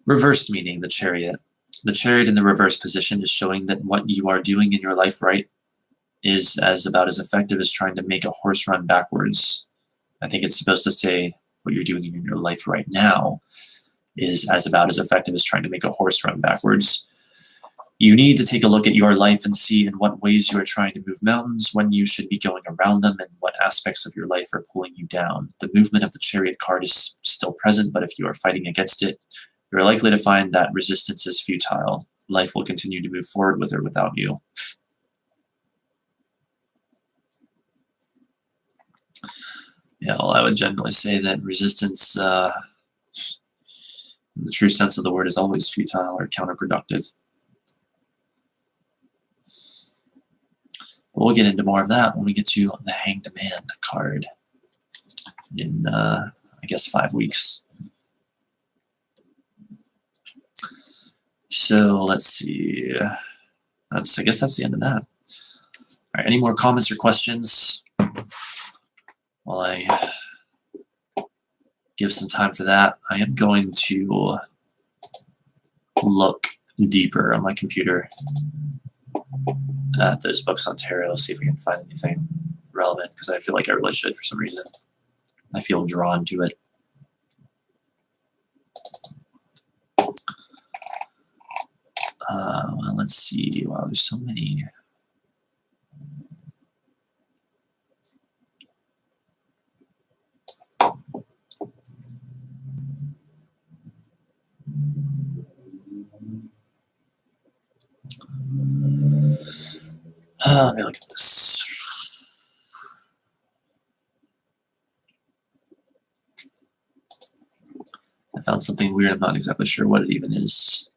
Reversed meaning, the Chariot. The Chariot in the reverse position is showing that what you are doing in your life right is about as effective as trying to make a horse run backwards. I think it's supposed to say what you're doing in your life right now is about as effective as trying to make a horse run backwards. You need to take a look at your life and see in what ways you are trying to move mountains, when you should be going around them, and what aspects of your life are pulling you down. The movement of the Chariot card is still present, but if you are fighting against it, you're likely to find that resistance is futile. Life will continue to move forward with or without you. Yeah, well, I would generally say that resistance, in the true sense of the word, is always futile or counterproductive. We'll get into more of that when we get to the Hanged Man card in, I guess, 5 weeks. So let's see. I guess that's the end of that. All right, any more comments or questions while I give some time for that? I am going to look deeper on my computer at those books on tarot, see if we can find anything relevant, because I feel like I really should for some reason. I feel drawn to it. Well, let's see. Wow, there's so many. Let me look at this. I found something weird. I'm not exactly sure what it even is.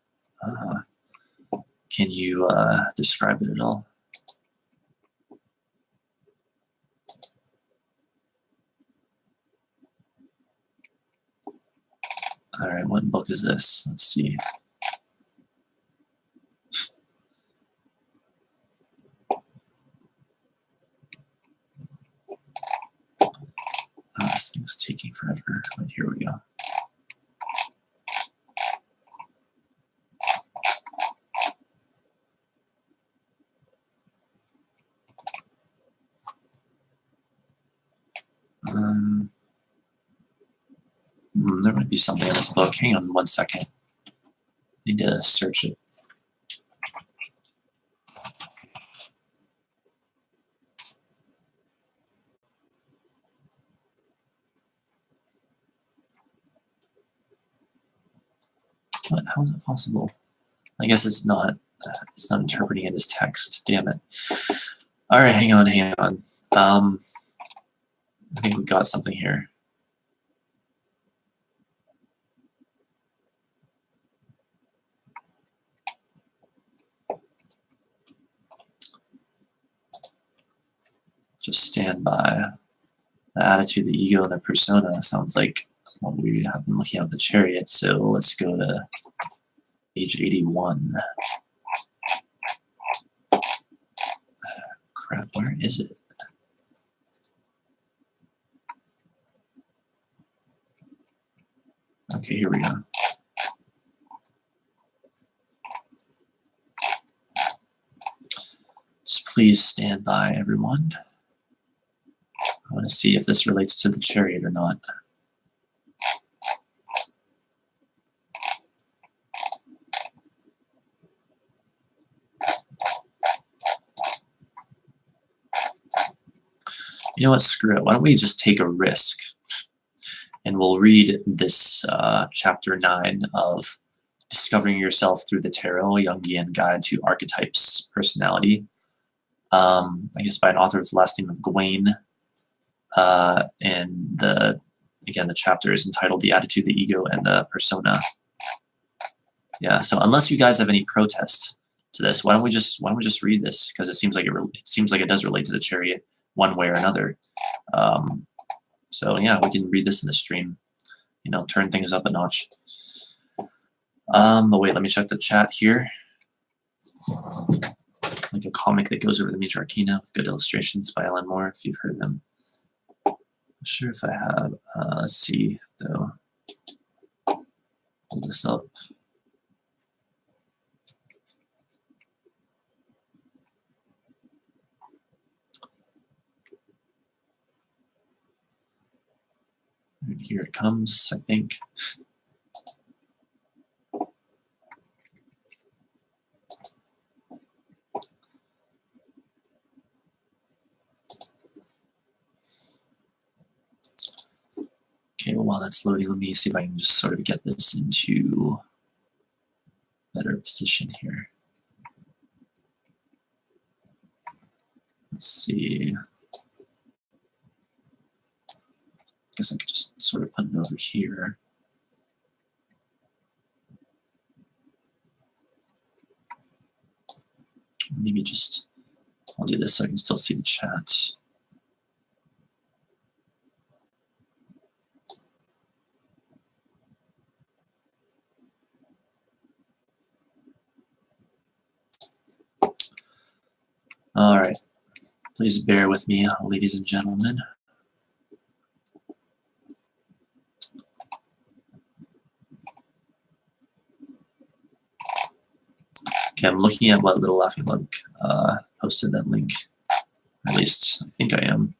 Can you describe it at all? All right, what book is this? Let's see. Oh, this thing's taking forever. Right, here we go. There might be something in this book. Hang on 1 second. I need to search it. What? How is it possible? I guess it's not interpreting it as text. Damn it. All right, hang on. I think we got something here. just stand by. The attitude, the ego, and the persona sounds like what we have been looking at with the Chariot. So let's go to page 81. Crap, where is it? Okay, here we go. Just please stand by, everyone. I want to see if this relates to the Chariot or not. You know what, screw it. Why don't we just take a risk and we'll read this chapter 9 of Discovering Yourself Through the Tarot, Jungian Guide to Archetypes Personality. I guess by an author with the last name of Gawain. And the chapter is entitled The Attitude, the Ego, and the Persona. Yeah, so unless you guys have any protest to this, why don't we just read this? Because it seems like it does relate to the Chariot one way or another. So yeah, we can read this in the stream. You know, turn things up a notch. But wait, let me check the chat here. Like a comic that goes over the major arcana with good illustrations by Alan Moore, if you've heard of them. Not sure if I have. Let's see, though. Pull this up. And here it comes, I think. Okay, well, while that's loading, let me see if I can just sort of get this into a better position here. Let's see. I guess I could just sort of put it over here. Maybe just, I'll do this so I can still see the chat. All right, please bear with me, ladies and gentlemen. Okay, I'm looking at what Little Laughing Lug posted that link. At least I think I am.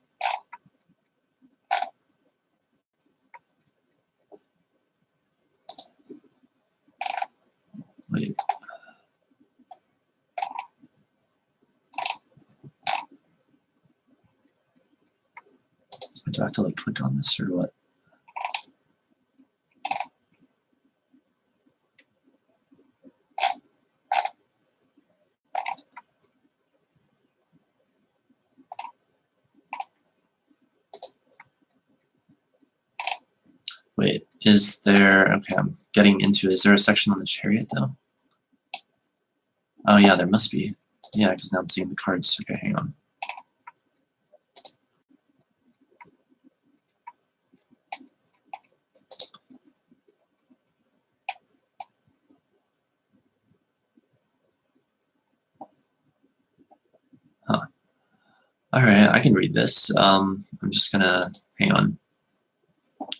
Wait. Do I have to like click on this or what? Wait, is there, okay, I'm getting into it. Is there a section on the Chariot though? Oh yeah, there must be. Yeah, because now I'm seeing the cards. Okay, hang on. Huh. All right, I can read this. I'm just gonna, hang on.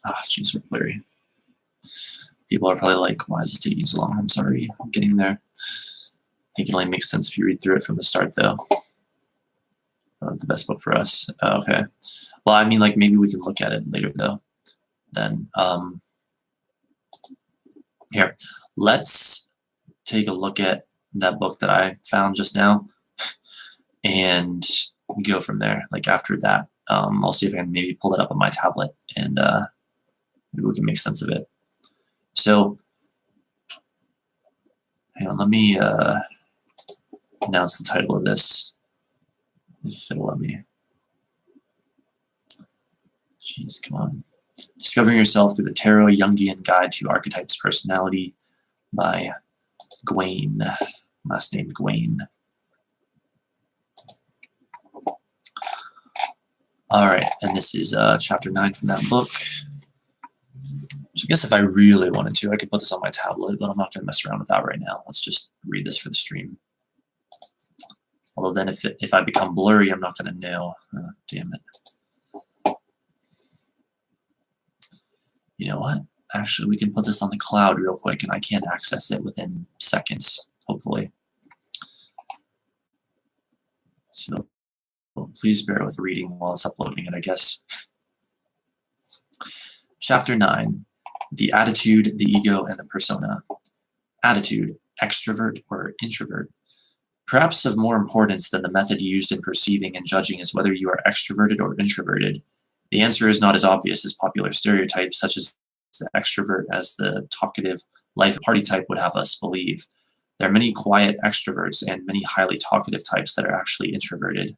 Ah, jeez, we're blurry. People are probably like, why is this taking so long? I'm sorry, I'm getting there. I think it only makes sense if you read through it from the start, though. The best book for us. Okay. Well, I mean, like, maybe we can look at it later, though. Then, here, let's take a look at that book that I found just now and go from there. Like, after that, I'll see if I can maybe pull it up on my tablet and maybe we can make sense of it. So, hang on, let me announce the title of this, if it'll let me. Jeez, come on. Discovering Yourself Through the Tarot, Jungian Guide to Archetypes Personality by Gawain, last name Gawain. All right, and this is chapter 9 from that book. So I guess if I really wanted to, I could put this on my tablet, but I'm not going to mess around with that right now. Let's just read this for the stream. Although then if I become blurry, I'm not going to know. Damn it. You know what? Actually, we can put this on the cloud real quick, and I can access it within seconds, hopefully. So please bear with reading while it's uploading it, I guess. Chapter 9. The attitude, the ego, and the persona. Attitude, extrovert or introvert. Perhaps of more importance than the method used in perceiving and judging is whether you are extroverted or introverted. The answer is not as obvious as popular stereotypes, such as the extrovert as the talkative, life party type would have us believe. There are many quiet extroverts and many highly talkative types that are actually introverted.